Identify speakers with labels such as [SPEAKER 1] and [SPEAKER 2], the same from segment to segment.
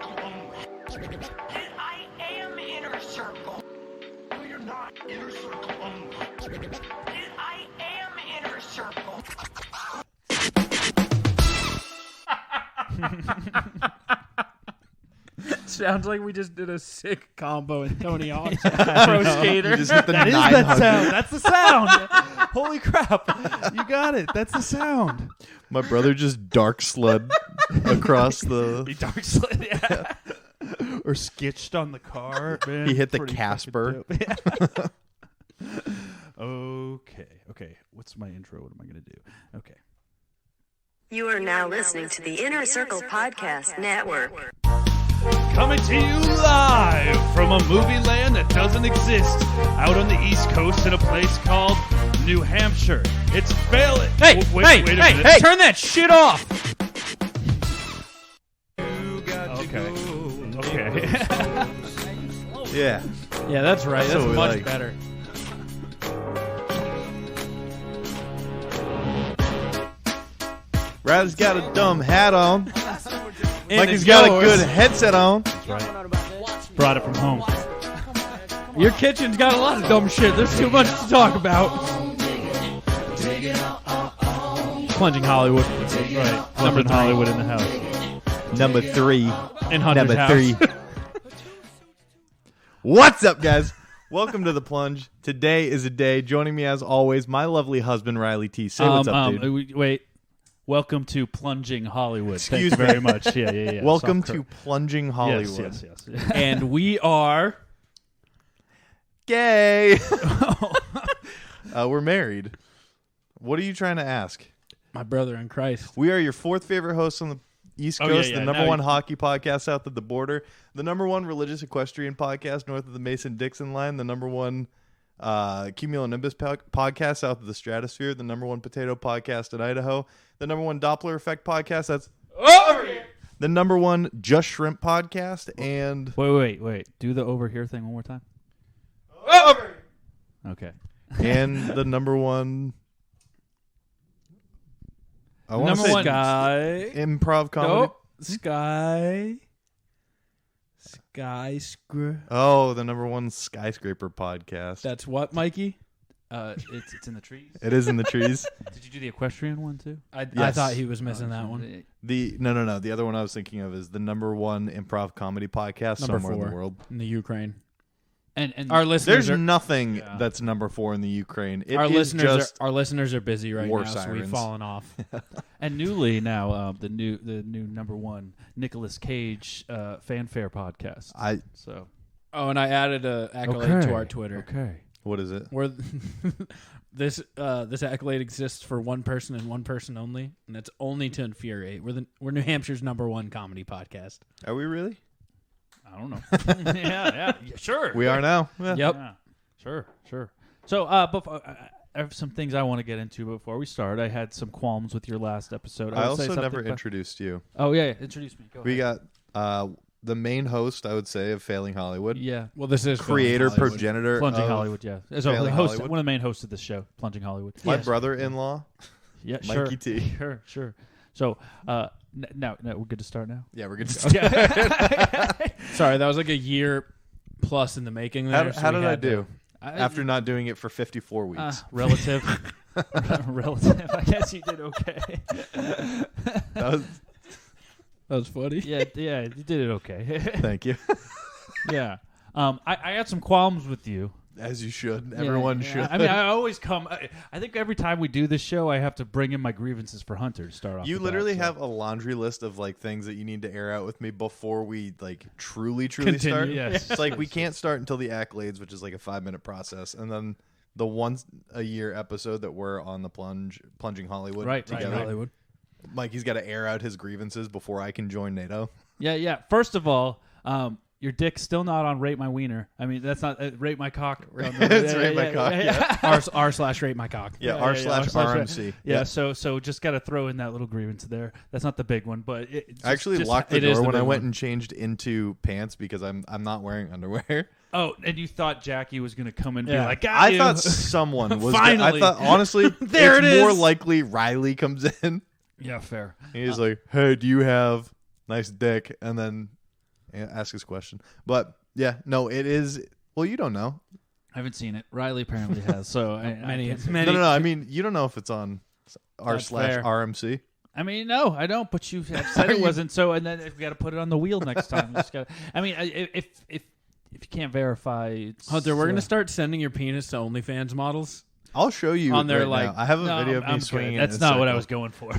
[SPEAKER 1] circle only. I am inner circle. No, you're not inner circle only. I am inner circle.
[SPEAKER 2] Sounds like we just did a sick combo in Tony Hawk's Pro Skater.
[SPEAKER 3] You just hit the
[SPEAKER 4] That is
[SPEAKER 3] 900.
[SPEAKER 4] that sound. That's the sound. Holy crap. You got it. That's the sound.
[SPEAKER 3] My brother just dark slid across the...
[SPEAKER 2] He dark slid, yeah.
[SPEAKER 4] Or sketched on the car. Man,
[SPEAKER 3] He hit the
[SPEAKER 4] pretty
[SPEAKER 3] Casper.
[SPEAKER 4] fucking dope. Okay. What's my intro? What am I going to do? Okay.
[SPEAKER 5] You are now listening to the Inner Circle Podcast Network.
[SPEAKER 4] Coming to you live from a movie land that doesn't exist, out on the East Coast in a place called New Hampshire. It's failing.
[SPEAKER 2] Hey,
[SPEAKER 4] wait a minute.
[SPEAKER 2] turn that shit off.
[SPEAKER 4] Okay.
[SPEAKER 3] Yeah.
[SPEAKER 2] Yeah, that's right.
[SPEAKER 3] That's
[SPEAKER 2] That's
[SPEAKER 3] what we
[SPEAKER 2] much
[SPEAKER 3] like.
[SPEAKER 2] better.
[SPEAKER 3] Brad's got a dumb hat on.
[SPEAKER 2] And
[SPEAKER 3] Mikey's
[SPEAKER 2] it's
[SPEAKER 3] got a
[SPEAKER 2] yours.
[SPEAKER 3] good headset on.
[SPEAKER 4] Brought it from home.
[SPEAKER 2] Your kitchen's got a lot of dumb shit. There's too much to talk about. Plunging Hollywood.
[SPEAKER 4] Right. Number Hollywood in the house.
[SPEAKER 3] Number 3.
[SPEAKER 2] In Hunter's
[SPEAKER 3] Number
[SPEAKER 2] house.
[SPEAKER 3] 3. What's up, guys? Welcome to The Plunge. Today is a day. Joining me, as always, my lovely husband, Riley T. Say what's up, dude.
[SPEAKER 4] Wait. Welcome to Plunging Hollywood.
[SPEAKER 3] Excuse
[SPEAKER 4] Thank you
[SPEAKER 3] me.
[SPEAKER 4] very much. Yeah.
[SPEAKER 3] Welcome
[SPEAKER 4] Soft
[SPEAKER 3] to
[SPEAKER 4] core.
[SPEAKER 3] Plunging Hollywood.
[SPEAKER 4] Yes.
[SPEAKER 2] And we are...
[SPEAKER 3] Gay. We're married. What are you trying to ask?
[SPEAKER 2] My brother in Christ.
[SPEAKER 3] We are your fourth favorite hosts on the East
[SPEAKER 4] Oh,
[SPEAKER 3] Coast,
[SPEAKER 4] yeah.
[SPEAKER 3] the number
[SPEAKER 4] Now
[SPEAKER 3] one
[SPEAKER 4] you-
[SPEAKER 3] hockey podcast south of the border, the number one religious equestrian podcast north of the Mason-Dixon line, the number one cumulonimbus podcast south of the stratosphere, the number one potato podcast in Idaho, the number one Doppler effect podcast, that's the number one Just Shrimp podcast, and
[SPEAKER 4] Wait. Do the over here thing one more time. Okay.
[SPEAKER 3] and the number one I want to
[SPEAKER 2] Number
[SPEAKER 3] say
[SPEAKER 2] one.
[SPEAKER 4] Sky.
[SPEAKER 3] improv comedy.
[SPEAKER 2] Nope. Skyscraper.
[SPEAKER 3] Oh, the number one skyscraper podcast.
[SPEAKER 2] That's what, Mikey?
[SPEAKER 4] It's in the trees.
[SPEAKER 3] It is in the trees.
[SPEAKER 4] Did you do the equestrian one too?
[SPEAKER 2] I
[SPEAKER 3] Yes.
[SPEAKER 2] thought he was missing that one.
[SPEAKER 3] No. The other one I was thinking of is the number one improv comedy podcast
[SPEAKER 2] Number
[SPEAKER 3] somewhere in
[SPEAKER 2] 4
[SPEAKER 3] the world.
[SPEAKER 2] in the Ukraine.
[SPEAKER 4] And
[SPEAKER 2] Our listeners
[SPEAKER 3] There's
[SPEAKER 2] are
[SPEAKER 3] nothing that's number 4 in the Ukraine. It
[SPEAKER 2] our
[SPEAKER 3] is
[SPEAKER 2] listeners
[SPEAKER 3] just
[SPEAKER 2] are our listeners are busy right
[SPEAKER 3] war
[SPEAKER 2] now, so we've
[SPEAKER 3] sirens.
[SPEAKER 2] fallen off.
[SPEAKER 4] and newly now the new number one Nicolas Cage fanfare podcast. So
[SPEAKER 2] Oh, and I added a accolade to our Twitter.
[SPEAKER 4] Okay.
[SPEAKER 3] what is it?
[SPEAKER 2] Where this accolade exists for one person and one person only, and it's only to infuriate. We're New Hampshire's number one comedy podcast.
[SPEAKER 3] Are we really?
[SPEAKER 4] I don't know. yeah, sure.
[SPEAKER 3] We are now. Yeah.
[SPEAKER 2] Yep.
[SPEAKER 4] Yeah, sure. So, before, I have some things I want to get into before we start. I had some qualms with your last episode.
[SPEAKER 3] I
[SPEAKER 4] would say
[SPEAKER 3] also
[SPEAKER 4] something
[SPEAKER 3] never
[SPEAKER 4] about-
[SPEAKER 3] introduced you.
[SPEAKER 4] Oh yeah, introduce me. Go
[SPEAKER 3] We
[SPEAKER 4] ahead.
[SPEAKER 3] got the main host, I would say, of Failing Hollywood.
[SPEAKER 4] Yeah,
[SPEAKER 2] Well, this is
[SPEAKER 3] Creator,
[SPEAKER 2] Hollywood.
[SPEAKER 3] progenitor
[SPEAKER 4] Plunging
[SPEAKER 3] of
[SPEAKER 4] Hollywood. Yeah, so
[SPEAKER 3] Failing
[SPEAKER 4] the host,
[SPEAKER 3] Hollywood.
[SPEAKER 4] one of the main hosts of this show, Plunging Hollywood.
[SPEAKER 3] my
[SPEAKER 2] Yes.
[SPEAKER 3] brother-in-law.
[SPEAKER 4] Yeah, sure.
[SPEAKER 3] Mykie-T.
[SPEAKER 4] Sure. So, now we're good to start now.
[SPEAKER 3] Yeah, we're good to start.
[SPEAKER 2] Sorry, that was like a year plus in the making. There,
[SPEAKER 3] How
[SPEAKER 2] so we
[SPEAKER 3] did I
[SPEAKER 2] had to-
[SPEAKER 3] do? After not doing it for 54 weeks.
[SPEAKER 4] Relative. I guess you did okay.
[SPEAKER 3] That was,
[SPEAKER 2] funny.
[SPEAKER 4] Yeah, you did it okay.
[SPEAKER 3] thank you.
[SPEAKER 4] Yeah. I had some qualms with you.
[SPEAKER 3] As you should. Everyone
[SPEAKER 4] Yeah.
[SPEAKER 3] should.
[SPEAKER 4] I mean, I always come. I think every time we do this show, I have to bring in my grievances for Hunter to start off.
[SPEAKER 3] You
[SPEAKER 4] the
[SPEAKER 3] literally
[SPEAKER 4] bat, so.
[SPEAKER 3] have a laundry list of like things that you need to air out with me before we like truly
[SPEAKER 2] Continue.
[SPEAKER 3] start.
[SPEAKER 4] Yes.
[SPEAKER 3] It's like we can't start until the accolades, which is like a 5-minute process, and then the once a year episode that we're on the plunging Hollywood
[SPEAKER 4] Right,
[SPEAKER 3] together.
[SPEAKER 2] Hollywood.
[SPEAKER 3] Mikey's got to air out his grievances before I can join NATO.
[SPEAKER 4] Yeah. First of all, your dick's still not on Rate My Wiener. I mean, that's not Rate My Cock.
[SPEAKER 3] It's Rate My Cock, yeah.
[SPEAKER 2] r/rate my cock.
[SPEAKER 3] Yeah,
[SPEAKER 4] r/RMC.
[SPEAKER 3] r/RMC.
[SPEAKER 4] Yeah, so just got to throw in that little grievance there. That's not the big one, but
[SPEAKER 3] I actually locked the
[SPEAKER 4] it is
[SPEAKER 3] door when I
[SPEAKER 4] big
[SPEAKER 3] went
[SPEAKER 4] one.
[SPEAKER 3] and changed into pants because I'm not wearing underwear.
[SPEAKER 4] Oh, and you thought Jackie was going to come and be
[SPEAKER 2] Yeah.
[SPEAKER 4] like, "Got
[SPEAKER 3] I
[SPEAKER 4] you."
[SPEAKER 3] thought someone was.
[SPEAKER 2] Finally.
[SPEAKER 3] I thought honestly,
[SPEAKER 2] There
[SPEAKER 3] it's
[SPEAKER 2] it
[SPEAKER 3] more
[SPEAKER 2] is.
[SPEAKER 3] likely Riley comes in.
[SPEAKER 4] Yeah, fair.
[SPEAKER 3] He's like, "Hey, do you have nice dick?" And then ask his question. But yeah, no, it is. Well, you don't know.
[SPEAKER 4] I haven't seen it. Riley apparently has. So
[SPEAKER 2] Many.
[SPEAKER 3] No. I mean, you don't know if it's on r/RMC.
[SPEAKER 4] I mean, no, I don't. But you said it wasn't. So, and then we got to put it on the wheel next time. I mean, if you can't verify, it's,
[SPEAKER 2] Hunter, we're gonna start sending your penis to OnlyFans models.
[SPEAKER 3] I'll show you
[SPEAKER 2] on there.
[SPEAKER 3] right
[SPEAKER 2] Like,
[SPEAKER 3] now. I have a
[SPEAKER 2] no,
[SPEAKER 3] video of me
[SPEAKER 2] I'm
[SPEAKER 3] swinging.
[SPEAKER 2] good.
[SPEAKER 4] That's not what I was going for.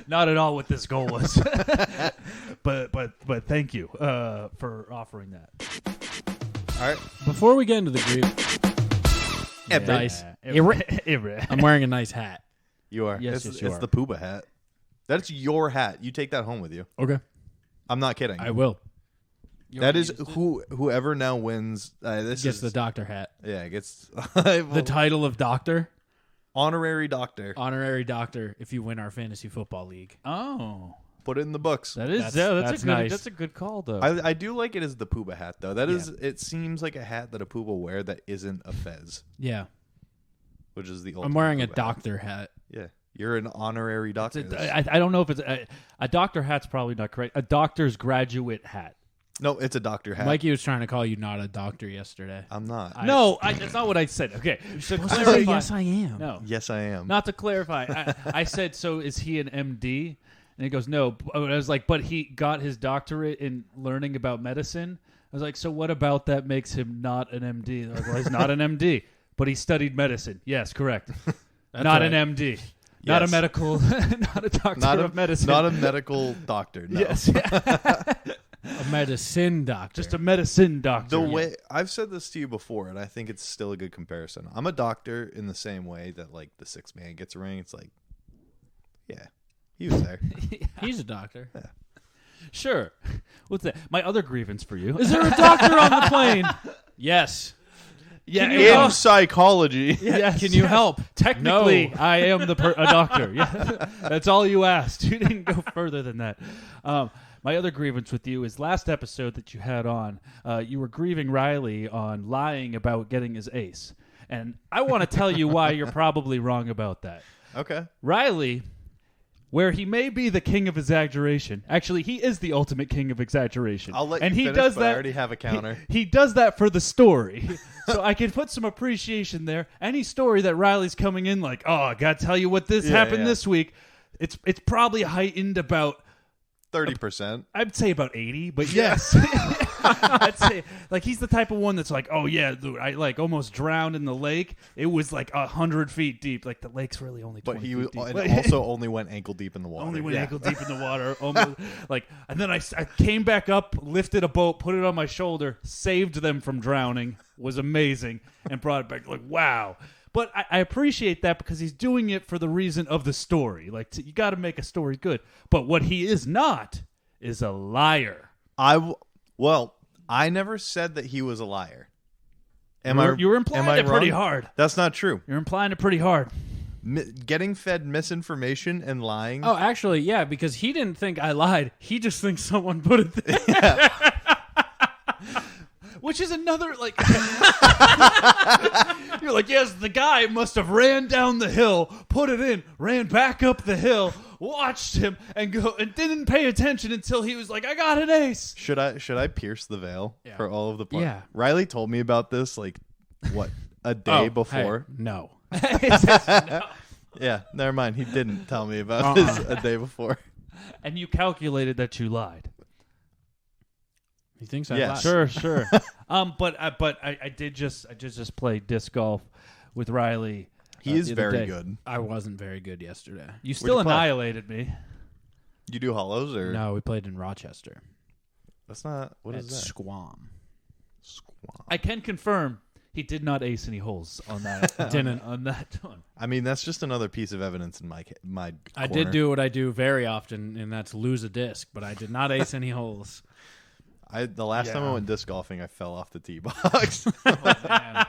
[SPEAKER 4] Not at all what this goal was. but thank you for offering that.
[SPEAKER 3] All right.
[SPEAKER 2] Before we get into the group, nice. I'm wearing a nice hat.
[SPEAKER 3] You are.
[SPEAKER 4] Yes,
[SPEAKER 3] it's
[SPEAKER 4] you are.
[SPEAKER 3] the Pooba hat. That's your hat. You take that home with you.
[SPEAKER 2] Okay,
[SPEAKER 3] I'm not kidding.
[SPEAKER 2] I will.
[SPEAKER 3] That is whoever now wins. This
[SPEAKER 2] Gets
[SPEAKER 3] is
[SPEAKER 2] the doctor hat.
[SPEAKER 3] Yeah, gets
[SPEAKER 2] The title of doctor,
[SPEAKER 3] honorary doctor.
[SPEAKER 2] honorary doctor. If you win our fantasy football league,
[SPEAKER 4] Oh,
[SPEAKER 3] Put it in the books.
[SPEAKER 4] that's
[SPEAKER 2] that's
[SPEAKER 4] a good.
[SPEAKER 2] nice.
[SPEAKER 4] That's a good call, though.
[SPEAKER 3] I do like it as the Pooba hat though. That is. It seems like a hat that a Pooba will wear that isn't a fez,
[SPEAKER 2] yeah,
[SPEAKER 3] which is the.
[SPEAKER 2] I'm wearing a
[SPEAKER 3] Pooba hat.
[SPEAKER 2] doctor hat.
[SPEAKER 3] Yeah, you're an honorary doctor.
[SPEAKER 4] I don't know if it's a doctor hat's probably not correct. A doctor's graduate hat.
[SPEAKER 3] No, it's a doctor hat.
[SPEAKER 2] Mikey was trying to call you not a doctor yesterday.
[SPEAKER 3] I'm not.
[SPEAKER 4] No, that's not what I said. Okay, to
[SPEAKER 2] Well,
[SPEAKER 4] clarify,
[SPEAKER 2] yes, I am.
[SPEAKER 4] no,
[SPEAKER 3] Yes, I am.
[SPEAKER 4] not to clarify. I said, so is he an MD? And he goes, no. I was like, but he got his doctorate in learning about medicine. I was like, so what about that makes him not an MD? They're like, well, he's not an MD, but he studied medicine. Yes, correct. Not
[SPEAKER 2] right.
[SPEAKER 4] an MD. Not a
[SPEAKER 3] Yes.
[SPEAKER 4] medical, not a doctor of medicine.
[SPEAKER 3] Not a medical doctor. No.
[SPEAKER 4] Yes,
[SPEAKER 2] A medicine doctor.
[SPEAKER 4] just a medicine doctor.
[SPEAKER 3] The way I've said this to you before, and I think it's still a good comparison. I'm a doctor in the same way that like the sixth man gets a ring. It's like, yeah, he was there.
[SPEAKER 2] He's a doctor.
[SPEAKER 4] Sure. What's that? My other grievance for you.
[SPEAKER 2] Is there a doctor on the plane? Yes.
[SPEAKER 4] Yeah,
[SPEAKER 3] In psychology.
[SPEAKER 4] yes.
[SPEAKER 2] Can you help?
[SPEAKER 4] Technically,
[SPEAKER 2] No.
[SPEAKER 4] I am a doctor. Yeah, that's all you asked. You didn't go further than that. My other grievance with you is last episode that you had on, you were grieving Riley on lying about getting his ace. And I want to tell you why you're probably wrong about that.
[SPEAKER 3] Okay.
[SPEAKER 4] Riley, where he may be the king of exaggeration, actually, he is the ultimate king of exaggeration.
[SPEAKER 3] I'll let
[SPEAKER 4] and
[SPEAKER 3] you
[SPEAKER 4] he
[SPEAKER 3] finish,
[SPEAKER 4] does
[SPEAKER 3] but
[SPEAKER 4] that.
[SPEAKER 3] I already have a counter.
[SPEAKER 4] He does that for the story. So I can put some appreciation there. Any story that Riley's coming in like, oh, I got to tell you what happened this week. It's probably heightened about
[SPEAKER 3] 30%.
[SPEAKER 4] I'd say about 80, but yes. I'd say like he's the type of one that's like, oh yeah, dude, I like almost drowned in the lake. It was like 100 feet deep. Like the lake's really only 20
[SPEAKER 3] But he
[SPEAKER 4] feet
[SPEAKER 3] was,
[SPEAKER 4] deep.
[SPEAKER 3] and also only went ankle deep in the water.
[SPEAKER 4] Only went
[SPEAKER 3] Yeah.
[SPEAKER 4] ankle deep in the water. Almost, like, and then I came back up, lifted a boat, put it on my shoulder, saved them from drowning. Was amazing, and brought it back. Like, wow. But I appreciate that because he's doing it for the reason of the story. Like, you got to make a story good. But what he is not is a liar.
[SPEAKER 3] I never said that he was a liar.
[SPEAKER 4] You were implying it pretty hard.
[SPEAKER 3] That's not true.
[SPEAKER 4] You're implying it pretty hard.
[SPEAKER 3] Getting fed misinformation and lying.
[SPEAKER 2] Oh, actually, yeah, because he didn't think I lied. He just thinks someone put it there.
[SPEAKER 4] Which is another, like... You're like, yes, the guy must have ran down the hill, put it in, ran back up the hill, watched him, and didn't pay attention until he was like, I got an ace.
[SPEAKER 3] Should I pierce the veil for all of the parts?
[SPEAKER 2] Yeah.
[SPEAKER 3] Riley told me about this, like, what, a day before?
[SPEAKER 2] Hey, no.
[SPEAKER 3] Yeah, never mind. He didn't tell me about this a day before.
[SPEAKER 4] And you calculated that you lied.
[SPEAKER 2] He thinks I
[SPEAKER 3] Yes.
[SPEAKER 2] lied.
[SPEAKER 4] Sure. But I did just play disc golf with Riley.
[SPEAKER 3] He is
[SPEAKER 4] the other
[SPEAKER 3] very
[SPEAKER 4] day.
[SPEAKER 3] good.
[SPEAKER 2] I wasn't very good yesterday.
[SPEAKER 4] You still
[SPEAKER 3] you play?
[SPEAKER 4] annihilated me.
[SPEAKER 3] You do hollows or
[SPEAKER 2] No, we played in Rochester.
[SPEAKER 3] That's not. What
[SPEAKER 2] at
[SPEAKER 3] is that?
[SPEAKER 2] Squam.
[SPEAKER 4] I can confirm he did not ace any holes on that.
[SPEAKER 2] Didn't.
[SPEAKER 4] on that one.
[SPEAKER 3] I mean, that's just another piece of evidence in my
[SPEAKER 2] I
[SPEAKER 3] corner.
[SPEAKER 2] did do what I do very often, and that's lose a disc, but I did not ace any holes.
[SPEAKER 3] The last time I went disc golfing, I fell off the tee box.
[SPEAKER 4] Man.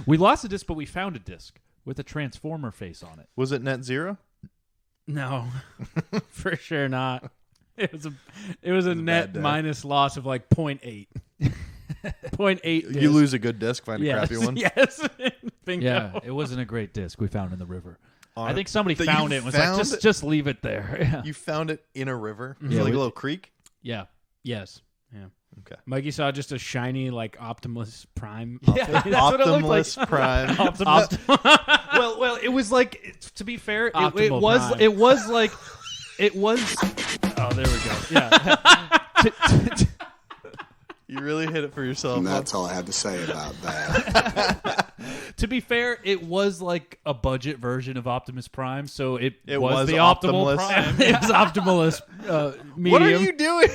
[SPEAKER 4] We lost a disc, but we found a disc with a transformer face on it.
[SPEAKER 3] Was it net zero?
[SPEAKER 2] No, for sure not. It was a net
[SPEAKER 3] bad day.
[SPEAKER 2] minus loss of like 0.8. 0.8.
[SPEAKER 3] You lose a good disc, find a
[SPEAKER 2] yes.
[SPEAKER 3] crappy one.
[SPEAKER 2] Yes. Bingo.
[SPEAKER 4] Yeah, it wasn't a great disc we found in the river. I think somebody
[SPEAKER 3] That
[SPEAKER 4] found
[SPEAKER 3] you
[SPEAKER 4] it and was
[SPEAKER 3] found
[SPEAKER 4] like,
[SPEAKER 3] it?
[SPEAKER 4] just leave it there. Yeah.
[SPEAKER 3] You found it in a river,
[SPEAKER 4] Yeah,
[SPEAKER 3] like
[SPEAKER 4] we-
[SPEAKER 3] a little creek.
[SPEAKER 4] Yeah.
[SPEAKER 2] Yes. Yeah.
[SPEAKER 3] Okay.
[SPEAKER 2] Mikey saw just a shiny like Optimus Prime.
[SPEAKER 4] Yeah, that's what it looked like.
[SPEAKER 3] Optimus Prime.
[SPEAKER 4] Well, it was like, to be fair, it
[SPEAKER 2] Optimal
[SPEAKER 4] was
[SPEAKER 2] Prime.
[SPEAKER 4] it was like it was. Oh, there we go. Yeah.
[SPEAKER 3] You really hit it for yourself.
[SPEAKER 6] And that's all I had to say about that.
[SPEAKER 4] To be fair, it was like a budget version of Optimus Prime, so it
[SPEAKER 3] was
[SPEAKER 4] the optimal
[SPEAKER 3] Optimus.
[SPEAKER 4] Prime.
[SPEAKER 2] It's Optimalist medium.
[SPEAKER 3] What are you doing?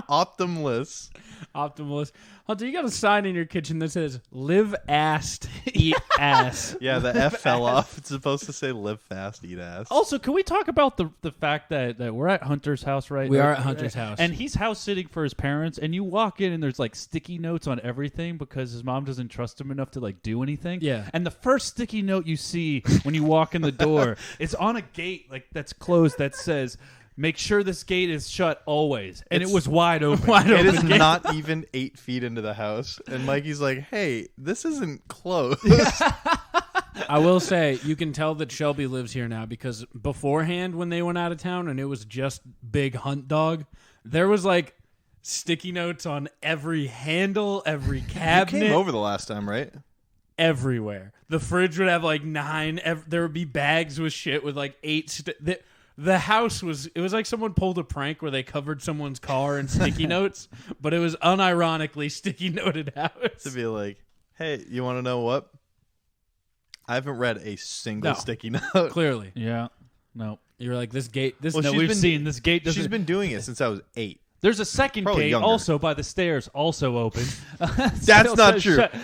[SPEAKER 3] Optimalist.
[SPEAKER 2] Optimalist. Hunter, you got a sign in your kitchen that says "Live ass, eat ass."
[SPEAKER 3] Yeah, the F fell off. It's supposed to say "Live fast, eat ass."
[SPEAKER 4] Also, can we talk about the fact that we're at Hunter's house, right?
[SPEAKER 2] We are at Hunter's house.
[SPEAKER 4] And he's house sitting for his parents, and you walk in and there's like sticky notes on everything because his mom doesn't trust him enough to like do anything.
[SPEAKER 2] Yeah.
[SPEAKER 4] And the first sticky note you see when you walk in the door is on a gate like that's closed that says, "Make sure this gate is shut always." And it was wide open.
[SPEAKER 3] It is not even 8 feet into the house. And Mikey's like, hey, this isn't close.
[SPEAKER 2] I will say, you can tell that Shelby lives here now because beforehand, when they went out of town and it was just Big Hunt Dog, there was like sticky notes on every handle, every
[SPEAKER 3] You
[SPEAKER 2] cabinet,
[SPEAKER 3] came over the last time, right?
[SPEAKER 2] everywhere. The fridge would have like 9. There would be bags with shit with like 8. The house was, it was like someone pulled a prank where they covered someone's car in sticky notes, but it was unironically sticky noted house.
[SPEAKER 3] To be like, hey, you want to know what? I haven't read a single
[SPEAKER 2] No.
[SPEAKER 3] sticky note.
[SPEAKER 2] Clearly.
[SPEAKER 4] Yeah. No.
[SPEAKER 2] You were like, this gate, this
[SPEAKER 3] Well,
[SPEAKER 4] No,
[SPEAKER 3] she's
[SPEAKER 4] we've
[SPEAKER 3] been-
[SPEAKER 4] seen this gate doesn't.
[SPEAKER 3] She's been doing it since I was 8.
[SPEAKER 4] There's a second
[SPEAKER 3] Probably
[SPEAKER 4] gate
[SPEAKER 3] younger.
[SPEAKER 4] also by the stairs, also open.
[SPEAKER 3] That's not true.
[SPEAKER 4] Shut.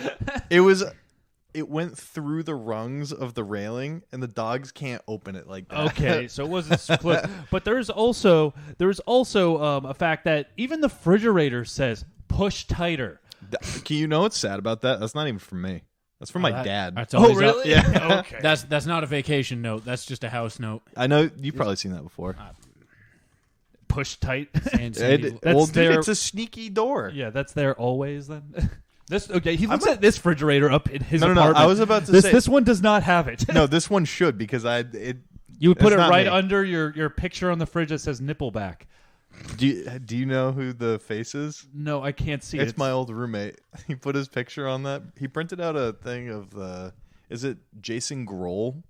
[SPEAKER 3] It went through the rungs of the railing, and the dogs can't open it like that.
[SPEAKER 4] Okay, so it wasn't split. But there's also a fact that even the refrigerator says push tighter.
[SPEAKER 3] Can you know what's sad about that? That's not even from me. That's from my dad.
[SPEAKER 2] That's always up.
[SPEAKER 3] Yeah.
[SPEAKER 4] Okay.
[SPEAKER 2] That's not a vacation note. That's just a house note.
[SPEAKER 3] I know you've probably seen that before.
[SPEAKER 4] Push tight.
[SPEAKER 2] And
[SPEAKER 4] That's their-
[SPEAKER 3] it's a sneaky door.
[SPEAKER 4] Yeah, that's there always then. He looks at this refrigerator up in his
[SPEAKER 3] No.
[SPEAKER 4] apartment.
[SPEAKER 3] I was about to
[SPEAKER 4] this
[SPEAKER 3] say
[SPEAKER 4] this one does not have it.
[SPEAKER 3] No, this one should because
[SPEAKER 4] You would put
[SPEAKER 3] it's
[SPEAKER 4] it
[SPEAKER 3] not
[SPEAKER 4] right
[SPEAKER 3] me.
[SPEAKER 4] under your picture on the fridge that says Nippleback.
[SPEAKER 3] Do you know who the face is?
[SPEAKER 4] No, I can't see it.
[SPEAKER 3] It's my old roommate. He put his picture on that. He printed out a thing of is it Jason Grohl?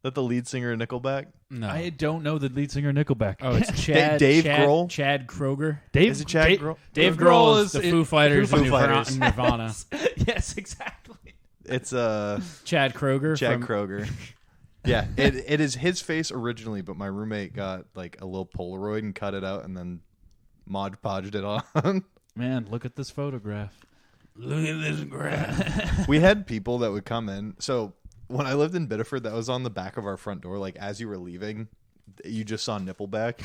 [SPEAKER 3] That the lead singer of Nickelback?
[SPEAKER 2] no.
[SPEAKER 4] I don't know the lead singer of Nickelback.
[SPEAKER 2] Oh, it's Chad.
[SPEAKER 3] Dave
[SPEAKER 2] Chad,
[SPEAKER 3] Grohl?
[SPEAKER 2] Chad Kroger.
[SPEAKER 3] Is it Chad Grohl?
[SPEAKER 2] Dave Grohl is the Foo Fighters
[SPEAKER 3] Foo
[SPEAKER 2] and
[SPEAKER 3] Fighters.
[SPEAKER 2] Nirvana.
[SPEAKER 4] Yes, exactly.
[SPEAKER 3] It's
[SPEAKER 2] Chad Kroger.
[SPEAKER 3] Chad
[SPEAKER 2] from,
[SPEAKER 3] Kroger. Yeah, it is his face originally, but my roommate got like a little Polaroid and cut it out and then Mod Podged it on.
[SPEAKER 4] Man, look at this photograph.
[SPEAKER 2] Look at this graph.
[SPEAKER 3] We had people that would come in. So when I lived in Biddeford, that was on the back of our front door. Like as you were leaving, you just saw Nippleback.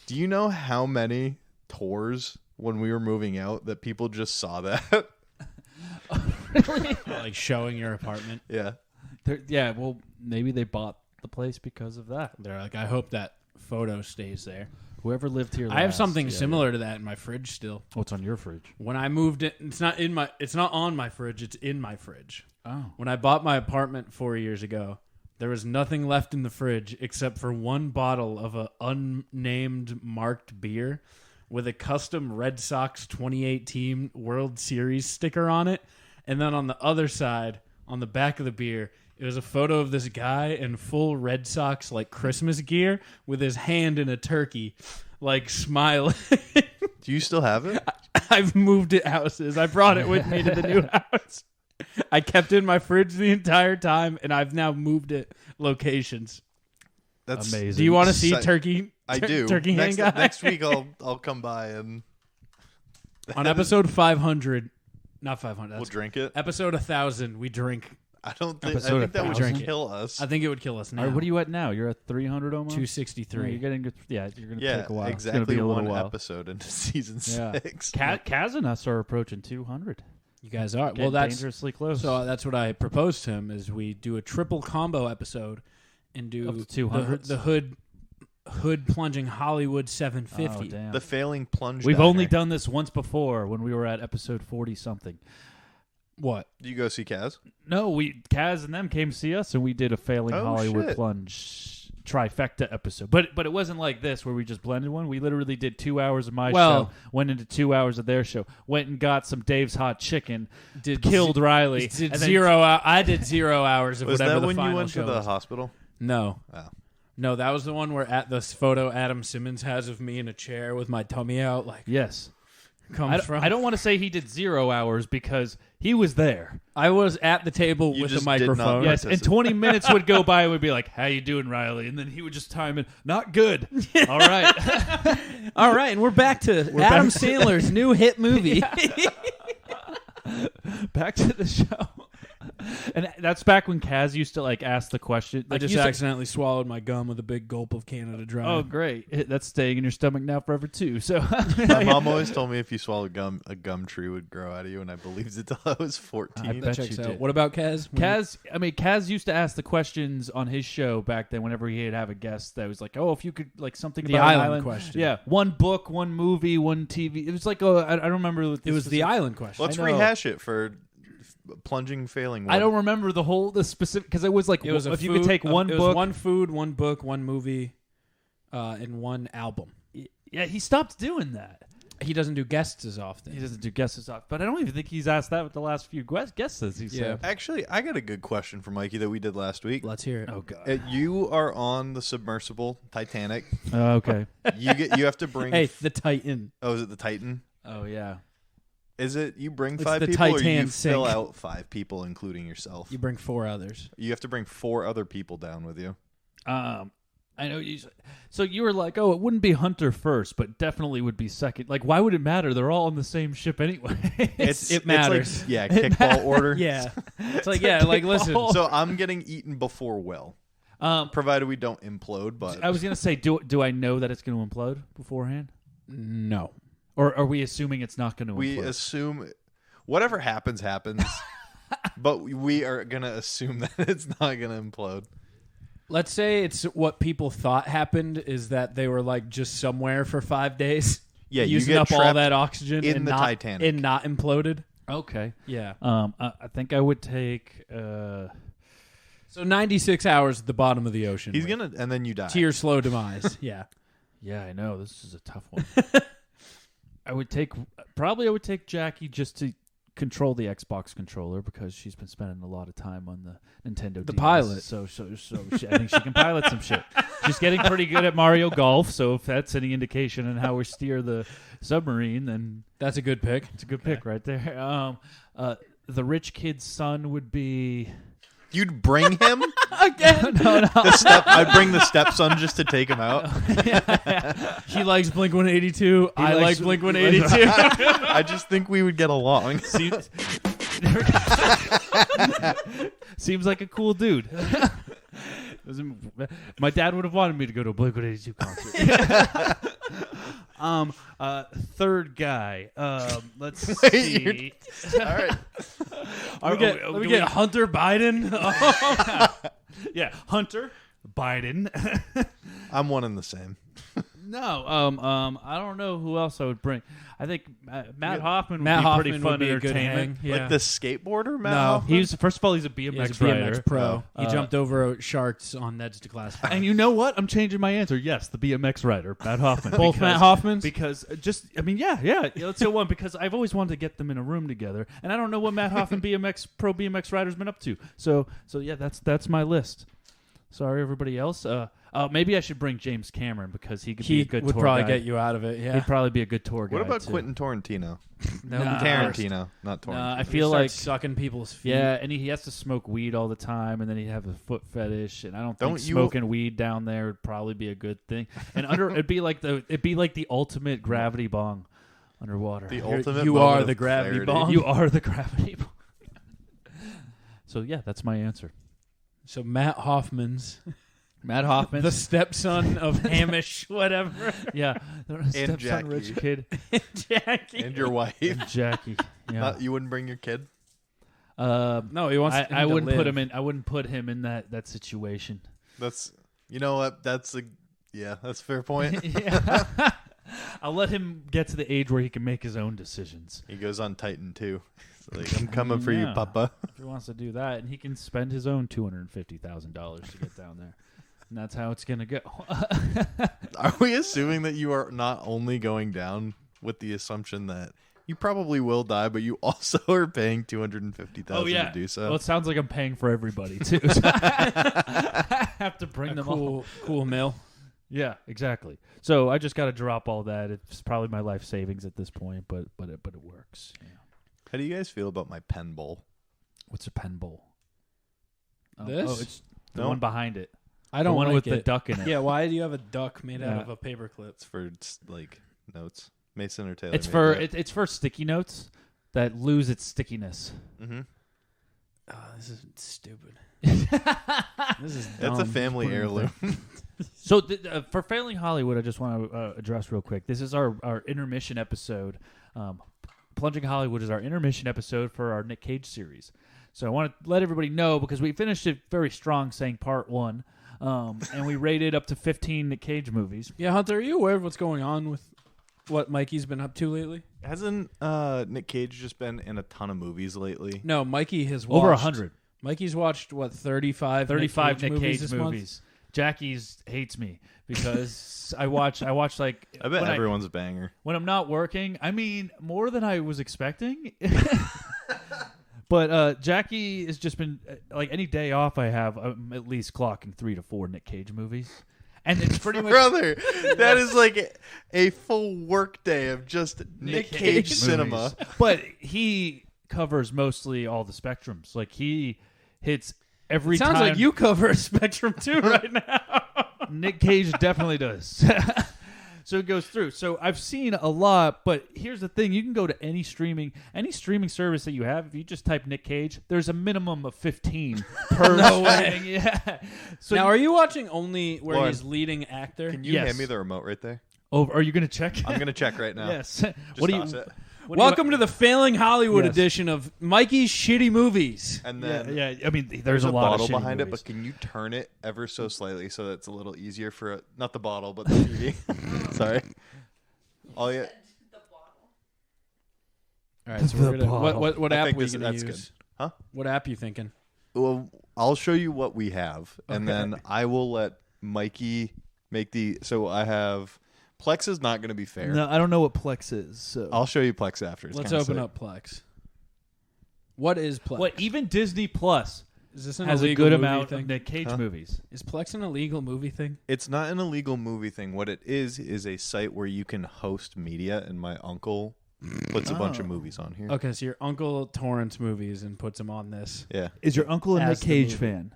[SPEAKER 3] Do you know how many tours when we were moving out that people just saw that?
[SPEAKER 2] Like showing your apartment.
[SPEAKER 3] Yeah.
[SPEAKER 4] Yeah, well, maybe they bought the place because of that.
[SPEAKER 2] They're like, I hope that photo stays there.
[SPEAKER 4] Whoever lived here
[SPEAKER 2] I have
[SPEAKER 4] last,
[SPEAKER 2] something
[SPEAKER 4] yeah,
[SPEAKER 2] similar to that in my fridge still.
[SPEAKER 4] What's on your fridge?
[SPEAKER 2] When I moved it, it's not on my fridge, it's in my fridge.
[SPEAKER 4] Oh.
[SPEAKER 2] When I bought my apartment 4 years ago, there was nothing left in the fridge except for one bottle of a unnamed marked beer with a custom Red Sox 2018 World Series sticker on it. And then on the other side, on the back of the beer, it was a photo of this guy in full Red Sox like Christmas gear with his hand in a turkey, like smiling.
[SPEAKER 3] Do you still have it?
[SPEAKER 2] I've moved it houses. I brought it with me to the new house. I kept it in my fridge the entire time, and I've now moved it locations.
[SPEAKER 3] That's
[SPEAKER 4] Amazing.
[SPEAKER 2] Do you want to see
[SPEAKER 3] Sick.
[SPEAKER 2] turkey?
[SPEAKER 3] I do.
[SPEAKER 2] Turkey hand guy?
[SPEAKER 3] Next week I'll come by and
[SPEAKER 2] On episode 500, not 500.
[SPEAKER 3] we'll
[SPEAKER 2] That's
[SPEAKER 3] drink it.
[SPEAKER 2] episode 1000. We drink.
[SPEAKER 3] I think
[SPEAKER 4] Episode
[SPEAKER 3] that would
[SPEAKER 2] 1000.
[SPEAKER 3] kill us.
[SPEAKER 2] I think it would kill us now.
[SPEAKER 4] All right, what are you at now? You're at 300 almost?
[SPEAKER 2] 263.
[SPEAKER 4] Yeah, you're getting good. Yeah, you're going to
[SPEAKER 3] Yeah,
[SPEAKER 4] take a while.
[SPEAKER 3] exactly
[SPEAKER 4] It's gonna be a little
[SPEAKER 3] one
[SPEAKER 4] while.
[SPEAKER 3] episode into season
[SPEAKER 4] Yeah.
[SPEAKER 3] 6.
[SPEAKER 4] Kaz and us are approaching 200.
[SPEAKER 2] You guys are.
[SPEAKER 4] Getting
[SPEAKER 2] Well, that's
[SPEAKER 4] dangerously close.
[SPEAKER 2] so. That's what I proposed to him: is we do a triple combo episode and do
[SPEAKER 4] Of the 200s?
[SPEAKER 2] the hood plunging Hollywood 750.
[SPEAKER 4] Oh, damn.
[SPEAKER 3] The failing plunge.
[SPEAKER 4] We've
[SPEAKER 3] diner.
[SPEAKER 4] only done this once before when we were at episode 40 something.
[SPEAKER 2] What?
[SPEAKER 3] Do you go see Kaz?
[SPEAKER 4] No, Kaz and them came see us and we did a failing
[SPEAKER 3] Oh,
[SPEAKER 4] Hollywood
[SPEAKER 3] shit.
[SPEAKER 4] plunge. trifecta episode. But it wasn't like this where we just blended one. We literally did 2 hours of my
[SPEAKER 2] Well-
[SPEAKER 4] show, went into 2 hours of their show, went and got some Dave's Hot Chicken, killed Riley.
[SPEAKER 2] Did
[SPEAKER 4] and then-
[SPEAKER 2] 0 hour. I did 0 hours of
[SPEAKER 3] Was
[SPEAKER 2] whatever
[SPEAKER 3] that
[SPEAKER 2] the
[SPEAKER 3] when
[SPEAKER 2] final
[SPEAKER 3] you went
[SPEAKER 2] show
[SPEAKER 3] to the
[SPEAKER 2] was.
[SPEAKER 3] hospital?
[SPEAKER 2] No.
[SPEAKER 3] Oh.
[SPEAKER 2] No, that was the one where at this photo Adam Simmons has of me in a chair with my tummy out, like
[SPEAKER 4] Yes.
[SPEAKER 2] comes from.
[SPEAKER 4] I don't want to say he did 0 hours because he was there.
[SPEAKER 2] I was at the table
[SPEAKER 3] You
[SPEAKER 2] with
[SPEAKER 3] just
[SPEAKER 2] the
[SPEAKER 3] did not
[SPEAKER 2] microphone.
[SPEAKER 4] Yes, and
[SPEAKER 3] participate.
[SPEAKER 4] 20 minutes would go by and we'd be like, how you doing, Riley? And then he would just time in, not good. All right.
[SPEAKER 2] All right, and we're back to Adam Sandler's new hit movie.
[SPEAKER 4] Back to the show. And that's back when Kaz used to like ask the question.
[SPEAKER 2] I
[SPEAKER 4] Like,
[SPEAKER 2] just
[SPEAKER 4] used to-
[SPEAKER 2] accidentally swallowed my gum with a big gulp of Canada Dry.
[SPEAKER 4] Oh, great. That's staying in your stomach now forever, too. So
[SPEAKER 3] My mom always told me if you swallow gum, a gum tree would grow out of you, and I believed it till I was 14.
[SPEAKER 4] I
[SPEAKER 2] that
[SPEAKER 4] bet
[SPEAKER 2] checks
[SPEAKER 4] you
[SPEAKER 2] out.
[SPEAKER 4] did.
[SPEAKER 2] What about Kaz?
[SPEAKER 4] Kaz used to ask the questions on his show back then whenever he'd have a guest that was like, oh, if you could, like, something
[SPEAKER 2] The
[SPEAKER 4] about an
[SPEAKER 2] island
[SPEAKER 4] island.
[SPEAKER 2] question.
[SPEAKER 4] Yeah. One book, one movie, one TV. It was like, I don't remember. What
[SPEAKER 2] It was the island question.
[SPEAKER 3] Let's
[SPEAKER 4] know.
[SPEAKER 3] rehash it for plunging failing.
[SPEAKER 4] I don't remember the specific, because it was like,
[SPEAKER 2] It was
[SPEAKER 4] if
[SPEAKER 2] a
[SPEAKER 4] you could
[SPEAKER 2] food-
[SPEAKER 4] take one
[SPEAKER 2] it was
[SPEAKER 4] book.
[SPEAKER 2] one food, one book, one movie, and one album.
[SPEAKER 4] Yeah, he stopped doing that.
[SPEAKER 2] He doesn't do guests as often.
[SPEAKER 4] He doesn't do guesses off, but I don't even think he's asked that with the last few guesses. He said,
[SPEAKER 3] Actually, I got a good question for Mikey that we did last week.
[SPEAKER 2] Let's hear it.
[SPEAKER 4] "Oh God,
[SPEAKER 3] You are on the submersible Titanic.
[SPEAKER 4] okay,
[SPEAKER 3] You have to bring.
[SPEAKER 2] Hey, the Titan.
[SPEAKER 3] Oh, is it the Titan?
[SPEAKER 4] oh yeah."
[SPEAKER 3] Is it you bring
[SPEAKER 2] It's
[SPEAKER 3] 5
[SPEAKER 2] the
[SPEAKER 3] people or you
[SPEAKER 2] Titan
[SPEAKER 3] fill
[SPEAKER 2] sink.
[SPEAKER 3] out 5 people, including yourself?
[SPEAKER 2] You bring 4 others.
[SPEAKER 3] You have to bring 4 other people down with you.
[SPEAKER 4] I know you. So you were like, "Oh, it wouldn't be Hunter first, but definitely would be second." Like, why would it matter? They're all on the same ship anyway.
[SPEAKER 2] It matters.
[SPEAKER 3] It's like, kickball order.
[SPEAKER 2] Yeah. It's like, yeah, like, listen.
[SPEAKER 3] So I'm getting eaten before Will, provided we don't implode. But
[SPEAKER 4] I was gonna say, do I know that it's going to implode beforehand,
[SPEAKER 2] No.
[SPEAKER 4] or are we assuming it's not going to?
[SPEAKER 3] we
[SPEAKER 4] implode?
[SPEAKER 3] assume whatever happens, but we are gonna assume that it's not gonna implode.
[SPEAKER 2] Let's say it's what people thought happened is that they were like just somewhere for 5 days.
[SPEAKER 3] Yeah, you
[SPEAKER 2] using
[SPEAKER 3] get
[SPEAKER 2] up all
[SPEAKER 3] trapped
[SPEAKER 2] that oxygen
[SPEAKER 3] in
[SPEAKER 2] and
[SPEAKER 3] the
[SPEAKER 2] not,
[SPEAKER 3] Titanic.
[SPEAKER 2] and not imploded.
[SPEAKER 4] Okay.
[SPEAKER 2] Yeah.
[SPEAKER 4] I think I would take.
[SPEAKER 2] So 96 hours at the bottom of the ocean.
[SPEAKER 3] He's gonna, and then you die.
[SPEAKER 2] to your slow demise. Yeah.
[SPEAKER 4] Yeah, I know this is a tough one. I would take Jackie just to control the Xbox controller because she's been spending a lot of time on the Nintendo.
[SPEAKER 2] The
[SPEAKER 4] DS.
[SPEAKER 2] pilot.
[SPEAKER 4] So I think she can pilot some shit. She's getting pretty good at Mario Golf. So if that's any indication on how we steer the submarine, then
[SPEAKER 2] That's a good pick.
[SPEAKER 4] it's a good pick right there. The rich kid's son would be.
[SPEAKER 3] You'd bring him.
[SPEAKER 2] Again?
[SPEAKER 4] No.
[SPEAKER 3] I'd bring the stepson just to take him out.
[SPEAKER 2] He likes Blink 182. I
[SPEAKER 4] likes-
[SPEAKER 2] like Blink 182.
[SPEAKER 3] I just think we would get along.
[SPEAKER 4] Seems like a cool dude. My dad would have wanted me to go to a Blink-182 concert. Third guy. Let's see.
[SPEAKER 3] All right.
[SPEAKER 2] Let me get Hunter Biden.
[SPEAKER 4] Yeah, Hunter Biden.
[SPEAKER 3] I'm one and the same.
[SPEAKER 4] No, I don't know who else I would bring. I think Matt Hoffman would
[SPEAKER 2] Matt
[SPEAKER 4] be
[SPEAKER 2] Hoffman
[SPEAKER 4] pretty
[SPEAKER 2] would
[SPEAKER 4] fun
[SPEAKER 2] be a good
[SPEAKER 4] entertainment.
[SPEAKER 2] hang. Yeah.
[SPEAKER 3] Like the skateboarder, Matt
[SPEAKER 2] No.
[SPEAKER 3] Hoffman?
[SPEAKER 4] He's first of all, he's a
[SPEAKER 2] He's
[SPEAKER 4] BMX
[SPEAKER 2] a
[SPEAKER 4] rider.
[SPEAKER 2] BMX pro. He
[SPEAKER 4] Uh,
[SPEAKER 2] jumped over sharks on Ned's Declassified.
[SPEAKER 4] And you know what? I'm changing my answer. Yes, the BMX rider, Matt Hoffman.
[SPEAKER 2] Both
[SPEAKER 4] Because-
[SPEAKER 2] Matt Hoffmans?
[SPEAKER 4] Because yeah, let's go one. Because I've always wanted to get them in a room together, and I don't know what Matt Hoffman pro BMX rider's been up to. So yeah, that's my list. Sorry, everybody else. Maybe I should bring James Cameron because he could be a good
[SPEAKER 2] would
[SPEAKER 4] tour
[SPEAKER 2] probably
[SPEAKER 4] guide.
[SPEAKER 2] get you out of it. Yeah.
[SPEAKER 4] He'd probably be a good tour guide.
[SPEAKER 3] What about
[SPEAKER 4] too.
[SPEAKER 3] Quentin Tarantino?
[SPEAKER 2] No,
[SPEAKER 3] Tarantino, not Tarantino.
[SPEAKER 4] I
[SPEAKER 2] I
[SPEAKER 4] feel like
[SPEAKER 2] sucking people's feet.
[SPEAKER 4] yeah, and he has to smoke weed all the time, and then he'd have a foot fetish, and I don't think
[SPEAKER 3] Don't you-
[SPEAKER 4] smoking weed down there would probably be a good thing. And it'd be like the ultimate gravity bong underwater.
[SPEAKER 3] The ultimate
[SPEAKER 2] you
[SPEAKER 3] moment
[SPEAKER 2] are
[SPEAKER 3] of
[SPEAKER 2] the gravity
[SPEAKER 3] clarity.
[SPEAKER 2] bomb.
[SPEAKER 4] You are the gravity bong. So yeah, that's my answer.
[SPEAKER 2] So Matt Hoffman's
[SPEAKER 4] Matt Hoffman,
[SPEAKER 2] the stepson of Hamish, whatever.
[SPEAKER 4] yeah, stepson
[SPEAKER 3] Jackie.
[SPEAKER 4] rich kid,
[SPEAKER 2] Jackie.
[SPEAKER 3] And your wife.
[SPEAKER 4] Jackie. Yeah,
[SPEAKER 3] You wouldn't bring your kid?
[SPEAKER 2] No, he wants.
[SPEAKER 4] I
[SPEAKER 2] him to
[SPEAKER 4] wouldn't put
[SPEAKER 2] live.
[SPEAKER 4] him in. I wouldn't put him in that situation.
[SPEAKER 3] That's, you know what? That's a fair point.
[SPEAKER 4] Yeah. I'll let him get to the age where he can make his own decisions.
[SPEAKER 3] He goes on Titan too. So like, I'm coming for you,
[SPEAKER 4] Yeah.
[SPEAKER 3] Papa.
[SPEAKER 4] If he wants to do that, and he can spend his own $250,000 to get down there. And that's how it's going to go.
[SPEAKER 3] Are we assuming that you are not only going down with the assumption that you probably will die, but you also are paying $250,000 to do so?
[SPEAKER 4] Well, it sounds like I'm paying for everybody, too. So I have to bring them all.
[SPEAKER 2] Cool mill.
[SPEAKER 4] Yeah, exactly. So I just got to drop all that. It's probably my life savings at this point, but it works. Yeah.
[SPEAKER 3] How do you guys feel about my pen bowl?
[SPEAKER 4] What's a pen bowl?
[SPEAKER 2] This?
[SPEAKER 4] Oh, it's the
[SPEAKER 3] No.
[SPEAKER 4] one behind it.
[SPEAKER 2] I don't
[SPEAKER 4] the one
[SPEAKER 2] like
[SPEAKER 4] with
[SPEAKER 2] it.
[SPEAKER 4] the duck in it.
[SPEAKER 2] Yeah, why do you have a duck made out
[SPEAKER 4] Yeah.
[SPEAKER 2] of a paperclip?
[SPEAKER 3] It's for like notes. Mason or Taylor?
[SPEAKER 4] It's for it's for sticky notes that lose its stickiness.
[SPEAKER 3] Mm-hmm.
[SPEAKER 2] Oh, this is stupid. This is
[SPEAKER 3] That's a
[SPEAKER 2] dumb.
[SPEAKER 3] family heirloom.
[SPEAKER 4] So for Failing Hollywood, I just want to address real quick. This is our intermission episode. Plunging Hollywood is our intermission episode for our Nick Cage series. So I want to let everybody know because we finished it very strong saying part 1. And we rated up to 15 Nick Cage movies.
[SPEAKER 2] Yeah, Hunter, are you aware of what's going on with what Mikey's been up to lately?
[SPEAKER 3] Hasn't Nick Cage just been in a ton of movies lately?
[SPEAKER 2] No, Mikey has watched
[SPEAKER 4] Over 100.
[SPEAKER 2] Mikey's watched what 35
[SPEAKER 4] 35 Nick Cage
[SPEAKER 2] this
[SPEAKER 4] movies. Jackie's hates me because I watch like
[SPEAKER 3] I bet
[SPEAKER 4] when
[SPEAKER 3] everyone's a banger.
[SPEAKER 4] when I'm not working. I mean, more than I was expecting. But Jackie has just been like any day off I have, I'm at least clocking 3 to 4 Nick Cage movies, and it's pretty much
[SPEAKER 3] Brother, that is like a full work day of just Nick Cage cinema.
[SPEAKER 4] movies. But he covers mostly all the spectrums. Like he hits every
[SPEAKER 2] Sounds
[SPEAKER 4] time.
[SPEAKER 2] like you cover a spectrum too right now.
[SPEAKER 4] Nick Cage definitely does. So it goes through. So I've seen a lot, but here's the thing. You can go to any streaming service that you have. If you just type Nick Cage, there's a minimum of 15 per
[SPEAKER 2] No
[SPEAKER 4] streaming. Yeah. So
[SPEAKER 2] now, are you watching only where
[SPEAKER 3] Lauren,
[SPEAKER 2] he's leading actor?
[SPEAKER 3] Can you
[SPEAKER 4] Yes.
[SPEAKER 3] hand me the remote right there?
[SPEAKER 4] Oh, are you going to check?
[SPEAKER 3] I'm going to check right now.
[SPEAKER 4] Yes.
[SPEAKER 3] Just
[SPEAKER 4] What do you?
[SPEAKER 3] toss it.
[SPEAKER 2] Welcome to the Failing Hollywood
[SPEAKER 4] Yes.
[SPEAKER 2] edition of Mikey's Shitty Movies.
[SPEAKER 3] And then
[SPEAKER 4] Yeah, I mean, there's
[SPEAKER 3] there's
[SPEAKER 4] a lot
[SPEAKER 3] bottle
[SPEAKER 4] of shitty
[SPEAKER 3] behind it,
[SPEAKER 4] movies.
[SPEAKER 3] but can you turn it ever so slightly so that it's a little easier for not the bottle, but the TV? Sorry. All you,
[SPEAKER 2] All right, so
[SPEAKER 4] The
[SPEAKER 2] we're gonna, what
[SPEAKER 3] I
[SPEAKER 2] app
[SPEAKER 3] think
[SPEAKER 2] we
[SPEAKER 3] this-
[SPEAKER 2] gonna
[SPEAKER 3] that's
[SPEAKER 2] use?
[SPEAKER 3] good. Huh?
[SPEAKER 2] What app you thinking?
[SPEAKER 3] Well, I'll show you what we have, and then I will let Mikey make the. So I have Plex is not going to be fair.
[SPEAKER 4] No, I don't know what Plex is. So.
[SPEAKER 3] I'll show you Plex after. It's
[SPEAKER 2] Let's
[SPEAKER 3] kinda
[SPEAKER 2] open
[SPEAKER 3] sick.
[SPEAKER 2] up Plex. What is Plex?
[SPEAKER 4] What even Disney Plus
[SPEAKER 2] Is this an
[SPEAKER 4] has a
[SPEAKER 2] illegal
[SPEAKER 4] good
[SPEAKER 2] movie
[SPEAKER 4] amount
[SPEAKER 2] thing?
[SPEAKER 4] of Nick Cage
[SPEAKER 3] Huh?
[SPEAKER 4] movies.
[SPEAKER 2] Is Plex an illegal movie thing?
[SPEAKER 3] It's not an illegal movie thing. What it is a site where you can host media, and my uncle puts a bunch of movies on here.
[SPEAKER 2] Okay, so your uncle torrents movies and puts them on this.
[SPEAKER 3] Yeah,
[SPEAKER 4] Is your uncle a
[SPEAKER 2] As
[SPEAKER 4] Nick
[SPEAKER 2] the
[SPEAKER 4] Cage
[SPEAKER 2] movie.
[SPEAKER 4] fan?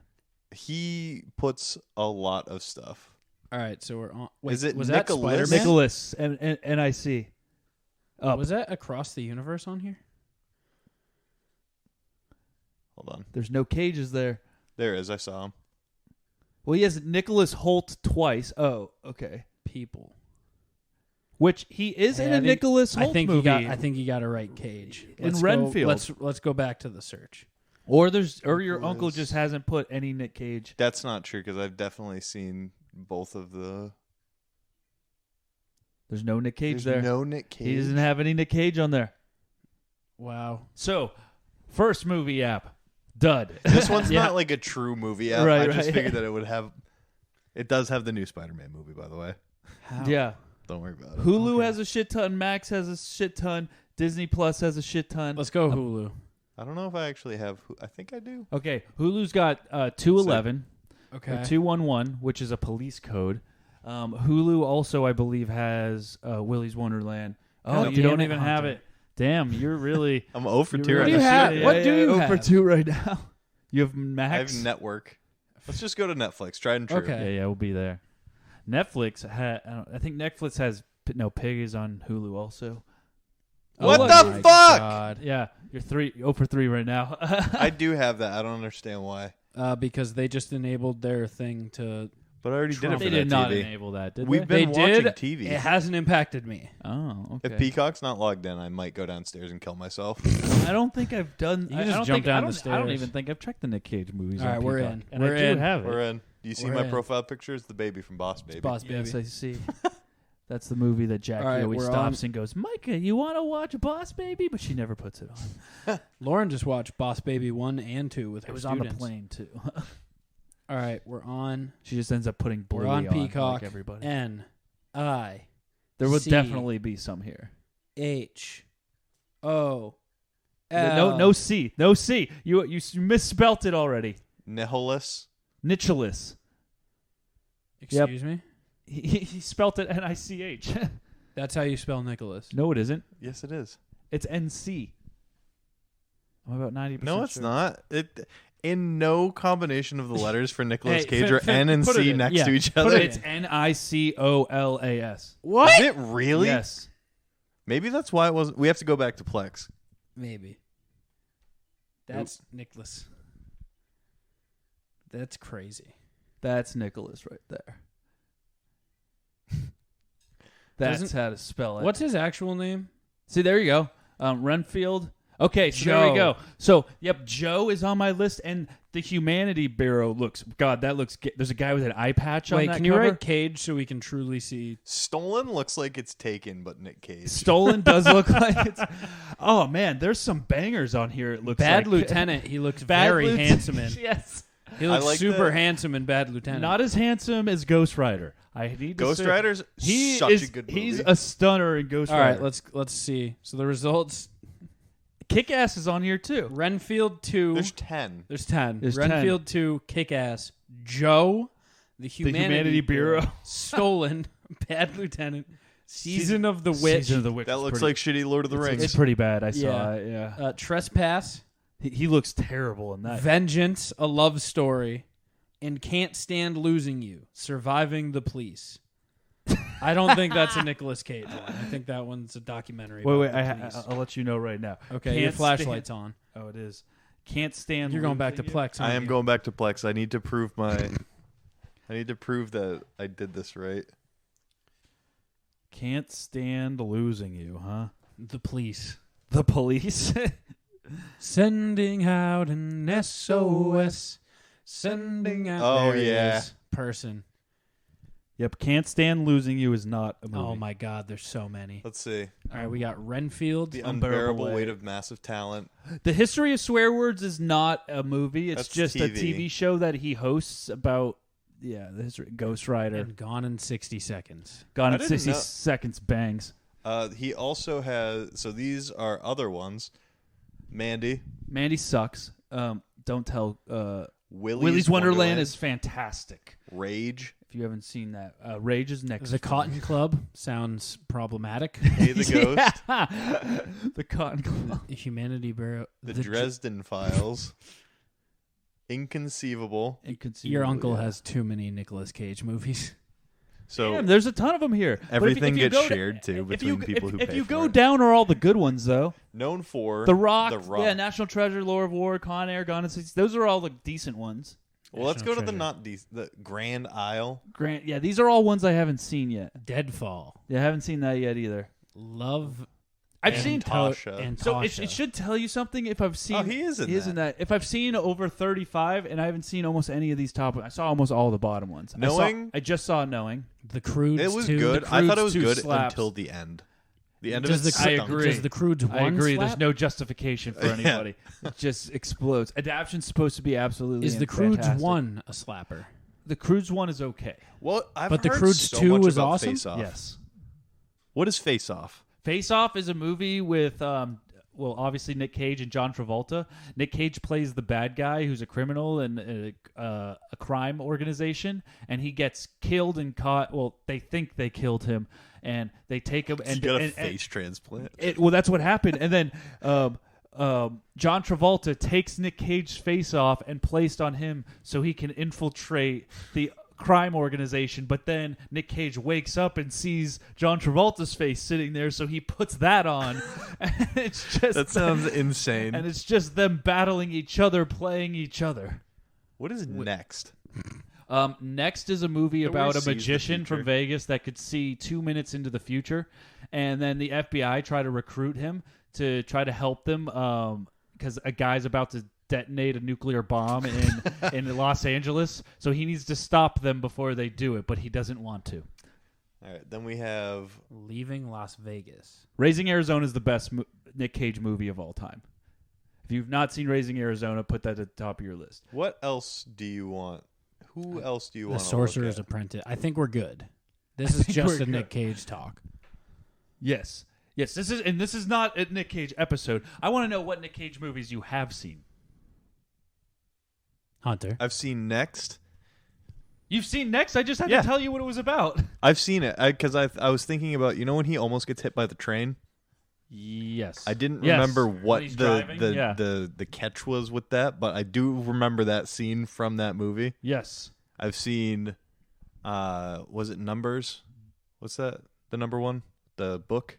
[SPEAKER 3] he puts a lot of stuff.
[SPEAKER 2] All right, so we're on. Wait,
[SPEAKER 3] Is it
[SPEAKER 2] was that
[SPEAKER 3] Nicholas?
[SPEAKER 2] Spider-Man?
[SPEAKER 4] Nicholas and NIC. Up.
[SPEAKER 2] Was that Across the Universe on here?
[SPEAKER 3] Hold on,
[SPEAKER 4] There's no Cages there.
[SPEAKER 3] there is. I saw him.
[SPEAKER 4] Well, he has Nicholas Holt twice. Oh, okay.
[SPEAKER 2] People.
[SPEAKER 4] Which he is in
[SPEAKER 2] Hey, I
[SPEAKER 4] a
[SPEAKER 2] think-
[SPEAKER 4] Nicholas Holt
[SPEAKER 2] I think
[SPEAKER 4] movie.
[SPEAKER 2] I think you got it right, Cage.
[SPEAKER 4] In
[SPEAKER 2] Let's
[SPEAKER 4] Renfield.
[SPEAKER 2] Go, let's go back to the search.
[SPEAKER 4] or your
[SPEAKER 3] Nicholas.
[SPEAKER 4] uncle just hasn't put any Nick Cage.
[SPEAKER 3] That's not true because I've definitely seen both of the.
[SPEAKER 4] There's no Nick Cage
[SPEAKER 3] There's
[SPEAKER 4] there.
[SPEAKER 3] no Nick Cage.
[SPEAKER 4] He doesn't have any Nick Cage on there.
[SPEAKER 2] Wow.
[SPEAKER 4] So, first movie app, dud.
[SPEAKER 3] This one's
[SPEAKER 4] Yeah.
[SPEAKER 3] not like a true movie app.
[SPEAKER 4] Right,
[SPEAKER 3] I just
[SPEAKER 4] right.
[SPEAKER 3] figured that it would have. It does have the new Spider-Man movie, by the way.
[SPEAKER 2] How?
[SPEAKER 4] Yeah.
[SPEAKER 3] Don't worry about it.
[SPEAKER 4] Hulu has a shit ton. Max has a shit ton. Disney Plus has a shit ton.
[SPEAKER 2] Let's go Hulu.
[SPEAKER 3] I don't know if I actually have. I think I do.
[SPEAKER 4] Okay, Hulu's got 211
[SPEAKER 2] Okay.
[SPEAKER 4] or 211, which is a police code. Hulu also, I believe, has Willy's Wonderland. Oh,
[SPEAKER 2] God
[SPEAKER 4] you
[SPEAKER 2] damn
[SPEAKER 4] don't
[SPEAKER 2] it,
[SPEAKER 4] even have
[SPEAKER 2] Hunter.
[SPEAKER 4] it. Damn, you're really.
[SPEAKER 3] I'm 0 for
[SPEAKER 4] you're
[SPEAKER 3] 2
[SPEAKER 2] What
[SPEAKER 3] right
[SPEAKER 2] do you
[SPEAKER 3] now.
[SPEAKER 2] have? What do you
[SPEAKER 4] 0
[SPEAKER 2] have?
[SPEAKER 4] for 2 right now. You have
[SPEAKER 3] I
[SPEAKER 4] Max.
[SPEAKER 3] have network. Let's just go to Netflix. Tried and true.
[SPEAKER 2] Okay.
[SPEAKER 4] Yeah, we'll be there. Netflix I think Netflix has Pig is on Hulu also.
[SPEAKER 3] What
[SPEAKER 2] Oh
[SPEAKER 3] the
[SPEAKER 2] my
[SPEAKER 3] fuck?
[SPEAKER 2] God.
[SPEAKER 4] Yeah, you're 0 for 3 right now.
[SPEAKER 3] I do have that. I don't understand why.
[SPEAKER 2] Because they just enabled their thing to.
[SPEAKER 3] But I already did it for
[SPEAKER 4] They
[SPEAKER 3] that
[SPEAKER 4] did not
[SPEAKER 3] TV.
[SPEAKER 4] enable that, did
[SPEAKER 3] We've
[SPEAKER 4] they?
[SPEAKER 3] been
[SPEAKER 2] They
[SPEAKER 3] watching
[SPEAKER 2] did.
[SPEAKER 3] TV.
[SPEAKER 2] It hasn't impacted me.
[SPEAKER 4] Oh, okay.
[SPEAKER 3] If Peacock's not logged in, I might go downstairs and kill myself.
[SPEAKER 4] I don't think I've done.
[SPEAKER 2] You
[SPEAKER 4] I
[SPEAKER 2] just
[SPEAKER 4] don't
[SPEAKER 2] jump
[SPEAKER 4] think,
[SPEAKER 2] down
[SPEAKER 4] I
[SPEAKER 2] the
[SPEAKER 4] don't, I don't
[SPEAKER 2] stairs.
[SPEAKER 4] even think I've checked the Nick Cage movies.
[SPEAKER 2] All
[SPEAKER 4] on
[SPEAKER 2] right, we're
[SPEAKER 4] Peacock.
[SPEAKER 2] in.
[SPEAKER 4] And
[SPEAKER 2] We're
[SPEAKER 4] I do
[SPEAKER 2] in.
[SPEAKER 4] have it.
[SPEAKER 3] We're in. Do you see
[SPEAKER 2] We're
[SPEAKER 3] my
[SPEAKER 2] in.
[SPEAKER 3] profile picture? It's the baby from Boss Baby.
[SPEAKER 2] Boss Baby.
[SPEAKER 4] Yes, I see. That's the movie that Jackie
[SPEAKER 2] All right,
[SPEAKER 4] always
[SPEAKER 2] we're
[SPEAKER 4] stops and goes, Micah, you want to watch Boss Baby? But she never puts it on.
[SPEAKER 2] Lauren just watched Boss Baby 1 and 2 with her
[SPEAKER 4] It was
[SPEAKER 2] students.
[SPEAKER 4] on the plane, too.
[SPEAKER 2] All right, we're on.
[SPEAKER 4] She just ends up putting Bluey
[SPEAKER 2] We're on Peacock.
[SPEAKER 4] like everybody.
[SPEAKER 2] N-I.
[SPEAKER 4] There would
[SPEAKER 2] C.
[SPEAKER 4] definitely be some here.
[SPEAKER 2] H-O.
[SPEAKER 4] No C. No C. You misspelt it already.
[SPEAKER 3] Nicholas.
[SPEAKER 4] Nicholas.
[SPEAKER 2] Excuse me?
[SPEAKER 4] He spelt it N-I-C-H.
[SPEAKER 2] That's how you spell Nicholas.
[SPEAKER 4] No, it isn't.
[SPEAKER 3] Yes, it is.
[SPEAKER 4] It's N-C. I'm about 90%
[SPEAKER 3] No, it's
[SPEAKER 4] sure.
[SPEAKER 3] not. In no combination of the letters for Nicolas Cage
[SPEAKER 2] Fin-
[SPEAKER 3] are N and
[SPEAKER 2] put it
[SPEAKER 3] C
[SPEAKER 2] in.
[SPEAKER 3] next
[SPEAKER 2] Yeah,
[SPEAKER 3] to each
[SPEAKER 2] put
[SPEAKER 3] other.
[SPEAKER 2] it
[SPEAKER 4] It's Nicolas.
[SPEAKER 2] What?
[SPEAKER 3] Is it really?
[SPEAKER 4] Yes.
[SPEAKER 3] Maybe that's why it wasn't. We have to go back to Plex.
[SPEAKER 2] Maybe. That's Nicholas. That's crazy.
[SPEAKER 4] That's Nicholas right there. That's
[SPEAKER 2] Doesn't-
[SPEAKER 4] how to spell it.
[SPEAKER 2] What's his actual name?
[SPEAKER 4] See, there you go. Renfield. Okay, so there
[SPEAKER 2] Joe.
[SPEAKER 4] we go. So, yep, Joe is on my list, and the Humanity Bureau looks. God, that looks. There's a guy with an eye patch on
[SPEAKER 2] Wait,
[SPEAKER 4] that
[SPEAKER 2] can you
[SPEAKER 4] cover.
[SPEAKER 2] write Cage so we can truly see?
[SPEAKER 3] Stolen looks like it's taken, but Nick Cage.
[SPEAKER 4] Stolen does look like it's. Oh man, there's some bangers on here. It looks
[SPEAKER 2] Bad
[SPEAKER 4] like.
[SPEAKER 2] Lieutenant, he looks
[SPEAKER 4] Bad
[SPEAKER 2] very
[SPEAKER 4] Lieutenant,
[SPEAKER 2] handsome in.
[SPEAKER 4] Yes.
[SPEAKER 2] He looks
[SPEAKER 3] like
[SPEAKER 2] super
[SPEAKER 3] that.
[SPEAKER 2] handsome in Bad Lieutenant.
[SPEAKER 4] Not as handsome as Ghost Rider. I need to
[SPEAKER 3] Ghost
[SPEAKER 4] say-
[SPEAKER 3] Rider's
[SPEAKER 4] He
[SPEAKER 3] such
[SPEAKER 4] is,
[SPEAKER 3] a good movie.
[SPEAKER 4] He's a stunner in Ghost
[SPEAKER 2] All
[SPEAKER 4] Rider.
[SPEAKER 2] right, let's see. So the results:
[SPEAKER 4] Kick-Ass is on here too.
[SPEAKER 2] Renfield 2.
[SPEAKER 3] There's 10.
[SPEAKER 2] There's 10.
[SPEAKER 4] There's 10.
[SPEAKER 2] Renfield 2, Kick-Ass, Joe, the
[SPEAKER 4] Humanity Bureau.
[SPEAKER 2] Stolen, Bad Lieutenant, Season of the Witch,
[SPEAKER 4] Season of the Witch.
[SPEAKER 3] That
[SPEAKER 4] is
[SPEAKER 3] looks
[SPEAKER 4] pretty-
[SPEAKER 3] like shitty Lord of the Rings.
[SPEAKER 4] It's pretty bad. I saw
[SPEAKER 2] Yeah.
[SPEAKER 4] it. Yeah.
[SPEAKER 2] Trespass,
[SPEAKER 4] He looks terrible in that.
[SPEAKER 2] Vengeance, A Love Story, and Can't Stand Losing You, Surviving the Police. I don't think that's a Nicolas Cage one. I think that one's a documentary.
[SPEAKER 4] Wait,
[SPEAKER 2] about the police.
[SPEAKER 4] I'll let you know right now.
[SPEAKER 2] Okay, your
[SPEAKER 4] Can't
[SPEAKER 2] flashlight's
[SPEAKER 4] stand-
[SPEAKER 2] on.
[SPEAKER 4] Oh, it is. Can't stand.
[SPEAKER 2] You're going back to
[SPEAKER 4] losing you.
[SPEAKER 2] Plex.
[SPEAKER 3] I
[SPEAKER 2] aren't
[SPEAKER 3] am
[SPEAKER 2] you?
[SPEAKER 3] going back to Plex. I need to prove I need to prove that I did this right.
[SPEAKER 4] Can't stand losing you, huh?
[SPEAKER 2] The police.
[SPEAKER 4] The police.
[SPEAKER 2] Sending out an SOS. Sending out.
[SPEAKER 3] Oh,
[SPEAKER 2] There it
[SPEAKER 3] yeah.
[SPEAKER 2] is. Person.
[SPEAKER 4] Yep. Can't stand losing you is not a movie.
[SPEAKER 2] Oh my God, there's so many.
[SPEAKER 3] Let's see.
[SPEAKER 2] All right, we got Renfield.
[SPEAKER 3] The
[SPEAKER 4] Unbearable
[SPEAKER 3] unbearable
[SPEAKER 4] Weight.
[SPEAKER 3] weight of massive talent.
[SPEAKER 4] The History of Swear Words is not a movie. It's
[SPEAKER 3] That's
[SPEAKER 4] just a
[SPEAKER 3] TV.
[SPEAKER 4] TV show that he hosts about. Yeah, the history. Ghost Rider.
[SPEAKER 2] And Gone in 60 Seconds.
[SPEAKER 4] Gone
[SPEAKER 3] I
[SPEAKER 4] in
[SPEAKER 3] didn't
[SPEAKER 4] 60
[SPEAKER 3] know-
[SPEAKER 4] seconds. Bangs.
[SPEAKER 3] He also has. So these are other ones. Mandy.
[SPEAKER 4] Mandy sucks. Don't tell.
[SPEAKER 3] Willy's
[SPEAKER 4] Wonderland is fantastic.
[SPEAKER 3] Rage.
[SPEAKER 4] If you haven't seen that, Rage is next.
[SPEAKER 2] The Cotton Club sounds problematic.
[SPEAKER 3] Hey the Ghost.
[SPEAKER 4] The Cotton Club.
[SPEAKER 2] Humanity Bureau.
[SPEAKER 3] The
[SPEAKER 2] Dr-
[SPEAKER 3] Dresden Files. Inconceivable.
[SPEAKER 2] Your uncle has too many Nicolas Cage movies.
[SPEAKER 3] So
[SPEAKER 4] Damn, there's a ton of them here. But
[SPEAKER 3] everything
[SPEAKER 4] if you
[SPEAKER 3] gets
[SPEAKER 4] go
[SPEAKER 3] shared too
[SPEAKER 4] if
[SPEAKER 3] between
[SPEAKER 4] you,
[SPEAKER 3] people
[SPEAKER 4] if,
[SPEAKER 3] who
[SPEAKER 4] if
[SPEAKER 3] pay
[SPEAKER 4] you
[SPEAKER 3] for
[SPEAKER 4] go
[SPEAKER 3] it.
[SPEAKER 4] down are all the good ones though.
[SPEAKER 3] Known for
[SPEAKER 4] The Rock,
[SPEAKER 3] The Rock.
[SPEAKER 4] yeah, National Treasure, Lore of War, Con Air, Gone in 60. Those are all the decent ones.
[SPEAKER 3] Well, let's go
[SPEAKER 2] National
[SPEAKER 3] to the
[SPEAKER 2] Treasure.
[SPEAKER 3] the Grand Isle.
[SPEAKER 4] Grant, yeah, these are all ones I haven't seen yet.
[SPEAKER 2] Deadfall.
[SPEAKER 4] Yeah, I haven't seen that yet either.
[SPEAKER 2] Love.
[SPEAKER 4] I've
[SPEAKER 2] and
[SPEAKER 4] seen
[SPEAKER 3] Tasha.
[SPEAKER 2] And
[SPEAKER 4] So
[SPEAKER 2] Tasha.
[SPEAKER 4] it should tell you something if I've seen.
[SPEAKER 3] Oh, he is in that.
[SPEAKER 4] If I've seen over 35 and I haven't seen almost any of these top ones. I saw almost all the bottom ones.
[SPEAKER 3] Knowing?
[SPEAKER 4] I just saw Knowing.
[SPEAKER 2] The Croods.
[SPEAKER 3] It was
[SPEAKER 2] 2.
[SPEAKER 3] good.
[SPEAKER 2] The
[SPEAKER 3] I thought it was
[SPEAKER 2] Croods 2
[SPEAKER 3] good
[SPEAKER 2] slaps.
[SPEAKER 3] until the end. The end of
[SPEAKER 2] Does
[SPEAKER 3] it
[SPEAKER 2] the
[SPEAKER 3] stunk.
[SPEAKER 4] I agree.
[SPEAKER 2] Does the Croods 1
[SPEAKER 4] I agree.
[SPEAKER 2] slap?
[SPEAKER 4] There's no justification for
[SPEAKER 3] Yeah.
[SPEAKER 4] anybody. It just explodes. Adaption's supposed to be absolutely
[SPEAKER 2] Is the Croods
[SPEAKER 4] fantastic.
[SPEAKER 2] 1 a slapper?
[SPEAKER 4] The Croods 1 is okay.
[SPEAKER 3] Well, I've
[SPEAKER 2] But The
[SPEAKER 3] heard
[SPEAKER 2] Croods
[SPEAKER 3] so
[SPEAKER 2] 2
[SPEAKER 3] much
[SPEAKER 2] was
[SPEAKER 3] about
[SPEAKER 2] awesome?
[SPEAKER 3] Face Off.
[SPEAKER 4] Yes.
[SPEAKER 3] What is Face Off?
[SPEAKER 4] Face Off is a movie with, obviously Nick Cage and John Travolta. Nick Cage plays the bad guy who's a criminal in a crime organization, and he gets killed and caught. Well, they think they killed him, and they take him and
[SPEAKER 3] You got a
[SPEAKER 4] and-
[SPEAKER 3] face transplant.
[SPEAKER 4] well, that's what happened. And then John Travolta takes Nick Cage's face off and placed on him so he can infiltrate the crime organization. But then Nick Cage wakes up and sees John Travolta's face sitting there, so he puts that on. And it's just
[SPEAKER 3] That sounds insane.
[SPEAKER 4] and it's just them battling each other, playing each other.
[SPEAKER 3] What is next?
[SPEAKER 4] Next is a movie
[SPEAKER 3] Nowhere
[SPEAKER 4] about a
[SPEAKER 3] sees the
[SPEAKER 4] magician from
[SPEAKER 3] future.
[SPEAKER 4] Vegas that could see 2 minutes into the future, and then the FBI try to recruit him to try to help them because a guy's about to detonate a nuclear bomb in Los Angeles, so he needs to stop them before they do it, but he doesn't want to.
[SPEAKER 3] All right, then we have
[SPEAKER 2] Leaving Las Vegas.
[SPEAKER 4] Raising Arizona is the best Nick Cage movie of all time. If you've not seen Raising Arizona, put that at the top of your list.
[SPEAKER 3] what else do you want? Who else do you
[SPEAKER 2] The
[SPEAKER 3] want to
[SPEAKER 2] Sorcerer's
[SPEAKER 3] look at?
[SPEAKER 2] Apprentice. I think we're good. This is just a Nick Cage talk.
[SPEAKER 4] Yes. Yes, this is not a Nick Cage episode. I want to know what Nick Cage movies you have seen.
[SPEAKER 2] Hunter.
[SPEAKER 3] I've seen Next.
[SPEAKER 4] You've seen Next? I just had
[SPEAKER 3] Yeah.
[SPEAKER 4] to tell you what it was about.
[SPEAKER 3] I've seen it because I was thinking about, you know, when he almost gets hit by the train.
[SPEAKER 4] Yes.
[SPEAKER 3] I didn't
[SPEAKER 4] Yes.
[SPEAKER 3] remember
[SPEAKER 4] When
[SPEAKER 3] what
[SPEAKER 4] he's
[SPEAKER 3] the
[SPEAKER 4] driving? Yeah.
[SPEAKER 3] the catch was with that, but I do remember that scene from that movie.
[SPEAKER 4] Yes.
[SPEAKER 3] I've seen, was it Numbers? What's that? The number one, the book,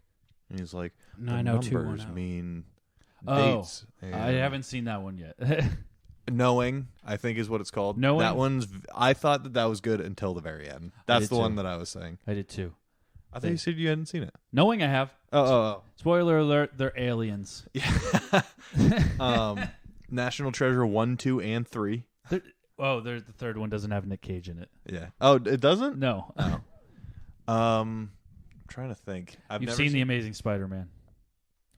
[SPEAKER 3] and he's like, the
[SPEAKER 2] 90210.
[SPEAKER 3] numbers mean
[SPEAKER 4] Oh,
[SPEAKER 3] dates.
[SPEAKER 4] I haven't seen that one yet.
[SPEAKER 3] Knowing, I think is what it's called.
[SPEAKER 4] Knowing?
[SPEAKER 3] That one's. I thought that was good until the very end. That's
[SPEAKER 4] did
[SPEAKER 3] the one
[SPEAKER 4] too.
[SPEAKER 3] that I was saying.
[SPEAKER 4] I did too.
[SPEAKER 3] I thought you said you hadn't seen it.
[SPEAKER 4] Knowing I have.
[SPEAKER 3] Oh.
[SPEAKER 4] Spoiler alert, they're aliens.
[SPEAKER 3] Yeah. National Treasure 1, 2, and 3.
[SPEAKER 4] The third one doesn't have Nick Cage in it.
[SPEAKER 3] Yeah. Oh, it doesn't?
[SPEAKER 4] No.
[SPEAKER 3] I'm trying to think.
[SPEAKER 4] You've seen The Amazing Spider-Man.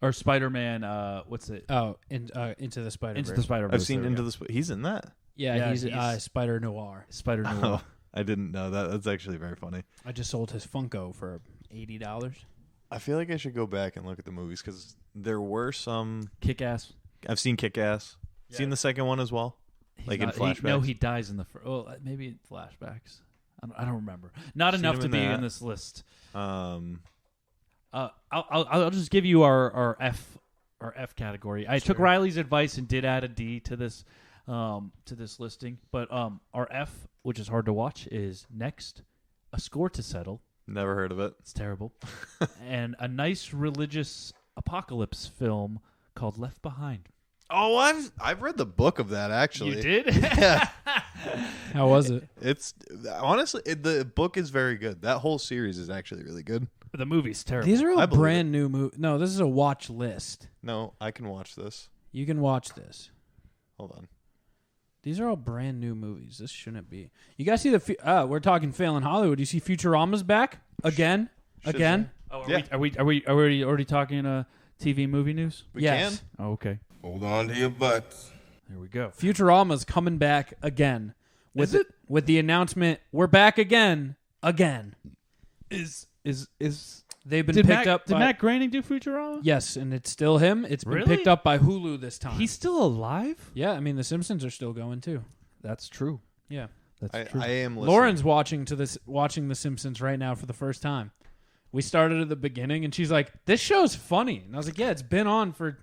[SPEAKER 4] Or Spider-Man, what's it?
[SPEAKER 2] Oh, Into the Spider-Verse.
[SPEAKER 4] Into the Spider-Verse.
[SPEAKER 3] I've seen
[SPEAKER 4] there we
[SPEAKER 3] Into
[SPEAKER 4] go.
[SPEAKER 3] the. He's in that.
[SPEAKER 2] Yeah, he's Spider Noir.
[SPEAKER 4] Spider-Noir.
[SPEAKER 3] Oh, I didn't know that. That's actually very funny.
[SPEAKER 2] I just sold his Funko for $80.
[SPEAKER 3] I feel like I should go back and look at the movies because there were some.
[SPEAKER 4] Kick-Ass.
[SPEAKER 3] I've seen Kick-Ass.
[SPEAKER 4] Yeah.
[SPEAKER 3] Seen the second one as well. Like in flashbacks.
[SPEAKER 4] No, he dies in the first. Oh, maybe in flashbacks. I don't remember. Not
[SPEAKER 3] Seen
[SPEAKER 4] enough
[SPEAKER 3] him
[SPEAKER 4] to
[SPEAKER 3] in
[SPEAKER 4] be
[SPEAKER 3] that.
[SPEAKER 4] in this list.
[SPEAKER 3] Um,
[SPEAKER 4] I'll just give you our F category. I took Riley's advice and did add a D to this listing. But our F, which is hard to watch, is Next, A Score to Settle.
[SPEAKER 3] never heard of it.
[SPEAKER 4] It's terrible. And a nice religious apocalypse film called Left Behind.
[SPEAKER 3] Oh, I've read the book of that actually.
[SPEAKER 4] You did?
[SPEAKER 3] Yeah.
[SPEAKER 2] How was it?
[SPEAKER 3] It's honestly the book is very good. That whole series is actually really good.
[SPEAKER 4] The movie's terrible.
[SPEAKER 2] These are
[SPEAKER 3] I
[SPEAKER 2] all
[SPEAKER 3] believe
[SPEAKER 2] brand new movies. No, this is a watch list.
[SPEAKER 3] No, I can watch this.
[SPEAKER 2] You can watch this.
[SPEAKER 3] Hold on.
[SPEAKER 2] These are all brand new movies. This shouldn't be. You guys see we're talking Failing Hollywood. You see Futurama's back again?
[SPEAKER 3] Should
[SPEAKER 2] Again?
[SPEAKER 3] say.
[SPEAKER 4] Oh,
[SPEAKER 3] Yeah.
[SPEAKER 4] are we already talking TV movie news?
[SPEAKER 3] We
[SPEAKER 2] Yes.
[SPEAKER 3] can.
[SPEAKER 4] Oh, okay.
[SPEAKER 6] Hold on to your butts.
[SPEAKER 4] There we go.
[SPEAKER 2] Futurama's coming back again.
[SPEAKER 4] Is it?
[SPEAKER 2] With the announcement, we're back again. Again.
[SPEAKER 4] Is
[SPEAKER 2] They've been
[SPEAKER 4] did
[SPEAKER 2] picked up by...
[SPEAKER 4] Matt Groening do Futurama?
[SPEAKER 2] Yes, and it's still him. It's been
[SPEAKER 4] Really?
[SPEAKER 2] picked up by Hulu this time.
[SPEAKER 4] He's still alive?
[SPEAKER 2] Yeah, I mean, The Simpsons are still going, too.
[SPEAKER 4] That's true.
[SPEAKER 2] Yeah.
[SPEAKER 4] That's true.
[SPEAKER 3] I am listening.
[SPEAKER 2] Lauren's watching The Simpsons right now for the first time. We started at the beginning, and she's like, this show's funny. And I was like, yeah, it's been on for...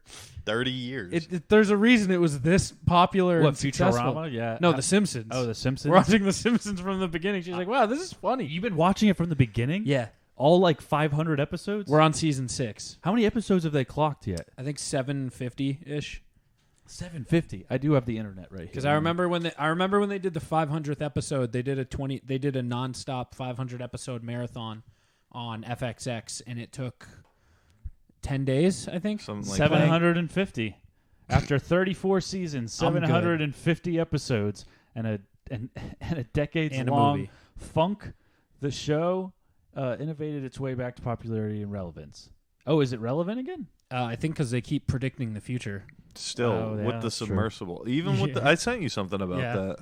[SPEAKER 3] 30 years.
[SPEAKER 2] There's a reason it was this popular
[SPEAKER 4] What,
[SPEAKER 2] and successful.
[SPEAKER 4] Futurama? Yeah.
[SPEAKER 2] No, The Simpsons.
[SPEAKER 4] Oh, The Simpsons?
[SPEAKER 2] We're watching The Simpsons from the beginning. She's like, wow, this is funny.
[SPEAKER 4] You've been watching it from the beginning?
[SPEAKER 2] Yeah.
[SPEAKER 4] All like 500 episodes?
[SPEAKER 2] We're on season 6.
[SPEAKER 4] How many episodes have they clocked yet?
[SPEAKER 2] I think 750-ish.
[SPEAKER 4] 750. I do have the internet right here.
[SPEAKER 2] Because I remember when they did the 500th episode, they did a nonstop 500 episode marathon on FXX, and it took 10 days, I think.
[SPEAKER 3] Something like
[SPEAKER 4] 750. After 34 seasons,
[SPEAKER 2] I'm good.
[SPEAKER 4] 750 episodes, and a decades
[SPEAKER 2] And a
[SPEAKER 4] long
[SPEAKER 2] movie.
[SPEAKER 4] funk, the show innovated its way back to popularity and relevance. Oh, is it relevant again?
[SPEAKER 2] I think because they keep predicting the future.
[SPEAKER 3] Still
[SPEAKER 4] Oh, yeah,
[SPEAKER 3] with the
[SPEAKER 4] that's true.
[SPEAKER 3] submersible. Even with I sent you something about
[SPEAKER 2] Yeah.
[SPEAKER 3] that.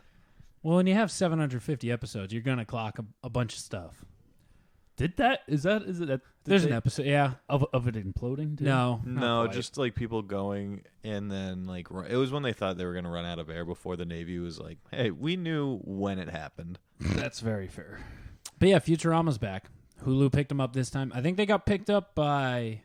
[SPEAKER 2] Well, when you have 750 episodes, you're going to clock a bunch of stuff.
[SPEAKER 4] Is it that?
[SPEAKER 2] There's an episode, yeah.
[SPEAKER 4] of it imploding? Too?
[SPEAKER 2] No. not
[SPEAKER 3] No,
[SPEAKER 2] quite.
[SPEAKER 3] just like people going and then like it was when they thought they were going to run out of air before the Navy was like, "Hey, we knew when it happened."
[SPEAKER 4] That's very fair.
[SPEAKER 2] But yeah, Futurama's back. Hulu picked them up this time. I think they got picked up by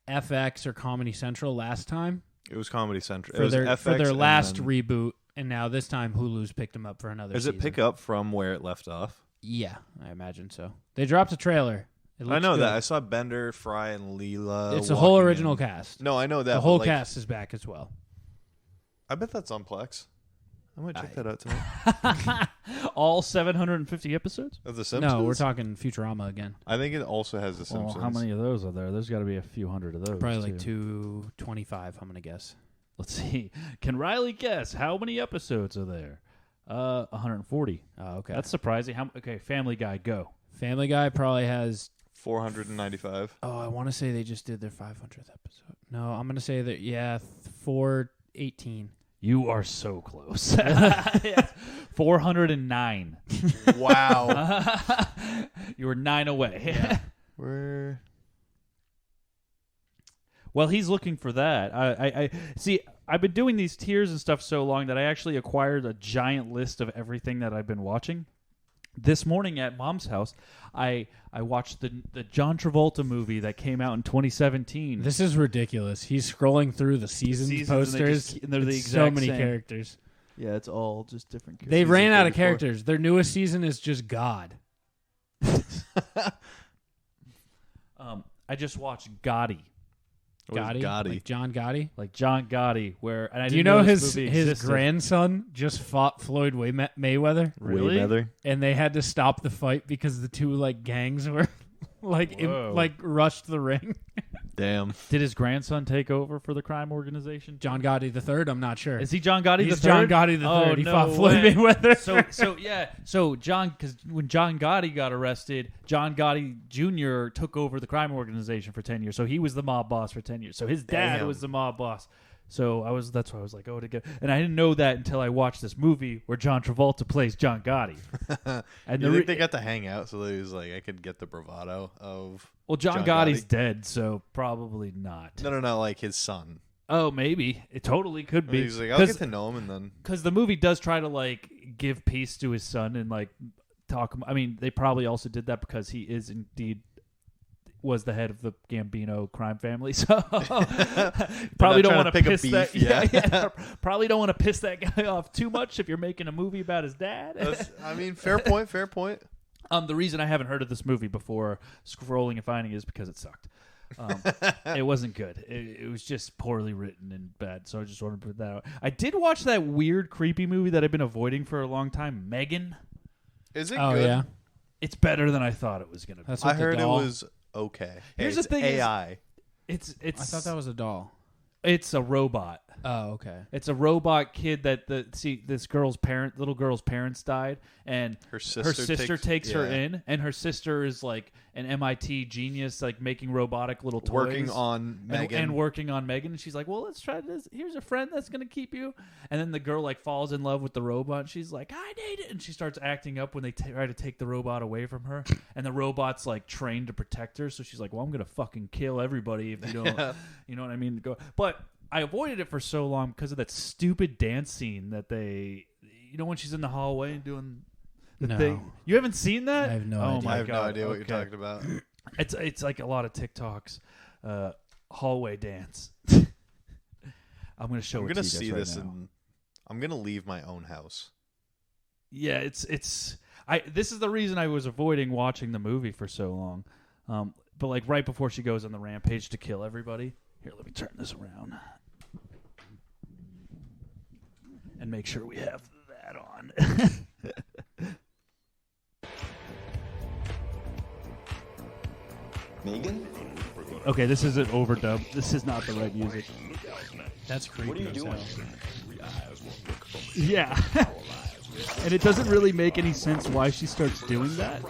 [SPEAKER 2] FX or Comedy Central last time
[SPEAKER 3] It was Comedy Central.
[SPEAKER 2] for
[SPEAKER 3] It was
[SPEAKER 2] their
[SPEAKER 3] FX and
[SPEAKER 2] last
[SPEAKER 3] then-
[SPEAKER 2] reboot, and now this time Hulu's picked them up for another
[SPEAKER 3] Does
[SPEAKER 2] season.
[SPEAKER 3] it pick up from where it left off?
[SPEAKER 2] Yeah, I imagine so. They dropped a trailer. It
[SPEAKER 3] I
[SPEAKER 2] looks
[SPEAKER 3] know
[SPEAKER 2] good.
[SPEAKER 3] that. I saw Bender, Fry, and Leela.
[SPEAKER 2] It's a whole
[SPEAKER 3] walking
[SPEAKER 2] original
[SPEAKER 3] in.
[SPEAKER 2] cast.
[SPEAKER 3] No, I know that.
[SPEAKER 2] The
[SPEAKER 3] but,
[SPEAKER 2] whole
[SPEAKER 3] like,
[SPEAKER 2] cast is back as well.
[SPEAKER 3] I bet that's on Plex. I might check that out tonight.
[SPEAKER 4] All 750 episodes?
[SPEAKER 3] Of The Simpsons?
[SPEAKER 2] No, we're talking Futurama again.
[SPEAKER 3] I think it also has The
[SPEAKER 4] Well,
[SPEAKER 3] Simpsons.
[SPEAKER 4] how many of those are there? There's got to be a few hundred of those.
[SPEAKER 2] Probably like
[SPEAKER 4] too.
[SPEAKER 2] 225, I'm going to guess.
[SPEAKER 4] Let's see. Can Riley guess how many episodes are there? 140.
[SPEAKER 2] Oh, okay.
[SPEAKER 4] That's surprising. Okay, Family Guy, go.
[SPEAKER 2] Family Guy probably has...
[SPEAKER 3] 495.
[SPEAKER 2] Oh, I want to say they just did their 500th episode. No, I'm going to say that, 418.
[SPEAKER 4] You are so close. 409.
[SPEAKER 3] Wow.
[SPEAKER 4] You were 9 away.
[SPEAKER 3] We're
[SPEAKER 4] Well, he's looking for that. I see. I've been doing these tiers and stuff so long that I actually acquired a giant list of everything that I've been watching. This morning at Mom's house, I watched the John Travolta movie that came out in 2017.
[SPEAKER 2] This is ridiculous. He's scrolling through the seasons posters.
[SPEAKER 4] And they're the
[SPEAKER 2] It's so
[SPEAKER 4] exact
[SPEAKER 2] many
[SPEAKER 4] same.
[SPEAKER 2] characters.
[SPEAKER 4] Yeah, it's all just different characters.
[SPEAKER 2] They ran out of
[SPEAKER 3] 34.
[SPEAKER 2] characters. Their newest season is just God.
[SPEAKER 4] I just watched Gotti.
[SPEAKER 3] What is Gotti?
[SPEAKER 2] Like John Gotti.
[SPEAKER 4] Like John Gotti, where and I
[SPEAKER 2] Do you
[SPEAKER 4] didn't
[SPEAKER 2] know
[SPEAKER 4] this
[SPEAKER 2] his
[SPEAKER 4] movie
[SPEAKER 2] his
[SPEAKER 4] existed.
[SPEAKER 2] grandson just fought Floyd Mayweather?
[SPEAKER 4] Really?
[SPEAKER 3] Mayweather?
[SPEAKER 2] And they had to stop the fight because the two like gangs were
[SPEAKER 4] Whoa.
[SPEAKER 2] rushed the ring.
[SPEAKER 3] Damn.
[SPEAKER 4] Did his grandson take over for the crime organization?
[SPEAKER 2] John Gotti the third. I'm not sure.
[SPEAKER 4] Is he John Gotti
[SPEAKER 2] He's
[SPEAKER 4] the
[SPEAKER 2] John
[SPEAKER 4] third?
[SPEAKER 2] Gotti the
[SPEAKER 4] Oh,
[SPEAKER 2] third. He
[SPEAKER 4] no
[SPEAKER 2] fought Floyd
[SPEAKER 4] way.
[SPEAKER 2] Mayweather.
[SPEAKER 4] So John, because when John Gotti got arrested, John Gotti Jr. took over the crime organization for 10 years. So he was the mob boss for 10 years. So his dad
[SPEAKER 3] Damn.
[SPEAKER 4] was the mob boss. So that's why I was like, oh, to get, and I didn't know that until I watched this movie where John Travolta plays John Gotti. And
[SPEAKER 3] You think they got to hang out, so they was like, I could get the bravado of.
[SPEAKER 4] well, John
[SPEAKER 3] John
[SPEAKER 4] Gotti's
[SPEAKER 3] Gotti?
[SPEAKER 4] dead, so probably not.
[SPEAKER 3] No, like his son.
[SPEAKER 4] Oh, maybe it totally could be.
[SPEAKER 3] He's like, I'll get to know him, and then
[SPEAKER 4] Because the movie does try to like give peace to his son and like talk. I mean, they probably also did that because he is indeed was the head of the Gambino crime family, so probably don't want to
[SPEAKER 3] pick a
[SPEAKER 4] piss
[SPEAKER 3] beef,
[SPEAKER 4] that.
[SPEAKER 3] yeah.
[SPEAKER 4] Probably don't want to piss that guy off too much if you're making a movie about his dad.
[SPEAKER 3] I mean, fair point. Fair point.
[SPEAKER 4] The reason I haven't heard of this movie before scrolling and finding is because it sucked. It wasn't good. It was just poorly written and bad. So I just wanted to put that out. I did watch that weird, creepy movie that I've been avoiding for a long time, Megan.
[SPEAKER 3] Is it
[SPEAKER 2] Oh
[SPEAKER 3] good?
[SPEAKER 2] yeah,
[SPEAKER 4] It's better than I thought it was going to be.
[SPEAKER 2] that's
[SPEAKER 3] I
[SPEAKER 2] what
[SPEAKER 3] heard
[SPEAKER 2] the
[SPEAKER 3] it
[SPEAKER 2] doll.
[SPEAKER 3] was okay.
[SPEAKER 4] Here's
[SPEAKER 3] It's
[SPEAKER 4] the thing is-
[SPEAKER 3] AI.
[SPEAKER 4] It's.
[SPEAKER 2] I thought that was a doll.
[SPEAKER 4] It's a robot.
[SPEAKER 2] Oh okay.
[SPEAKER 4] It's a robot kid that this little girl's parents died, and
[SPEAKER 3] Her sister
[SPEAKER 4] takes her
[SPEAKER 3] yeah.
[SPEAKER 4] in, and her sister is like an MIT genius, like making robotic little toys,
[SPEAKER 3] Working on Megan.
[SPEAKER 4] and working on Megan. And she's like, "Well, let's try this. Here's a friend that's gonna keep you." And then the girl like falls in love with the robot. And she's like, "I need it," and she starts acting up when they try to take the robot away from her. And the robot's like trained to protect her, so she's like, "Well, I'm gonna fucking kill everybody if you don't." You know what I mean? But I avoided it for so long because of that stupid dance scene that they, when she's in the hallway and doing the
[SPEAKER 2] No.
[SPEAKER 4] thing. You haven't seen that?
[SPEAKER 2] I have no
[SPEAKER 4] Oh
[SPEAKER 2] idea.
[SPEAKER 4] my
[SPEAKER 3] I have
[SPEAKER 4] God.
[SPEAKER 3] no idea what you're
[SPEAKER 4] Okay.
[SPEAKER 3] talking about.
[SPEAKER 4] It's like a lot of TikToks, hallway dance. I'm gonna show
[SPEAKER 3] I'm
[SPEAKER 4] it to
[SPEAKER 3] gonna
[SPEAKER 4] you guys
[SPEAKER 3] see
[SPEAKER 4] right
[SPEAKER 3] this,
[SPEAKER 4] now.
[SPEAKER 3] and I'm gonna leave my own house.
[SPEAKER 4] Yeah, it's. This is the reason I was avoiding watching the movie for so long. But like right before she goes on the rampage to kill everybody. Here, let me turn this around and make sure we have that on.
[SPEAKER 7] Megan?
[SPEAKER 4] Okay, this is an overdub. This is not the right music.
[SPEAKER 2] That's creepy.
[SPEAKER 7] What are you
[SPEAKER 2] as
[SPEAKER 7] doing?
[SPEAKER 2] hell.
[SPEAKER 4] Yeah. And it doesn't really make any sense why she starts doing that.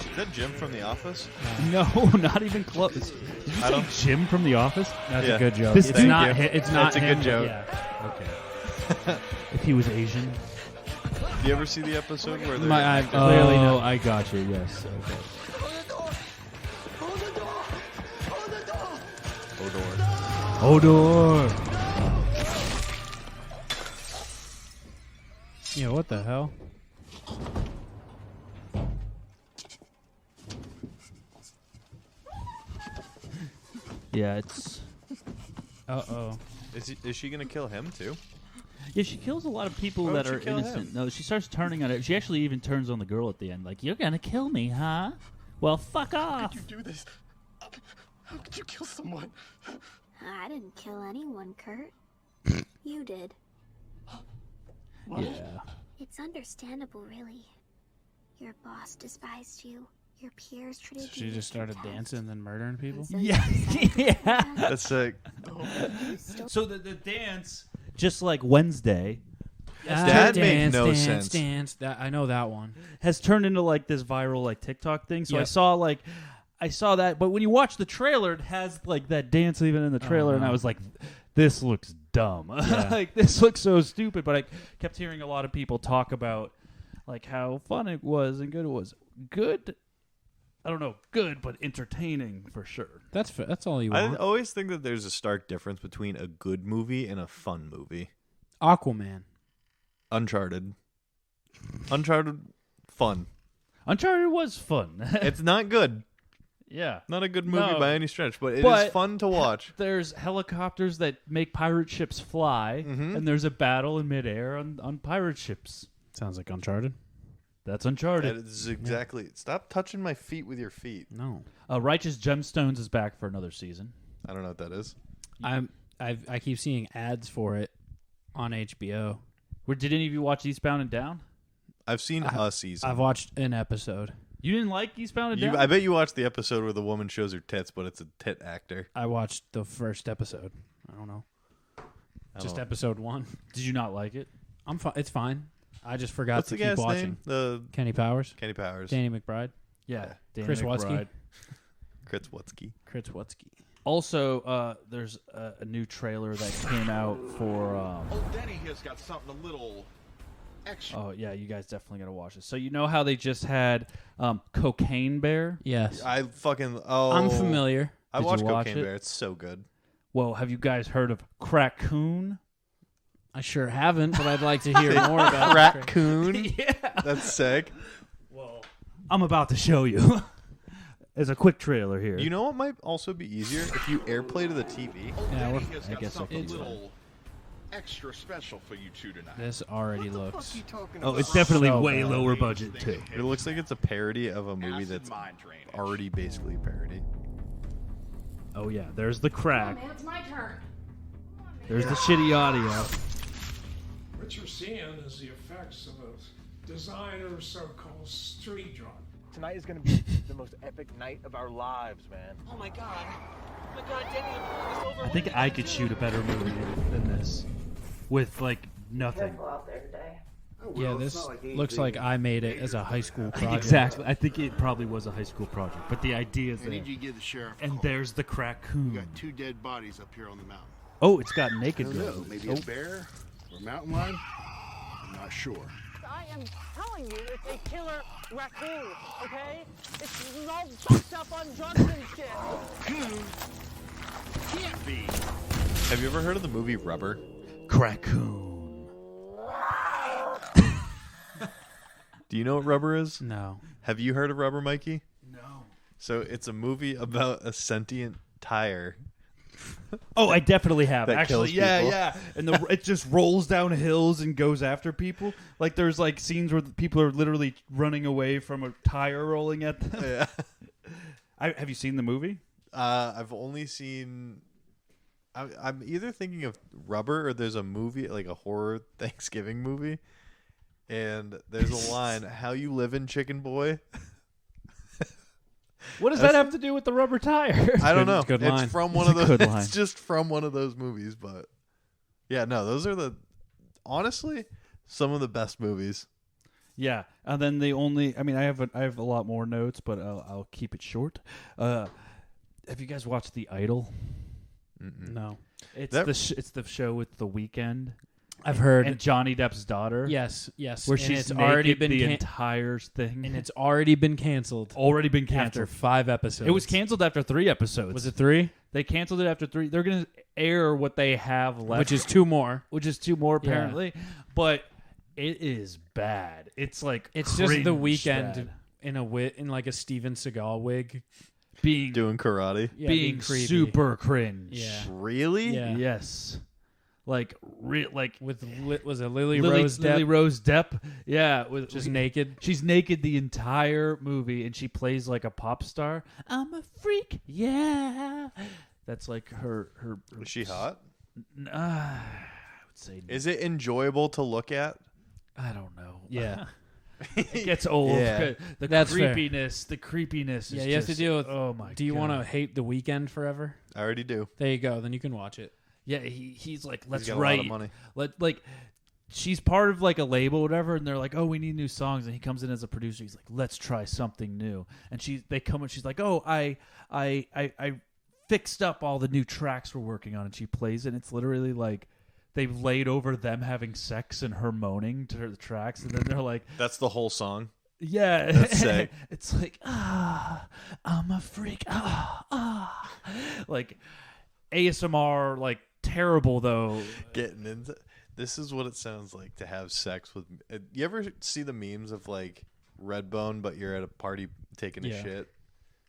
[SPEAKER 3] Is that Jim from The Office?
[SPEAKER 4] No, not even close. Did you say Jim from The Office?
[SPEAKER 2] That's
[SPEAKER 3] Yeah.
[SPEAKER 2] a good joke.
[SPEAKER 4] This
[SPEAKER 2] It's
[SPEAKER 4] dude-
[SPEAKER 2] not.
[SPEAKER 3] Thank you.
[SPEAKER 2] It's not.
[SPEAKER 3] That's a good
[SPEAKER 2] him,
[SPEAKER 3] joke.
[SPEAKER 2] Yeah.
[SPEAKER 4] Okay. If he was Asian.
[SPEAKER 3] Do you ever see the episode where they're
[SPEAKER 4] Clearly
[SPEAKER 2] oh,
[SPEAKER 4] not.
[SPEAKER 2] I got you. Yes. Okay.
[SPEAKER 4] Hodor.
[SPEAKER 2] Yeah. What the hell?
[SPEAKER 4] Yeah, it's.
[SPEAKER 2] Uh-oh.
[SPEAKER 3] Is she gonna kill him too?
[SPEAKER 4] Yeah, she kills a lot of people
[SPEAKER 3] Why
[SPEAKER 4] that
[SPEAKER 3] don't
[SPEAKER 4] are
[SPEAKER 3] you kill
[SPEAKER 4] innocent.
[SPEAKER 3] him?
[SPEAKER 4] No, she starts turning on it. She actually even turns on the girl at the end, like, "You're gonna kill me, huh? Well, fuck off."
[SPEAKER 7] You do this? How could you kill someone?
[SPEAKER 8] I didn't kill anyone, Kurt. You did.
[SPEAKER 4] Yeah.
[SPEAKER 8] It's understandable, really. Your boss despised you. Your peers treated you
[SPEAKER 2] She
[SPEAKER 8] with
[SPEAKER 2] just started
[SPEAKER 8] contempt.
[SPEAKER 2] dancing and then murdering people.
[SPEAKER 8] And so
[SPEAKER 4] Yeah.
[SPEAKER 8] you decided to
[SPEAKER 4] Yeah.
[SPEAKER 8] do that?
[SPEAKER 3] That's sick.
[SPEAKER 8] You still
[SPEAKER 4] So the dance, just like Wednesday,
[SPEAKER 3] That made
[SPEAKER 2] dance,
[SPEAKER 3] no
[SPEAKER 2] dance,
[SPEAKER 3] sense.
[SPEAKER 2] Dance. That I know that one.
[SPEAKER 4] has turned into like this viral like TikTok thing. So I
[SPEAKER 2] Yep.
[SPEAKER 4] saw like I saw that, but when you watch the trailer, it has like that dance even in the trailer, and I was like, this looks dumb. Like, this looks so stupid. But I kept hearing a lot of people talk about like how fun it was and good it was. Good, I don't know, good, but entertaining for sure.
[SPEAKER 2] That's all you
[SPEAKER 3] I
[SPEAKER 2] want.
[SPEAKER 3] always think that there's a stark difference between a good movie and a fun movie.
[SPEAKER 2] Aquaman.
[SPEAKER 3] Uncharted, fun.
[SPEAKER 4] Uncharted was fun.
[SPEAKER 3] It's not good.
[SPEAKER 4] Yeah.
[SPEAKER 3] Not a good movie
[SPEAKER 4] No.
[SPEAKER 3] by any stretch, but it is fun to watch.
[SPEAKER 4] There's helicopters that make pirate ships fly, and there's a battle in midair on pirate ships.
[SPEAKER 2] Sounds like Uncharted.
[SPEAKER 4] That's Uncharted.
[SPEAKER 3] That is exactly. Stop touching my feet with your feet.
[SPEAKER 2] No.
[SPEAKER 4] Righteous Gemstones is back for another season.
[SPEAKER 3] I don't know what that is.
[SPEAKER 2] I keep seeing ads for it on HBO.
[SPEAKER 4] Did any of you watch Eastbound and Down?
[SPEAKER 3] I've seen a season.
[SPEAKER 2] I've watched an episode.
[SPEAKER 4] You didn't like Eastbound and Down?
[SPEAKER 3] I bet you watched the episode where the woman shows her tits, but it's a tit actor.
[SPEAKER 2] I watched the first episode. I don't know. Just episode 1.
[SPEAKER 4] Did you not like it?
[SPEAKER 2] It's fine. I just forgot
[SPEAKER 3] What's
[SPEAKER 2] to
[SPEAKER 3] the
[SPEAKER 2] keep
[SPEAKER 3] guy's
[SPEAKER 2] watching.
[SPEAKER 3] name? The
[SPEAKER 2] Kenny Powers.
[SPEAKER 3] Kenny Powers.
[SPEAKER 2] Danny McBride.
[SPEAKER 4] Yeah. Danny
[SPEAKER 2] Chris
[SPEAKER 4] McBride.
[SPEAKER 3] Kritzwutzke.
[SPEAKER 2] Kritzwutzke.
[SPEAKER 4] Also, there's a new trailer that came out for...
[SPEAKER 9] Old Denny here's got something a little extra.
[SPEAKER 4] Oh, yeah, you guys definitely got to watch it. So you know how they just had Cocaine Bear?
[SPEAKER 2] Yes.
[SPEAKER 3] I fucking...
[SPEAKER 2] I'm familiar.
[SPEAKER 3] I
[SPEAKER 4] Did
[SPEAKER 3] watched
[SPEAKER 4] you watch
[SPEAKER 3] Cocaine
[SPEAKER 4] it?
[SPEAKER 3] Bear. It's so good.
[SPEAKER 4] Well, have you guys heard of Crackoon?
[SPEAKER 2] I sure haven't, but I'd like to hear more about
[SPEAKER 3] Raccoon?
[SPEAKER 4] Yeah.
[SPEAKER 3] That's sick.
[SPEAKER 4] Well, I'm about to show you. There's a quick trailer here.
[SPEAKER 3] You know what might also be easier? If you airplay to the TV.
[SPEAKER 9] Old
[SPEAKER 2] Yeah,
[SPEAKER 9] Denny
[SPEAKER 2] we're-
[SPEAKER 9] here's
[SPEAKER 4] I
[SPEAKER 9] got
[SPEAKER 4] guess I
[SPEAKER 9] something a
[SPEAKER 4] can do
[SPEAKER 9] little extra special for you two tonight.
[SPEAKER 2] This already looks...
[SPEAKER 4] Oh, it's definitely
[SPEAKER 2] So
[SPEAKER 4] way
[SPEAKER 2] bad.
[SPEAKER 4] lower budget, too.
[SPEAKER 3] It looks like it's a parody of a movie
[SPEAKER 9] Acid
[SPEAKER 3] that's
[SPEAKER 9] mind drainage.
[SPEAKER 3] already basically a parody.
[SPEAKER 4] Oh, yeah, there's the crack.
[SPEAKER 10] Man, it's my turn.
[SPEAKER 4] There's the shitty audio.
[SPEAKER 11] What you're seeing is the effects of a designer so-called street drug.
[SPEAKER 12] Tonight is going to be the most epic night of our lives, man.
[SPEAKER 10] Oh my god. Oh my god, Danny, it's over.
[SPEAKER 4] I think I could shoot a better movie than this. With, like, nothing.
[SPEAKER 10] out there today.
[SPEAKER 2] Yeah, this looks like I made it as a high school project.
[SPEAKER 4] Exactly. I think it probably was a high school project, but the idea is
[SPEAKER 13] I
[SPEAKER 4] there.
[SPEAKER 13] need you to give the sheriff a
[SPEAKER 4] And
[SPEAKER 13] call.
[SPEAKER 4] there's the Crackoon.
[SPEAKER 13] We got 2 dead bodies up here on the mountain.
[SPEAKER 4] Oh, it's got naked
[SPEAKER 13] I don't know,
[SPEAKER 4] girls.
[SPEAKER 13] maybe
[SPEAKER 4] Oh.
[SPEAKER 13] a bear or a mountain lion. I'm not sure.
[SPEAKER 10] I am telling you, it's a killer raccoon, okay? It's all fucked up on drugs and shit.
[SPEAKER 9] Can't be.
[SPEAKER 3] Have you ever heard of the movie Rubber?
[SPEAKER 4] Crackoon.
[SPEAKER 3] Do you know what Rubber is?
[SPEAKER 2] No.
[SPEAKER 3] Have you heard of Rubber, Mikey?
[SPEAKER 4] No.
[SPEAKER 3] So it's a movie about a sentient tire.
[SPEAKER 4] Oh, I definitely have.
[SPEAKER 3] That
[SPEAKER 4] Actually,
[SPEAKER 3] kills
[SPEAKER 4] yeah,
[SPEAKER 3] people.
[SPEAKER 4] yeah. And it just rolls down hills and goes after people. Like there's like scenes where people are literally running away from a tire rolling at them.
[SPEAKER 3] Yeah.
[SPEAKER 4] Have you seen the movie?
[SPEAKER 3] I've only seen... I'm either thinking of Rubber or there's a movie, like a horror Thanksgiving movie. And there's a line, how you livin', chicken boy?
[SPEAKER 4] What does that have to do with the rubber tire?
[SPEAKER 3] I don't know.
[SPEAKER 2] Good line.
[SPEAKER 3] It's from one
[SPEAKER 4] It's
[SPEAKER 3] of
[SPEAKER 4] a
[SPEAKER 3] those.
[SPEAKER 4] good line.
[SPEAKER 3] It's just from one of those movies, but yeah, no, those are honestly some of the best movies.
[SPEAKER 4] Yeah, and then I have a lot more notes, but I'll keep it short. Have you guys watched The Idol?
[SPEAKER 2] No.
[SPEAKER 4] It's it's the show with The Weeknd.
[SPEAKER 2] I've heard.
[SPEAKER 4] And Johnny Depp's daughter.
[SPEAKER 2] Yes.
[SPEAKER 4] Where
[SPEAKER 2] And
[SPEAKER 4] she's
[SPEAKER 2] it's already been
[SPEAKER 4] the entire thing.
[SPEAKER 2] and it's already been canceled.
[SPEAKER 4] Already been canceled.
[SPEAKER 2] After 5 episodes.
[SPEAKER 4] It was canceled after 3 episodes.
[SPEAKER 2] Was it 3?
[SPEAKER 4] They canceled it after 3. They're going to air what they have left.
[SPEAKER 2] Which is 2 more.
[SPEAKER 4] Which is 2 more, apparently. But it is bad. It's like
[SPEAKER 2] It's just The
[SPEAKER 4] cringe
[SPEAKER 2] Weeknd
[SPEAKER 4] bad.
[SPEAKER 2] in like a Steven Seagal wig.
[SPEAKER 3] Doing karate.
[SPEAKER 2] Yeah,
[SPEAKER 4] being
[SPEAKER 2] creepy.
[SPEAKER 4] super cringe.
[SPEAKER 2] Yeah.
[SPEAKER 3] Really?
[SPEAKER 2] Yeah.
[SPEAKER 4] Yes. Like
[SPEAKER 2] with was it Lily Rose Depp?
[SPEAKER 4] Lily Rose Depp. Yeah,
[SPEAKER 2] Just naked.
[SPEAKER 4] She's naked the entire movie, and she plays like a pop star. I'm a freak. Yeah, that's like her.
[SPEAKER 3] Is she hot?
[SPEAKER 4] I would say.
[SPEAKER 3] Is it enjoyable to look at?
[SPEAKER 4] I don't know.
[SPEAKER 2] Yeah.
[SPEAKER 4] It gets old.
[SPEAKER 3] Yeah.
[SPEAKER 4] The
[SPEAKER 2] That's fair.
[SPEAKER 4] creepiness. The creepiness.
[SPEAKER 2] Yeah,
[SPEAKER 4] is
[SPEAKER 2] you have to
[SPEAKER 4] just-
[SPEAKER 2] deal with.
[SPEAKER 4] Oh my!
[SPEAKER 2] Do you
[SPEAKER 4] God.
[SPEAKER 2] want to hate The Weeknd forever?
[SPEAKER 3] I already do.
[SPEAKER 2] There you go. Then you can watch it.
[SPEAKER 4] Yeah, he's like, let's
[SPEAKER 3] got a lot
[SPEAKER 4] write.
[SPEAKER 3] of money.
[SPEAKER 4] Like, she's part of like a label or whatever, and they're like, oh, we need new songs, and he comes in as a producer. He's like, let's try something new, and they come and she's like, oh, I fixed up all the new tracks we're working on, and she plays it, and it's literally like they've laid over them having sex and her moaning to the tracks, and then they're like,
[SPEAKER 3] that's the whole song.
[SPEAKER 4] Yeah,
[SPEAKER 3] that's sick.
[SPEAKER 4] It's like, I'm a freak, like ASMR, like terrible though.
[SPEAKER 3] Getting into this is what it sounds like to have sex with. You ever see the memes of like Redbone, but you're at a party taking a shit,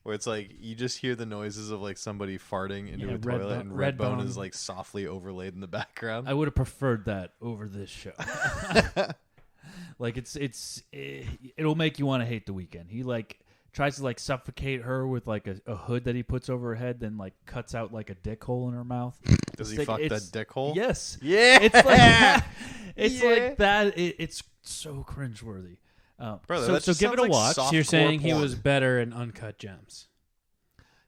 [SPEAKER 3] where it's like you just hear the noises of like somebody farting into a toilet, and Redbone is like softly overlaid in the background.
[SPEAKER 4] I would have preferred that over this show. Like it'll make you want to hate The Weeknd. He like tries to like suffocate her with like a hood that he puts over her head, then like cuts out like a dick hole in her mouth.
[SPEAKER 3] Does he fuck that dick hole?
[SPEAKER 4] Yes.
[SPEAKER 3] Yeah.
[SPEAKER 4] It's like like that. It's so cringeworthy.
[SPEAKER 3] Brother,
[SPEAKER 4] so give it a
[SPEAKER 3] like
[SPEAKER 4] watch.
[SPEAKER 2] So you're saying he was better in Uncut Gems?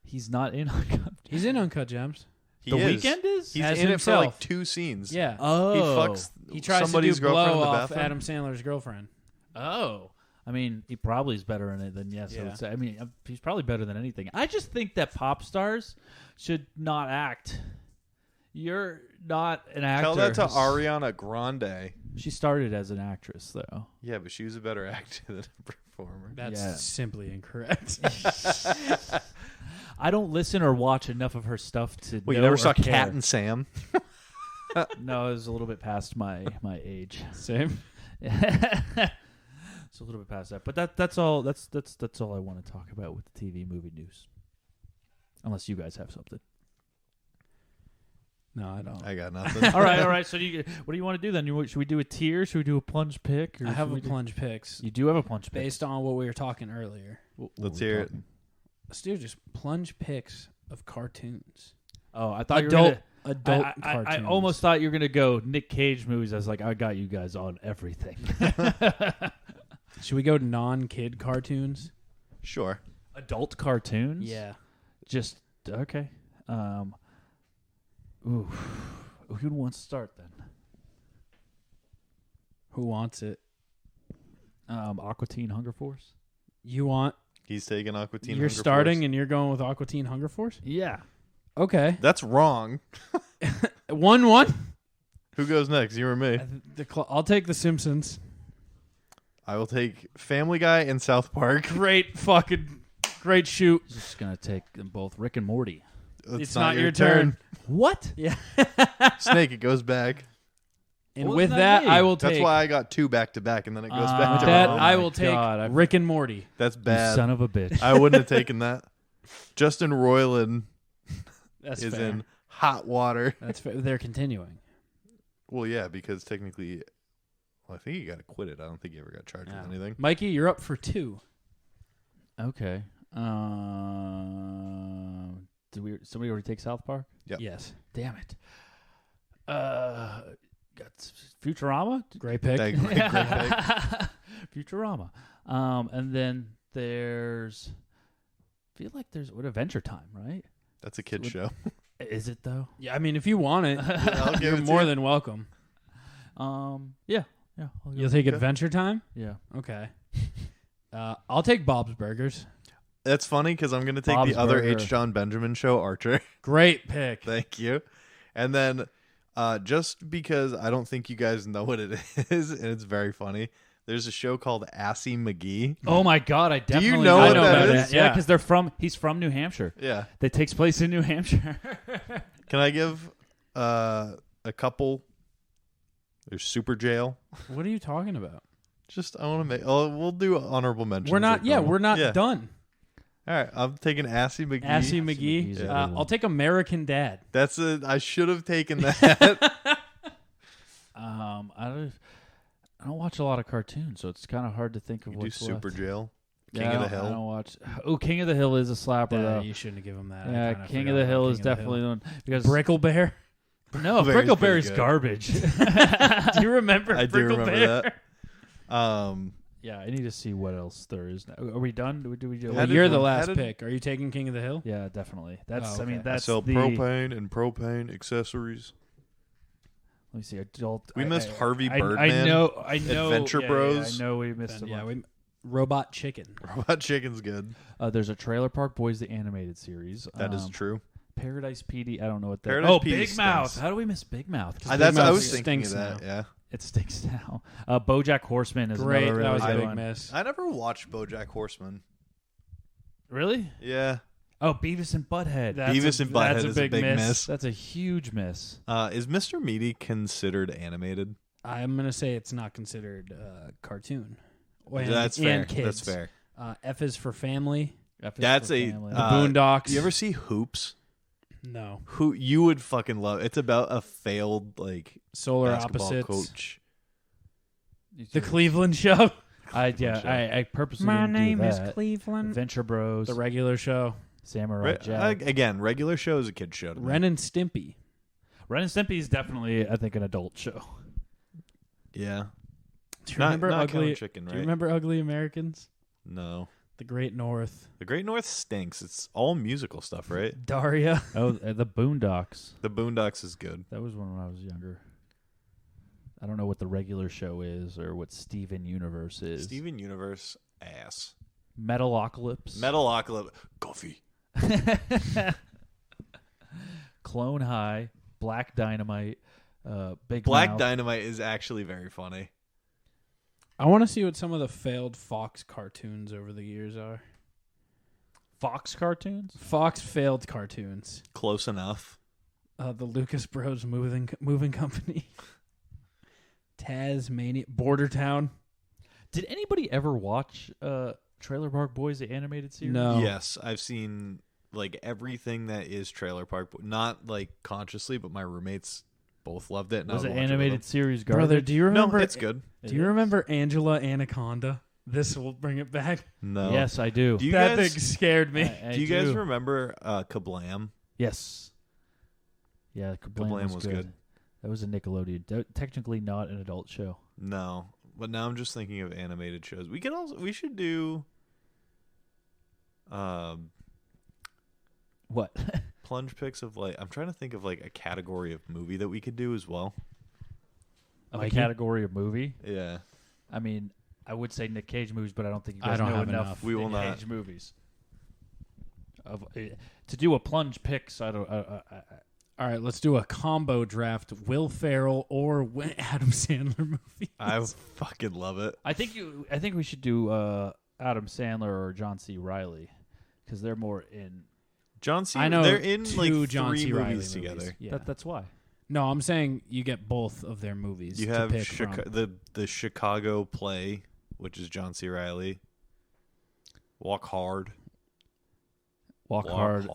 [SPEAKER 4] He's not in Uncut Gems.
[SPEAKER 2] He's in Uncut Gems.
[SPEAKER 3] The
[SPEAKER 4] Weeknd is?
[SPEAKER 3] He's
[SPEAKER 2] As
[SPEAKER 3] in
[SPEAKER 2] himself.
[SPEAKER 3] it for like 2 scenes.
[SPEAKER 2] Yeah.
[SPEAKER 4] Oh.
[SPEAKER 3] He fucks
[SPEAKER 2] He tries
[SPEAKER 3] somebody's
[SPEAKER 2] to do
[SPEAKER 3] girlfriend
[SPEAKER 2] blow
[SPEAKER 3] in the
[SPEAKER 2] off
[SPEAKER 3] bathroom.
[SPEAKER 2] Adam Sandler's girlfriend.
[SPEAKER 4] Oh. I mean, he probably is better in it than yes.
[SPEAKER 2] Yeah.
[SPEAKER 4] I mean, he's probably better than anything. I just think that pop stars should not act. You're not an actor.
[SPEAKER 3] Tell that to Ariana Grande.
[SPEAKER 4] She started as an actress, though.
[SPEAKER 3] Yeah, but she was a better actor than a performer.
[SPEAKER 2] That's simply incorrect.
[SPEAKER 4] I don't listen or watch enough of her stuff to
[SPEAKER 3] Well,
[SPEAKER 4] know
[SPEAKER 3] you never
[SPEAKER 4] or
[SPEAKER 3] saw
[SPEAKER 4] care.
[SPEAKER 3] Cat and Sam?
[SPEAKER 4] No, it was a little bit past my age.
[SPEAKER 2] Same.
[SPEAKER 4] It's a little bit past that, but that's all. That's all I want to talk about with the TV movie news. Unless you guys have something.
[SPEAKER 2] No, I don't.
[SPEAKER 3] I got nothing.
[SPEAKER 4] all right. So what do you want to do then? Should we do a tier? Should we do a plunge pick? Or
[SPEAKER 2] I have
[SPEAKER 4] should
[SPEAKER 2] a
[SPEAKER 4] we
[SPEAKER 2] plunge picks.
[SPEAKER 4] You do have a plunge pick
[SPEAKER 2] Based on what we were talking earlier.
[SPEAKER 3] Let's hear it.
[SPEAKER 2] Let's do just plunge picks of cartoons.
[SPEAKER 4] Oh, I thought
[SPEAKER 2] adult
[SPEAKER 4] you were
[SPEAKER 2] adult
[SPEAKER 4] I
[SPEAKER 2] cartoons.
[SPEAKER 4] almost thought you were gonna go Nick Cage movies. I was like, I got you guys on everything.
[SPEAKER 2] Should we go non-kid cartoons?
[SPEAKER 3] Sure.
[SPEAKER 4] Adult cartoons?
[SPEAKER 2] Yeah.
[SPEAKER 4] Just okay. Ooh, who wants to start then?
[SPEAKER 2] Who wants it?
[SPEAKER 4] Aqua Teen Hunger Force.
[SPEAKER 2] You want?
[SPEAKER 3] He's taking Aqua Teen.
[SPEAKER 2] You're
[SPEAKER 3] Hunger
[SPEAKER 2] starting,
[SPEAKER 3] Force.
[SPEAKER 2] and you're going with Aqua Teen Hunger Force.
[SPEAKER 4] Yeah.
[SPEAKER 2] Okay.
[SPEAKER 3] That's wrong.
[SPEAKER 2] 1-1.
[SPEAKER 3] Who goes next? You or me?
[SPEAKER 2] I'll take The Simpsons.
[SPEAKER 3] I will take Family Guy and South Park.
[SPEAKER 2] Great shoot.
[SPEAKER 4] Just gonna take them both. Rick and Morty.
[SPEAKER 2] It's not your turn.
[SPEAKER 4] What?
[SPEAKER 2] Yeah.
[SPEAKER 3] Snake, it goes back.
[SPEAKER 2] And
[SPEAKER 4] What
[SPEAKER 2] with
[SPEAKER 4] does
[SPEAKER 2] that,
[SPEAKER 4] that mean?
[SPEAKER 2] I will take.
[SPEAKER 3] That's why I got 2 back to back, and then it goes back
[SPEAKER 2] with
[SPEAKER 3] to
[SPEAKER 2] that,
[SPEAKER 3] home.
[SPEAKER 2] I will take
[SPEAKER 4] God,
[SPEAKER 2] Rick and Morty.
[SPEAKER 3] That's
[SPEAKER 4] You
[SPEAKER 3] bad.
[SPEAKER 4] son of a bitch.
[SPEAKER 3] I wouldn't have taken that. Justin Roiland
[SPEAKER 2] That's
[SPEAKER 3] is
[SPEAKER 2] fair.
[SPEAKER 3] in hot water.
[SPEAKER 2] That's fair. They're continuing.
[SPEAKER 3] Well, yeah, because technically, I think you got to quit it. I don't think you ever got charged with anything.
[SPEAKER 2] Mikey, you're up for 2.
[SPEAKER 4] Okay. Did somebody already take South Park?
[SPEAKER 3] Yep.
[SPEAKER 2] Yes.
[SPEAKER 4] Damn it. Got Futurama.
[SPEAKER 2] Great pick.
[SPEAKER 3] Great pick.
[SPEAKER 4] Futurama. And then there's. I feel like there's Adventure Time, right?
[SPEAKER 3] That's a kid show.
[SPEAKER 4] Is it though?
[SPEAKER 2] Yeah, I mean, if you want it,
[SPEAKER 3] I'll give
[SPEAKER 2] you're
[SPEAKER 3] it to
[SPEAKER 2] more
[SPEAKER 3] you.
[SPEAKER 2] than welcome.
[SPEAKER 4] Yeah. I'll go
[SPEAKER 2] You'll
[SPEAKER 4] with
[SPEAKER 2] take
[SPEAKER 3] Okay.
[SPEAKER 2] Adventure Time?
[SPEAKER 4] Yeah.
[SPEAKER 2] Okay. I'll take Bob's Burgers.
[SPEAKER 3] That's funny because I'm going to take
[SPEAKER 4] Bob's
[SPEAKER 3] the other
[SPEAKER 4] Burger.
[SPEAKER 3] H. John Benjamin show, Archer.
[SPEAKER 2] Great pick.
[SPEAKER 3] Thank you. And then just because I don't think you guys know what it is, and it's very funny, there's a show called Assy McGee.
[SPEAKER 4] Oh my God! I definitely
[SPEAKER 3] know what
[SPEAKER 4] about
[SPEAKER 3] that is?
[SPEAKER 4] Yeah,
[SPEAKER 2] Yeah.
[SPEAKER 4] because he's from New Hampshire.
[SPEAKER 3] Yeah.
[SPEAKER 4] That takes place in New Hampshire.
[SPEAKER 3] Can I give a couple? There's Super Jail.
[SPEAKER 2] What are you talking about?
[SPEAKER 3] Just I want to make. Oh, we'll do honorable mentions.
[SPEAKER 2] We're not.
[SPEAKER 3] like
[SPEAKER 2] Yeah,
[SPEAKER 3] normal.
[SPEAKER 2] we're not
[SPEAKER 3] Yeah.
[SPEAKER 2] done.
[SPEAKER 3] All right, I'm taking Assy McGee.
[SPEAKER 2] Assy
[SPEAKER 4] McGee's
[SPEAKER 2] McGee.
[SPEAKER 4] a good one.
[SPEAKER 2] I'll take American Dad.
[SPEAKER 3] That's it. I should have taken that.
[SPEAKER 4] I don't watch a lot of cartoons, so it's kind of hard to think of
[SPEAKER 3] You do
[SPEAKER 4] what's
[SPEAKER 3] Super
[SPEAKER 4] left.
[SPEAKER 3] Jail. King
[SPEAKER 4] Yeah,
[SPEAKER 3] of the
[SPEAKER 4] I
[SPEAKER 3] Hill.
[SPEAKER 4] don't watch. Oh, King of the Hill is a slapper though.
[SPEAKER 2] You shouldn't have given him that. I
[SPEAKER 4] Yeah,
[SPEAKER 2] kinda
[SPEAKER 4] King
[SPEAKER 2] forgot
[SPEAKER 4] of the
[SPEAKER 2] about
[SPEAKER 4] Hill
[SPEAKER 2] King
[SPEAKER 4] is
[SPEAKER 2] of the
[SPEAKER 4] definitely the one because
[SPEAKER 2] Bricklebear.
[SPEAKER 4] no,
[SPEAKER 3] Brickleberry's
[SPEAKER 4] Brickleberry's
[SPEAKER 3] pretty good.
[SPEAKER 4] garbage.
[SPEAKER 2] Do you remember
[SPEAKER 3] I do
[SPEAKER 2] Bricklebear?
[SPEAKER 3] remember that.
[SPEAKER 4] Yeah, I need to see what else there is now. Are we done? Do we do?
[SPEAKER 3] How
[SPEAKER 2] Well,
[SPEAKER 3] did-
[SPEAKER 2] you're the
[SPEAKER 3] how
[SPEAKER 2] last
[SPEAKER 3] did-
[SPEAKER 2] pick. Are you taking King of the Hill?
[SPEAKER 4] Yeah, definitely. That's.
[SPEAKER 2] Oh,
[SPEAKER 4] I mean,
[SPEAKER 2] okay.
[SPEAKER 3] I
[SPEAKER 4] that's
[SPEAKER 3] sell
[SPEAKER 4] the
[SPEAKER 3] propane and propane accessories.
[SPEAKER 4] Let me see. Adult.
[SPEAKER 3] We missed Harvey
[SPEAKER 4] I
[SPEAKER 3] Birdman.
[SPEAKER 4] know.
[SPEAKER 3] Adventure Bros.
[SPEAKER 4] I know we missed them.
[SPEAKER 2] Yeah, Robot Chicken.
[SPEAKER 3] Robot Chicken's good.
[SPEAKER 4] There's a Trailer Park Boys the animated series.
[SPEAKER 3] That is true.
[SPEAKER 4] Paradise PD. I don't know what that.
[SPEAKER 3] Paradise PD
[SPEAKER 4] Big
[SPEAKER 3] stinks.
[SPEAKER 4] Mouth. How do we miss Big Mouth?
[SPEAKER 3] I was thinking of that.
[SPEAKER 2] now.
[SPEAKER 3] Yeah,
[SPEAKER 4] it stinks now. BoJack Horseman is
[SPEAKER 2] Great.
[SPEAKER 4] another really
[SPEAKER 2] That was a
[SPEAKER 4] good
[SPEAKER 2] big
[SPEAKER 4] one.
[SPEAKER 2] miss.
[SPEAKER 3] I never watched BoJack Horseman.
[SPEAKER 4] Really?
[SPEAKER 3] Yeah.
[SPEAKER 4] Oh, Beavis and Butthead.
[SPEAKER 3] Beavis and Butthead is a big miss.
[SPEAKER 4] That's a huge miss.
[SPEAKER 3] Is Mr. Meaty considered animated?
[SPEAKER 2] I'm gonna say it's not considered cartoon.
[SPEAKER 3] That's fair.
[SPEAKER 2] And kids.
[SPEAKER 3] That's fair.
[SPEAKER 2] F is for family.
[SPEAKER 3] That's a
[SPEAKER 2] The Boondocks.
[SPEAKER 3] You ever see Hoops?
[SPEAKER 2] No.
[SPEAKER 3] Who you would fucking love? It's about a failed
[SPEAKER 2] Solar
[SPEAKER 3] basketball
[SPEAKER 2] Opposites.
[SPEAKER 3] coach.
[SPEAKER 2] The Cleveland Show.
[SPEAKER 4] I purposely
[SPEAKER 2] My
[SPEAKER 4] didn't do
[SPEAKER 2] name is
[SPEAKER 4] that.
[SPEAKER 2] Cleveland.
[SPEAKER 4] Adventure Bros.
[SPEAKER 2] The Regular Show.
[SPEAKER 4] Samurai Jack.
[SPEAKER 3] Again, Regular Show is a kid show. To me.
[SPEAKER 2] Ren and Stimpy.
[SPEAKER 4] Ren and Stimpy is definitely, I think, an adult show.
[SPEAKER 3] Yeah.
[SPEAKER 2] Do you remember
[SPEAKER 3] not
[SPEAKER 2] Ugly?
[SPEAKER 3] Counting Chicken, right?
[SPEAKER 2] Do you remember Ugly Americans?
[SPEAKER 3] No.
[SPEAKER 2] The Great North.
[SPEAKER 3] The Great North stinks. It's all musical stuff, right?
[SPEAKER 2] Daria.
[SPEAKER 4] Oh, the Boondocks.
[SPEAKER 3] The Boondocks is good.
[SPEAKER 4] That was one when I was younger. I don't know what the Regular Show is or what Steven Universe is.
[SPEAKER 3] Steven Universe ass.
[SPEAKER 4] Metalocalypse.
[SPEAKER 3] Metalocalypse. Coffee.
[SPEAKER 4] Clone High. Black Dynamite. Big
[SPEAKER 3] Black
[SPEAKER 4] Mouth.
[SPEAKER 3] Dynamite is actually very funny.
[SPEAKER 2] I want to see what some of the failed Fox cartoons over the years are.
[SPEAKER 4] Fox cartoons?
[SPEAKER 2] Fox failed cartoons.
[SPEAKER 3] Close enough.
[SPEAKER 2] The Lucas Bros moving company. Tasmania. Border Town.
[SPEAKER 4] Did anybody ever watch Trailer Park Boys, the animated series?
[SPEAKER 2] No.
[SPEAKER 3] Yes, I've seen everything that is Trailer Park. Not consciously, but my roommates both loved it. And
[SPEAKER 4] Was
[SPEAKER 3] I
[SPEAKER 4] it
[SPEAKER 3] would watch
[SPEAKER 4] animated
[SPEAKER 3] with them.
[SPEAKER 4] series garbage?
[SPEAKER 2] Brother, do you remember?
[SPEAKER 3] No, it's good.
[SPEAKER 2] Do you remember Angela Anaconda? This will bring it back.
[SPEAKER 3] No.
[SPEAKER 4] Yes, I do.
[SPEAKER 2] That thing scared me.
[SPEAKER 3] Do you guys remember Kablam?
[SPEAKER 4] Yes. Yeah, Kablam was good. That was a Nickelodeon. Technically not an adult show.
[SPEAKER 3] No, but now I'm just thinking of animated shows. We should do
[SPEAKER 4] what?
[SPEAKER 3] Plunge picks of I'm trying to think of a category of movie that we could do as well.
[SPEAKER 4] A category of movie?
[SPEAKER 3] Yeah.
[SPEAKER 4] I mean, I would say Nick Cage movies, but I don't think you guys
[SPEAKER 2] don't
[SPEAKER 4] know
[SPEAKER 2] have
[SPEAKER 4] enough
[SPEAKER 2] enough.
[SPEAKER 3] We will
[SPEAKER 4] Nick
[SPEAKER 3] not.
[SPEAKER 4] Cage movies. To do a Plunge picks, I don't.
[SPEAKER 2] All right, let's do a combo draft: Will Ferrell or Adam Sandler movies.
[SPEAKER 3] I fucking love it.
[SPEAKER 4] I think we should do Adam Sandler or John C. Reilly because they're more in.
[SPEAKER 3] John C.
[SPEAKER 2] I know
[SPEAKER 3] they're in
[SPEAKER 2] two John
[SPEAKER 3] three
[SPEAKER 2] C. Reilly
[SPEAKER 3] movies together.
[SPEAKER 2] Yeah.
[SPEAKER 4] That's why.
[SPEAKER 2] No, I'm saying you get both of their movies.
[SPEAKER 3] You
[SPEAKER 2] to
[SPEAKER 3] have
[SPEAKER 2] pick from.
[SPEAKER 3] the Chicago Play, which is John C. Reilly. Walk Hard.
[SPEAKER 4] Walk Hard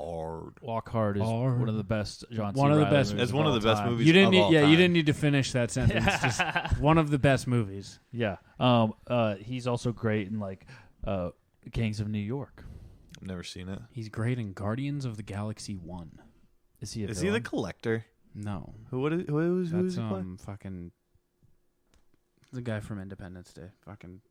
[SPEAKER 4] is one of the best John C.
[SPEAKER 2] One of the
[SPEAKER 4] Reilly
[SPEAKER 2] best.
[SPEAKER 4] movies
[SPEAKER 3] It's one of the best
[SPEAKER 4] time.
[SPEAKER 3] movies.
[SPEAKER 2] You didn't
[SPEAKER 3] of
[SPEAKER 2] need,
[SPEAKER 3] all
[SPEAKER 2] yeah,
[SPEAKER 3] time.
[SPEAKER 2] you didn't need to finish that sentence. Just one of the best movies.
[SPEAKER 4] Yeah. He's also great in Gangs of New York.
[SPEAKER 3] I've never seen it.
[SPEAKER 2] He's great in Guardians of the Galaxy 1.
[SPEAKER 4] Is he?
[SPEAKER 3] Is he the collector?
[SPEAKER 2] No.
[SPEAKER 3] Who is
[SPEAKER 2] That's
[SPEAKER 3] he play?
[SPEAKER 2] fucking the guy from Independence Day. Fucking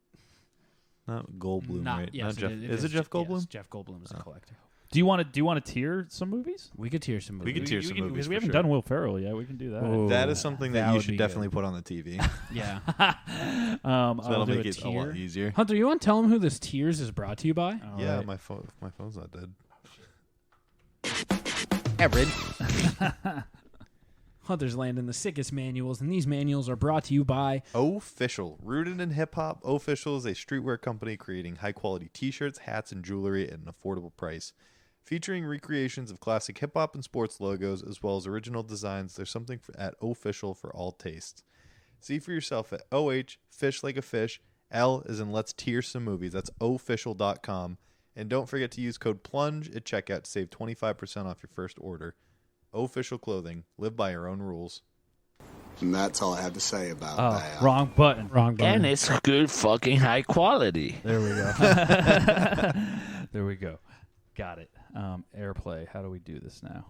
[SPEAKER 3] Not Goldblum, right?
[SPEAKER 2] Yes,
[SPEAKER 3] Not Jeff.
[SPEAKER 2] it
[SPEAKER 3] Is it Jeff Goldblum?
[SPEAKER 2] Yes, Jeff Goldblum is the collector.
[SPEAKER 4] Do you want to tier some movies?
[SPEAKER 2] We could tier some movies.
[SPEAKER 3] We could tier some movies
[SPEAKER 4] because we
[SPEAKER 3] for
[SPEAKER 4] haven't
[SPEAKER 3] sure.
[SPEAKER 4] done Will Ferrell yet. We can do that.
[SPEAKER 2] Oh,
[SPEAKER 3] That is something that
[SPEAKER 2] that
[SPEAKER 3] you
[SPEAKER 2] would
[SPEAKER 3] should
[SPEAKER 2] be
[SPEAKER 3] definitely put on the TV.
[SPEAKER 2] Yeah.
[SPEAKER 3] So that'll
[SPEAKER 2] do
[SPEAKER 3] make
[SPEAKER 2] a
[SPEAKER 3] it a lot
[SPEAKER 2] tier.
[SPEAKER 3] easier.
[SPEAKER 2] Hunter, you want to tell him who this Tears is brought to you by?
[SPEAKER 3] Yeah,
[SPEAKER 4] right.
[SPEAKER 3] my phone's not dead.
[SPEAKER 2] Hunter's Land and the Sickest Manuals, and these manuals are brought to you by
[SPEAKER 3] Official. Rooted in hip-hop, Official is a streetwear company creating high-quality t-shirts, hats, and jewelry at an affordable price. Featuring recreations of classic hip-hop and sports logos, as well as original designs, there's something at Official for all tastes. See for yourself at OH, fish like a fish. L is in Let's Tier Some Movies. That's official.com. And don't forget to use code PLUNGE at checkout to save 25% off your first order. Official Clothing. Live by your own rules.
[SPEAKER 13] And that's all I have to say about that.
[SPEAKER 4] Wrong button.
[SPEAKER 2] Wrong Button.
[SPEAKER 14] And it's good fucking high quality.
[SPEAKER 4] There we go. There we go. Got it. Airplay. How do we do this now?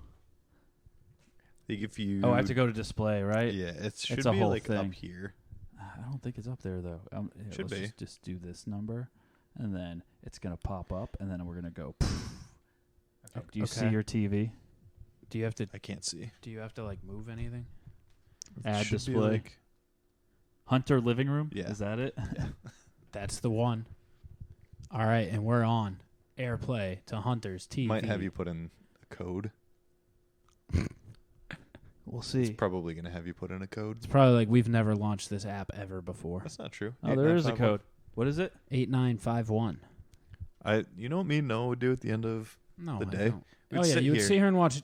[SPEAKER 3] If you
[SPEAKER 4] I have to go to display, right?
[SPEAKER 3] Yeah, it should
[SPEAKER 4] It's a
[SPEAKER 3] be
[SPEAKER 4] whole
[SPEAKER 3] like
[SPEAKER 4] thing.
[SPEAKER 3] up here.
[SPEAKER 4] I don't think it's up there though.
[SPEAKER 3] Should
[SPEAKER 4] let's
[SPEAKER 3] be.
[SPEAKER 4] Just do this number, and then it's gonna pop up, and then we're gonna go. Okay. Do you see
[SPEAKER 2] Okay.
[SPEAKER 4] your TV?
[SPEAKER 2] Do you have to?
[SPEAKER 3] I can't see.
[SPEAKER 2] Do you have to move anything?
[SPEAKER 4] Ad
[SPEAKER 3] Should be
[SPEAKER 4] display.
[SPEAKER 3] like-
[SPEAKER 4] Hunter living room?
[SPEAKER 3] Yeah.
[SPEAKER 4] Is that it?
[SPEAKER 3] Yeah.
[SPEAKER 2] That's the one. All right, and we're on AirPlay to Hunter's TV.
[SPEAKER 3] Might have you put in a code.
[SPEAKER 4] We'll see.
[SPEAKER 3] It's probably going to have you put in a code.
[SPEAKER 2] It's probably like we've never launched this app ever before.
[SPEAKER 3] That's not true.
[SPEAKER 4] Oh, there is a code. What is it?
[SPEAKER 2] 8951.
[SPEAKER 3] You know what me and Noah would do at the end of
[SPEAKER 2] No,
[SPEAKER 3] the
[SPEAKER 2] I
[SPEAKER 3] day?
[SPEAKER 2] don't.
[SPEAKER 3] We'd
[SPEAKER 2] Oh yeah,
[SPEAKER 3] sit
[SPEAKER 2] you would
[SPEAKER 3] here.
[SPEAKER 2] sit here and watch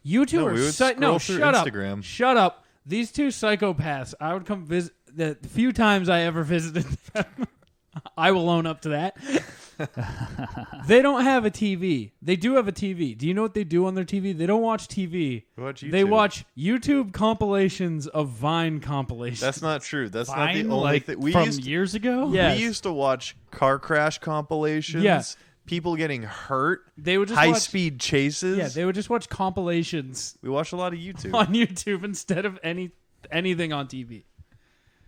[SPEAKER 2] you two
[SPEAKER 3] No,
[SPEAKER 2] are
[SPEAKER 3] we would
[SPEAKER 2] no,
[SPEAKER 3] scroll through
[SPEAKER 2] shut
[SPEAKER 3] Instagram.
[SPEAKER 2] up. Shut up. These two psychopaths. I would come visit the few times I ever visited them. I will own up to that. They don't have a TV. They do have a TV. Do you know what they do on their TV? They don't watch TV.
[SPEAKER 3] They watch
[SPEAKER 2] They
[SPEAKER 3] YouTube.
[SPEAKER 2] watch YouTube compilations of Vine compilations.
[SPEAKER 3] That's not true. That's
[SPEAKER 4] Vine,
[SPEAKER 3] not the only
[SPEAKER 4] like,
[SPEAKER 3] thing.
[SPEAKER 4] from years ago?
[SPEAKER 2] Yes.
[SPEAKER 3] We used to watch car crash compilations.
[SPEAKER 2] Yeah.
[SPEAKER 3] People getting hurt.
[SPEAKER 2] They would just
[SPEAKER 3] high
[SPEAKER 2] watch-
[SPEAKER 3] speed chases.
[SPEAKER 2] Yeah, they would just watch compilations
[SPEAKER 3] we watched a lot of YouTube.
[SPEAKER 2] on YouTube instead of anything on TV.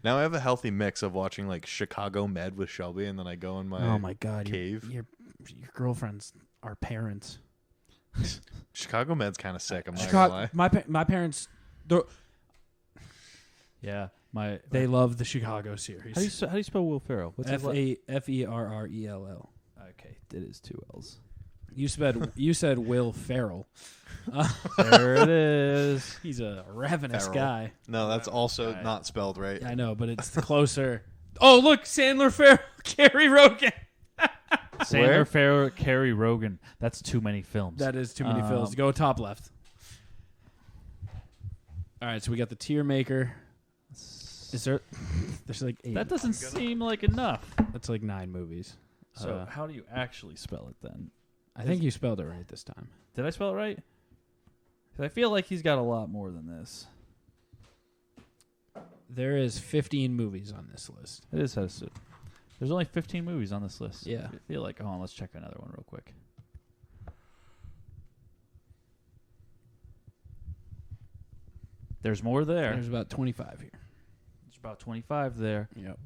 [SPEAKER 3] Now I have a healthy mix of watching like Chicago Med with Shelby, and then I go in my
[SPEAKER 2] Oh my god,
[SPEAKER 3] cave.
[SPEAKER 2] Your girlfriends are parents.
[SPEAKER 3] Chicago Med's kind of sick. I'm not
[SPEAKER 2] Chicago,
[SPEAKER 3] gonna lie.
[SPEAKER 2] my parents,
[SPEAKER 4] Yeah.
[SPEAKER 2] they love the Chicago series.
[SPEAKER 4] How do you spell Will Ferrell? What's his
[SPEAKER 2] Ferrell.
[SPEAKER 4] Okay, it is 2 L's.
[SPEAKER 2] You said Will Ferrell.
[SPEAKER 4] There it is.
[SPEAKER 2] He's a ravenous
[SPEAKER 3] Ferrell.
[SPEAKER 2] guy.
[SPEAKER 3] No, that's also not spelled right.
[SPEAKER 2] I know, but it's closer. Oh, look, Sandler, Ferrell, Carrie Rogan.
[SPEAKER 4] Sandler, Ferrell, Carrie Rogan. That's too many films.
[SPEAKER 2] That is too many films. Go top left. All right, so we got the tier maker. Is there? There's like 8.
[SPEAKER 4] That doesn't seem like enough.
[SPEAKER 2] That's like 9 movies.
[SPEAKER 4] So how do you actually spell it then?
[SPEAKER 2] I think you spelled it right this time.
[SPEAKER 4] Did I spell it right? 'Cause I feel like he's got a lot more than this.
[SPEAKER 2] There is 15 movies on this list.
[SPEAKER 4] It is. There's only 15 movies on this list.
[SPEAKER 2] Yeah.
[SPEAKER 4] I feel like, hold on, let's check another one real quick. There's more there.
[SPEAKER 2] There's about 25 here.
[SPEAKER 4] There's about 25 there.
[SPEAKER 2] Yep.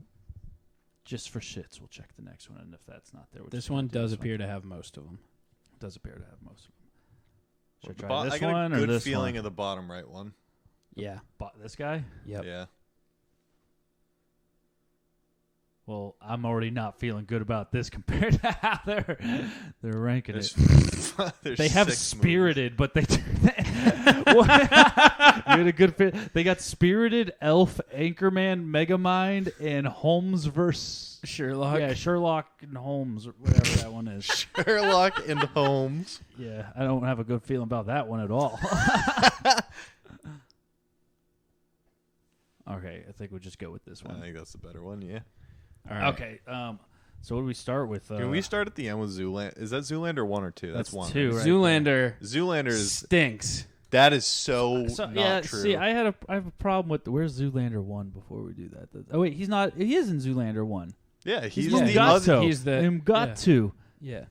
[SPEAKER 4] Just for shits, we'll check the next one, and if that's not there, we'll
[SPEAKER 2] This
[SPEAKER 4] just
[SPEAKER 2] one
[SPEAKER 4] do
[SPEAKER 2] does
[SPEAKER 4] this
[SPEAKER 2] appear to have most of them.
[SPEAKER 4] Does appear to have most of them. Should I
[SPEAKER 3] The
[SPEAKER 4] try this
[SPEAKER 3] I got
[SPEAKER 4] one
[SPEAKER 3] a
[SPEAKER 4] or
[SPEAKER 3] good
[SPEAKER 4] this
[SPEAKER 3] feeling
[SPEAKER 4] one?
[SPEAKER 3] of the bottom right one.
[SPEAKER 2] Yeah.
[SPEAKER 4] This guy?
[SPEAKER 2] Yep.
[SPEAKER 3] Yeah.
[SPEAKER 4] Well, I'm already not feeling good about this compared to how they're ranking it.
[SPEAKER 3] There's
[SPEAKER 4] They have
[SPEAKER 3] 6
[SPEAKER 4] Spirited, but they you had a good fit. They got Spirited, Elf, Anchorman, Megamind, and Holmes versus
[SPEAKER 2] Sherlock.
[SPEAKER 4] Yeah, Sherlock and Holmes, or whatever that one is.
[SPEAKER 3] Sherlock and Holmes.
[SPEAKER 4] Yeah, I don't have a good feeling about that one at all. Okay, I think we'll just go with this one.
[SPEAKER 3] I think that's the better one, yeah.
[SPEAKER 4] All right. Okay, so what do we start with?
[SPEAKER 3] Can we start at the end with Zoolander? Is that Zoolander 1 or 2? That's 1.
[SPEAKER 4] 2. Right
[SPEAKER 2] Zoolander
[SPEAKER 3] is
[SPEAKER 2] stinks.
[SPEAKER 3] That is so not true.
[SPEAKER 4] See, I have a problem with where's Zoolander 1 before we do that. Oh wait, he's not. He is in Zoolander 1.
[SPEAKER 3] Yeah, he's
[SPEAKER 4] the
[SPEAKER 3] the other.
[SPEAKER 2] He's the
[SPEAKER 4] Mugatu.
[SPEAKER 2] Yeah.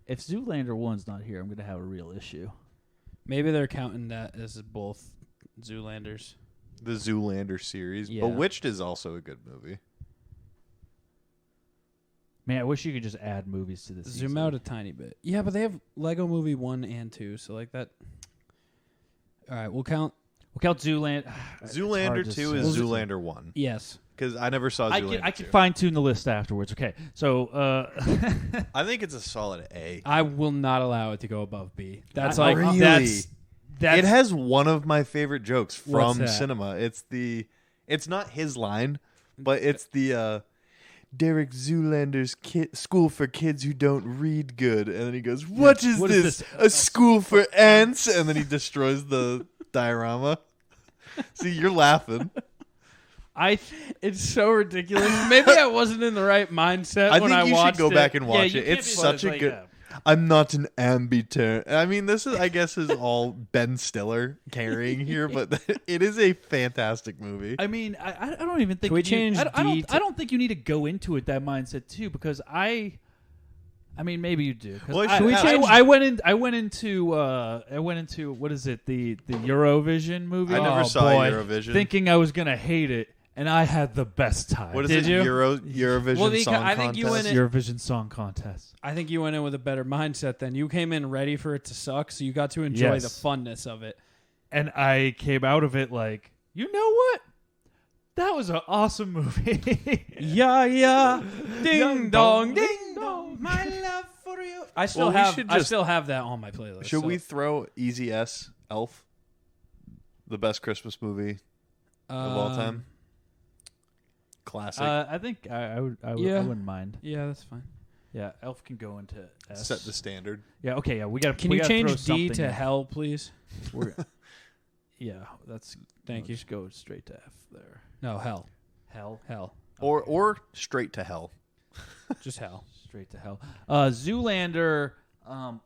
[SPEAKER 4] If Zoolander 1's not here, I'm going to have a real issue.
[SPEAKER 2] Maybe they're counting that as both Zoolanders.
[SPEAKER 3] The Zoolander series.
[SPEAKER 2] Yeah.
[SPEAKER 3] Bewitched is also a good movie.
[SPEAKER 4] Man, I wish you could just add movies to this.
[SPEAKER 2] Zoom out a tiny bit. Yeah, but they have Lego Movie 1 and 2, so like that. All right, we'll count
[SPEAKER 4] Zoolander.
[SPEAKER 3] Zoolander 2 is Zoolander 1.
[SPEAKER 2] Yes.
[SPEAKER 3] Because I never saw Zoolander 2.
[SPEAKER 4] I can fine tune the list afterwards. Okay, so
[SPEAKER 3] I think it's a solid A.
[SPEAKER 2] I will not allow it to go above B. That's
[SPEAKER 3] Really?
[SPEAKER 2] that's
[SPEAKER 3] it has one of my favorite jokes
[SPEAKER 2] What's
[SPEAKER 3] from
[SPEAKER 2] that?
[SPEAKER 3] cinema. It's not his line, but it's the Derek Zoolander's school for kids who don't read good. And then he goes, what is this? A school for ants? And then he destroys the diorama. See, you're laughing.
[SPEAKER 2] It's so ridiculous. Maybe I wasn't in the right mindset when I
[SPEAKER 3] think you
[SPEAKER 2] watched
[SPEAKER 3] should go
[SPEAKER 2] it.
[SPEAKER 3] back and watch
[SPEAKER 4] you
[SPEAKER 3] it.
[SPEAKER 4] can't
[SPEAKER 3] It's
[SPEAKER 4] be
[SPEAKER 3] such a
[SPEAKER 4] like,
[SPEAKER 3] good. I'm not an ambiter. I mean, this is, I guess, is all Ben Stiller carrying here, but it is a fantastic movie.
[SPEAKER 4] I mean, I don't even think
[SPEAKER 2] Can we change
[SPEAKER 4] I
[SPEAKER 2] D
[SPEAKER 4] don't, I don't think you need to go into it that mindset too, because I mean, maybe you do.
[SPEAKER 3] Well,
[SPEAKER 4] I went into what is it? The Eurovision movie.
[SPEAKER 3] I never saw Eurovision.
[SPEAKER 4] thinking I was gonna hate it, and I had the best time.
[SPEAKER 3] What is
[SPEAKER 2] Did
[SPEAKER 3] it?
[SPEAKER 2] you?
[SPEAKER 3] Eurovision
[SPEAKER 2] Well,
[SPEAKER 3] Song
[SPEAKER 2] I think
[SPEAKER 3] Contest?
[SPEAKER 2] you went in-
[SPEAKER 4] Eurovision Song Contest.
[SPEAKER 2] I think you went in with a better mindset then. You came in ready for it to suck, so you got to enjoy
[SPEAKER 4] Yes.
[SPEAKER 2] the funness of it.
[SPEAKER 4] And I came out of it like, You know what? That was an awesome movie.
[SPEAKER 2] Yeah. Ding dong, ding dong. My love for you. I still have that on my playlist.
[SPEAKER 3] Should we throw Easy S Elf? The best Christmas movie of all time. Classic.
[SPEAKER 4] I think I wouldn't mind.
[SPEAKER 2] Yeah, that's fine.
[SPEAKER 4] Yeah, Elf can go into S.
[SPEAKER 3] Set the standard.
[SPEAKER 4] Yeah, okay, yeah. We got.
[SPEAKER 2] Can you change D to hell, please?
[SPEAKER 4] Yeah, that's.
[SPEAKER 2] Thank you.
[SPEAKER 4] Just go straight to F there.
[SPEAKER 2] No, hell.
[SPEAKER 4] Hell.
[SPEAKER 3] Or straight to hell.
[SPEAKER 2] Just hell.
[SPEAKER 4] Straight to hell. Zoolander.
[SPEAKER 2] I'll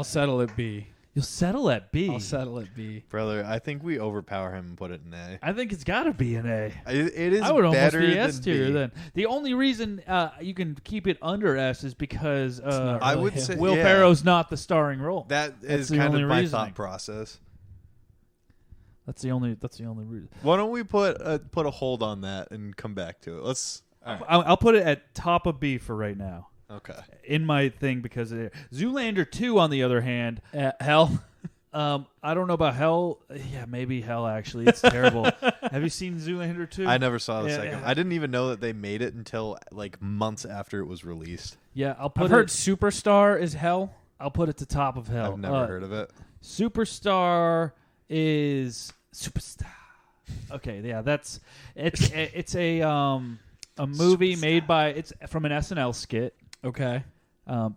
[SPEAKER 2] settle at B.
[SPEAKER 4] You'll settle at B.
[SPEAKER 2] I'll settle at B.
[SPEAKER 3] Brother, I think we overpower him and put it in A.
[SPEAKER 4] I think it's got to be an A.
[SPEAKER 3] It is.
[SPEAKER 4] I would almost
[SPEAKER 3] better
[SPEAKER 4] be S
[SPEAKER 3] than
[SPEAKER 4] tier
[SPEAKER 3] B.
[SPEAKER 4] then. The only reason you can keep it under S is because
[SPEAKER 3] I would say
[SPEAKER 4] Will Ferrell's not the starring role.
[SPEAKER 3] That's
[SPEAKER 4] the
[SPEAKER 3] kind
[SPEAKER 4] only
[SPEAKER 3] of my
[SPEAKER 4] reasoning.
[SPEAKER 3] thought process.
[SPEAKER 4] That's the only reason.
[SPEAKER 3] Why don't we put a hold on that and come back to it? Let's. All right.
[SPEAKER 4] I'll put it at top of B for right now.
[SPEAKER 3] Okay.
[SPEAKER 4] In my thing because of it. Zoolander 2, on the other hand,
[SPEAKER 2] hell.
[SPEAKER 4] I don't know about Hell. Yeah, maybe Hell. Actually, it's terrible. Have you seen Zoolander 2?
[SPEAKER 3] I never saw the second.
[SPEAKER 4] Yeah.
[SPEAKER 3] I didn't even know that they made it until like months after it was released.
[SPEAKER 4] Yeah,
[SPEAKER 2] I've heard Superstar is hell.
[SPEAKER 4] I'll put it to top of Hell.
[SPEAKER 3] I've never heard of it.
[SPEAKER 4] Superstar is Superstar. Okay, yeah, it's a movie made by it's from an SNL skit.
[SPEAKER 2] Okay,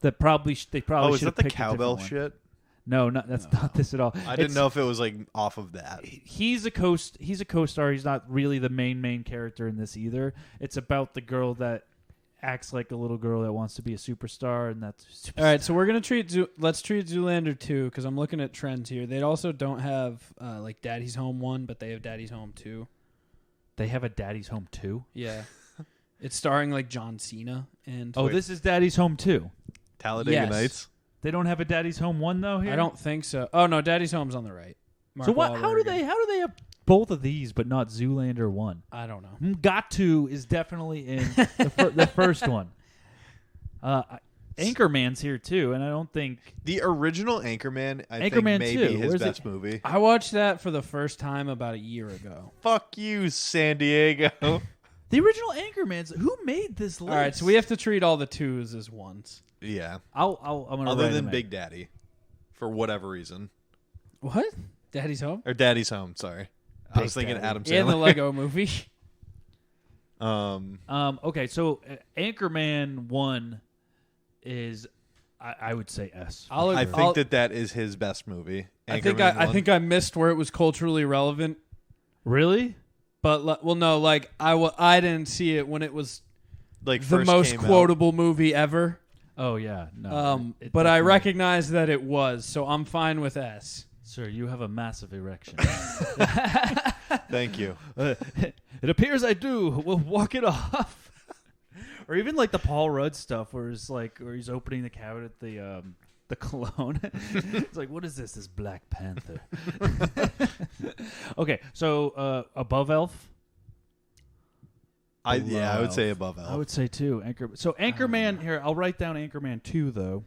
[SPEAKER 4] they probably
[SPEAKER 3] is
[SPEAKER 4] should
[SPEAKER 3] that
[SPEAKER 4] have
[SPEAKER 3] the
[SPEAKER 4] picked
[SPEAKER 3] cowbell
[SPEAKER 4] a different one.
[SPEAKER 3] shit?
[SPEAKER 4] No, that's not this at all.
[SPEAKER 3] I didn't know if it was like off of that.
[SPEAKER 4] He's a co-star. He's not really the main character in this either. It's about the girl that acts like a little girl that wants to be a superstar, and that's superstar.
[SPEAKER 2] All right. So we're gonna let's treat Zoolander 2 because I'm looking at trends here. They also don't have like Daddy's Home 1, but they have Daddy's Home 2.
[SPEAKER 4] They have a Daddy's Home 2?
[SPEAKER 2] Yeah. It's starring like John Cena and.
[SPEAKER 4] Oh, this is Daddy's Home 2.
[SPEAKER 3] Talladega Nights.
[SPEAKER 4] They don't have a Daddy's Home 1 though here?
[SPEAKER 2] I don't think so. Oh no, Daddy's Home's on the right.
[SPEAKER 4] So what? How do they have both of these but not Zoolander 1?
[SPEAKER 2] I don't know.
[SPEAKER 4] Got to is definitely in the first one. Anchorman's here too, and I don't think
[SPEAKER 3] the original Anchorman. I think
[SPEAKER 4] Anchorman
[SPEAKER 3] maybe
[SPEAKER 4] 2.
[SPEAKER 3] his
[SPEAKER 4] Where's
[SPEAKER 3] best movie.
[SPEAKER 2] I watched that for the first time about a year ago.
[SPEAKER 3] Fuck you, San Diego.
[SPEAKER 4] The original Anchorman's. Who made this list?
[SPEAKER 2] All right, so we have to treat all the 2s as 1s.
[SPEAKER 3] Yeah.
[SPEAKER 4] I'm gonna
[SPEAKER 3] other
[SPEAKER 4] write
[SPEAKER 3] than
[SPEAKER 4] them
[SPEAKER 3] Big Daddy, for whatever reason.
[SPEAKER 2] What? Daddy's Home?
[SPEAKER 3] Or Daddy's Home, sorry. I was thinking Adam Sandler.
[SPEAKER 2] And the Lego Movie.
[SPEAKER 4] Okay, so Anchorman 1 is, I would say S.
[SPEAKER 3] I think that is his best movie.
[SPEAKER 2] I think I missed where it was culturally relevant.
[SPEAKER 4] Really?
[SPEAKER 2] But no, like I didn't see it when it was
[SPEAKER 3] like
[SPEAKER 2] the most quotable movie ever.
[SPEAKER 4] Oh yeah, no.
[SPEAKER 2] But I recognize that it was, so I'm fine with S.
[SPEAKER 4] Sir, you have a massive erection.
[SPEAKER 3] Thank you.
[SPEAKER 4] It appears I do. We'll walk it off. Or even like the Paul Rudd stuff, where he's opening the cabinet, the cologne. It's like, what is this? This Black Panther. Okay, so above Elf.
[SPEAKER 3] I would say above Elf.
[SPEAKER 4] I would say too. Anchorman here. I'll write down Anchorman 2 though.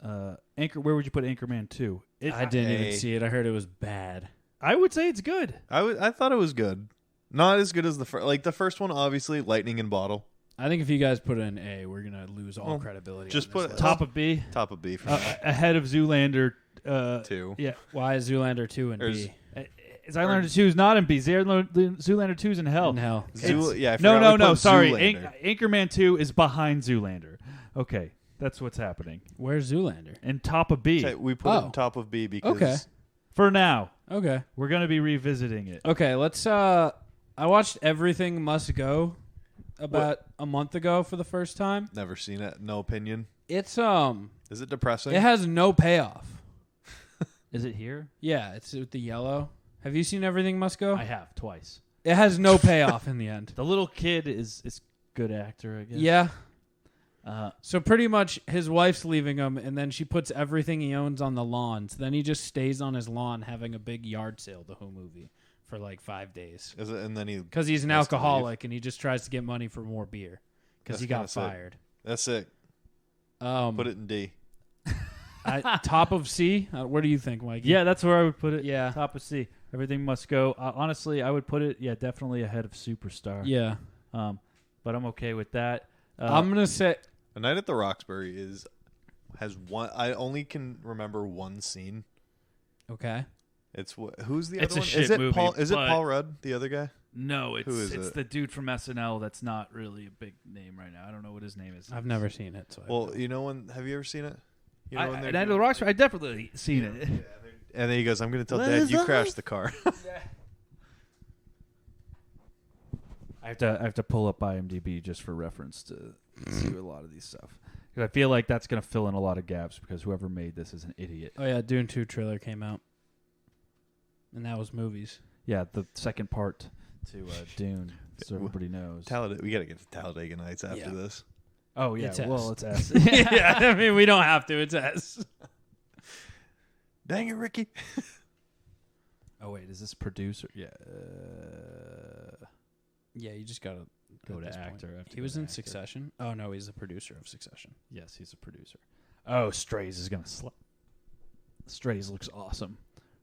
[SPEAKER 4] Where would you put Anchorman 2?
[SPEAKER 2] I didn't even see it. I heard it was bad.
[SPEAKER 4] I would say it's good.
[SPEAKER 3] I thought it was good. Not as good as the first. Like the first one, obviously, Lightning in Bottle.
[SPEAKER 2] I think if you guys put it in A, we're gonna lose all credibility.
[SPEAKER 3] Just put
[SPEAKER 4] top of B.
[SPEAKER 3] Top of B for
[SPEAKER 4] ahead of Zoolander
[SPEAKER 3] 2.
[SPEAKER 4] Yeah.
[SPEAKER 2] Why is Zoolander 2 in B?
[SPEAKER 4] Zoolander 2 is not in B. Zoolander 2 is in hell.
[SPEAKER 2] In hell.
[SPEAKER 4] No. Sorry. Anchorman 2 is behind Zoolander. Okay, that's what's happening.
[SPEAKER 2] Where's Zoolander?
[SPEAKER 4] In top of B.
[SPEAKER 3] We put it in top of B because
[SPEAKER 4] for now.
[SPEAKER 2] Okay.
[SPEAKER 4] We're gonna be revisiting it.
[SPEAKER 2] Okay, let's. I watched Everything Must Go about a month ago for the first time.
[SPEAKER 3] Never seen it. No opinion.
[SPEAKER 2] It's
[SPEAKER 3] Is it depressing?
[SPEAKER 2] It has no payoff.
[SPEAKER 4] Is it here?
[SPEAKER 2] Yeah, it's with the yellow. Have you seen Everything Must Go?
[SPEAKER 4] I have twice.
[SPEAKER 2] It has no payoff in the end.
[SPEAKER 4] The little kid is good actor, I guess.
[SPEAKER 2] Yeah. So pretty much his wife's leaving him, and then she puts everything he owns on the lawn. So then he just stays on his lawn having a big yard sale the whole movie for like 5 days.
[SPEAKER 3] Is it, and then
[SPEAKER 2] because he's an alcoholic and he just tries to get money for more beer because he got
[SPEAKER 3] sick.
[SPEAKER 2] fired.
[SPEAKER 3] That's sick. Put it in D.
[SPEAKER 2] Top of C? Where do you think, Mikey?
[SPEAKER 4] Yeah, that's where I would put it.
[SPEAKER 2] Yeah.
[SPEAKER 4] Top of C. Everything Must Go. Honestly, I would put it, definitely ahead of Superstar.
[SPEAKER 2] Yeah.
[SPEAKER 4] But I'm okay with that.
[SPEAKER 2] I'm going to say...
[SPEAKER 3] A Night at the Roxbury has one... I only can remember one scene.
[SPEAKER 2] Okay.
[SPEAKER 3] It's who's the
[SPEAKER 4] It's
[SPEAKER 3] other
[SPEAKER 4] a
[SPEAKER 3] one?
[SPEAKER 4] shit
[SPEAKER 3] Is it
[SPEAKER 4] movie,
[SPEAKER 3] Paul? Is it
[SPEAKER 4] but-
[SPEAKER 3] Paul Rudd, the other guy?
[SPEAKER 4] No,
[SPEAKER 3] Who is
[SPEAKER 4] it's
[SPEAKER 3] it?
[SPEAKER 4] the dude from SNL that's not really a big name right now. I don't know what his name is.
[SPEAKER 2] I've never seen it. So
[SPEAKER 3] Well, you know when? Have you ever seen it? You know when
[SPEAKER 4] Night at the Roxbury, I definitely seen it.
[SPEAKER 3] And then he goes, "I'm going to tell
[SPEAKER 4] What
[SPEAKER 3] Dad
[SPEAKER 4] is
[SPEAKER 3] you
[SPEAKER 4] that?
[SPEAKER 3] crashed the car."
[SPEAKER 4] I have to pull up IMDb just for reference to see a lot of these stuff. Because I feel like that's going to fill in a lot of gaps because whoever made this is an idiot.
[SPEAKER 2] Oh, yeah. Dune 2 trailer came out. And that was movies.
[SPEAKER 4] Yeah, the second part to Dune, so everybody knows.
[SPEAKER 3] We got to get to Talladega Nights after this.
[SPEAKER 4] Oh, yeah.
[SPEAKER 2] It's
[SPEAKER 4] Well,
[SPEAKER 2] S.
[SPEAKER 4] it's S.
[SPEAKER 2] Yeah, I mean, we don't have to. It's S.
[SPEAKER 3] Dang it, Ricky.
[SPEAKER 4] Oh, wait. Is this producer? Yeah.
[SPEAKER 2] Yeah, you just got to
[SPEAKER 4] Go to actor. I have to
[SPEAKER 2] He
[SPEAKER 4] go
[SPEAKER 2] was
[SPEAKER 4] to
[SPEAKER 2] in
[SPEAKER 4] actor.
[SPEAKER 2] Succession. Oh, no, he's the producer of Succession.
[SPEAKER 4] Yes, he's a producer. Oh, Strays is going to slap. Strays looks awesome.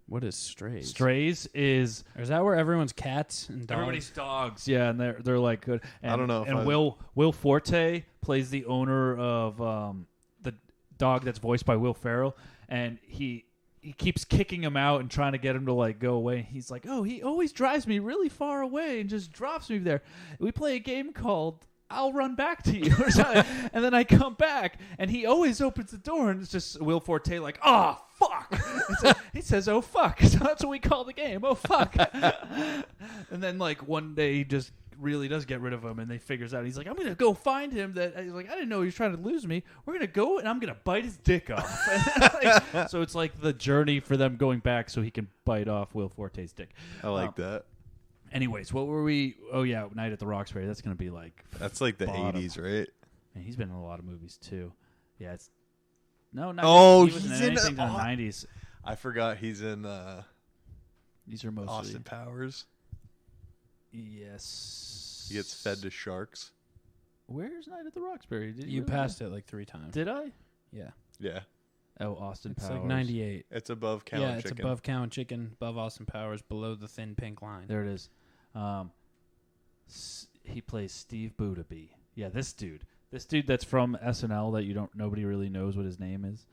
[SPEAKER 2] What is Strays?
[SPEAKER 4] Strays is...
[SPEAKER 2] Or is that where everyone's cats and dogs?
[SPEAKER 4] Everybody's dogs, yeah, and they're like good. And,
[SPEAKER 3] I don't know if
[SPEAKER 4] And
[SPEAKER 3] I-
[SPEAKER 4] Will Forte plays the owner of the dog that's voiced by Will Ferrell, and he keeps kicking him out and trying to get him to like go away. He's like, "Oh, he always drives me really far away and just drops me there." We play a game called I'll Run Back to You or something, and then I come back, and he always opens the door, and it's just Will Forte like, "Oh fuck!" He says, "Oh fuck!" So that's what we call the game. Oh fuck! And then like one day he just really does get rid of him, and they figures out he's like, "I'm gonna go find him." That he's like, "I didn't know he was trying to lose me. We're gonna go, and I'm gonna bite his dick off." Like, so it's like the journey for them going back so he can bite off Will Forte's dick.
[SPEAKER 3] I like that.
[SPEAKER 4] Anyways, what were we? Oh yeah, Night at the Roxbury. That's gonna be like
[SPEAKER 3] That's like the
[SPEAKER 4] bottom.
[SPEAKER 3] 80s, right?
[SPEAKER 4] And he's been in a lot of movies too. Yeah, it's no, not
[SPEAKER 3] Oh,
[SPEAKER 4] he wasn't
[SPEAKER 3] he's
[SPEAKER 4] in
[SPEAKER 3] in
[SPEAKER 4] anything in the '90s.
[SPEAKER 3] I forgot he's in
[SPEAKER 4] These are mostly
[SPEAKER 3] Austin Powers.
[SPEAKER 4] Yes.
[SPEAKER 3] He gets fed to sharks.
[SPEAKER 4] Where's Night at the Roxbury? Did
[SPEAKER 2] You
[SPEAKER 4] really?
[SPEAKER 2] passed it like 3 times.
[SPEAKER 4] Did I?
[SPEAKER 2] Yeah.
[SPEAKER 3] Yeah.
[SPEAKER 4] Oh, Austin
[SPEAKER 2] It's
[SPEAKER 4] Powers.
[SPEAKER 2] like 98.
[SPEAKER 3] It's above Cow
[SPEAKER 2] Yeah,
[SPEAKER 3] and
[SPEAKER 2] it's
[SPEAKER 3] Chicken.
[SPEAKER 2] above Cow and Chicken, above Austin Powers, below the thin pink line.
[SPEAKER 4] There it is. He plays Steve Bootaby. Yeah, this dude that's from SNL that nobody really knows what his name is.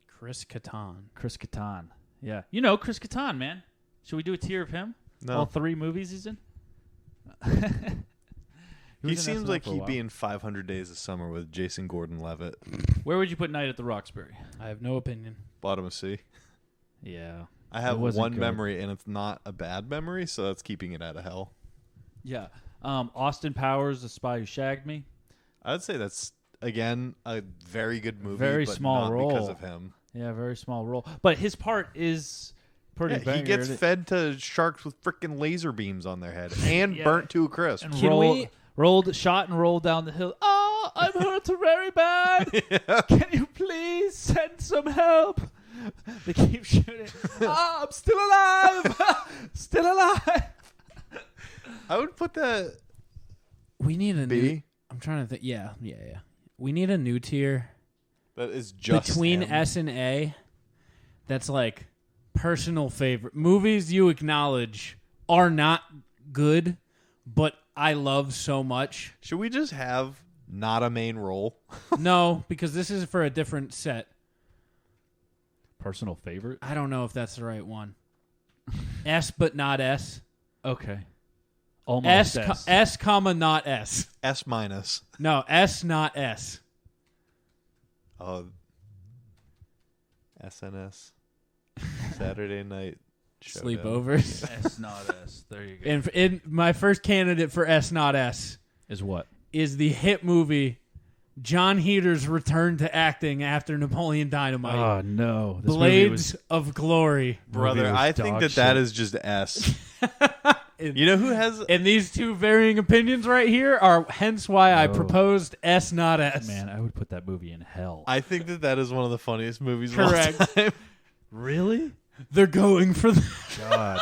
[SPEAKER 2] Chris Kattan.
[SPEAKER 4] Chris Kattan. Yeah, you know Chris Kattan, man. Should we do a tier of him?
[SPEAKER 3] No.
[SPEAKER 4] All 3 movies he's in.
[SPEAKER 3] He seems like he'd be in 500 Days of Summer with Jason Gordon-Levitt.
[SPEAKER 4] Where would you put Night at the Roxbury?
[SPEAKER 2] I have no opinion.
[SPEAKER 3] Bottom of C.
[SPEAKER 4] Yeah.
[SPEAKER 3] I have
[SPEAKER 4] It wasn't
[SPEAKER 3] one
[SPEAKER 4] good.
[SPEAKER 3] memory, and it's not a bad memory, so that's keeping it out of hell.
[SPEAKER 4] Yeah. Austin Powers, The Spy Who Shagged Me.
[SPEAKER 3] I would say that's, again, a very good movie,
[SPEAKER 4] Very
[SPEAKER 3] but
[SPEAKER 4] small
[SPEAKER 3] not
[SPEAKER 4] role.
[SPEAKER 3] because of him.
[SPEAKER 4] Yeah, very small role. But his part is pretty
[SPEAKER 3] Yeah, he
[SPEAKER 4] banger.
[SPEAKER 3] gets fed to sharks with freaking laser beams on their head and
[SPEAKER 4] Yeah.
[SPEAKER 3] burnt to a crisp.
[SPEAKER 4] And shot and rolled down the hill. Oh, I'm hurt very bad. Can you please send some help? They keep shooting. Oh, I'm still alive. Still alive.
[SPEAKER 3] I would put that.
[SPEAKER 2] We need a
[SPEAKER 3] B.
[SPEAKER 2] new. I'm trying to think. Yeah. We need a new tier
[SPEAKER 3] That is just
[SPEAKER 2] between
[SPEAKER 3] him.
[SPEAKER 2] S and A. That's like personal favorite movies you acknowledge are not good, but I love so much.
[SPEAKER 3] Should we just have not a main role?
[SPEAKER 2] No, because this is for a different set.
[SPEAKER 4] Personal favorite?
[SPEAKER 2] I don't know if that's the right one. S, but not S.
[SPEAKER 4] Okay. Almost S.
[SPEAKER 2] S, comma, not S.
[SPEAKER 3] S minus.
[SPEAKER 2] No, S, not S.
[SPEAKER 3] SNS. Saturday night showdown.
[SPEAKER 2] Sleepovers.
[SPEAKER 4] S, not S. There you go.
[SPEAKER 2] And in my first candidate for S, not S
[SPEAKER 4] Is what?
[SPEAKER 2] is the hit movie John Heater's return to acting after Napoleon Dynamite.
[SPEAKER 4] Oh, no. This movie
[SPEAKER 2] Blades
[SPEAKER 4] was-
[SPEAKER 2] of Glory.
[SPEAKER 3] Brother, I think that is just S. You know who has...
[SPEAKER 2] And these two varying opinions right here are hence why I proposed S, not S.
[SPEAKER 4] Man, I would put that movie in hell.
[SPEAKER 3] I think that is one of the funniest movies of
[SPEAKER 2] Correct.
[SPEAKER 3] all time.
[SPEAKER 4] Really?
[SPEAKER 2] They're going for the...
[SPEAKER 4] God.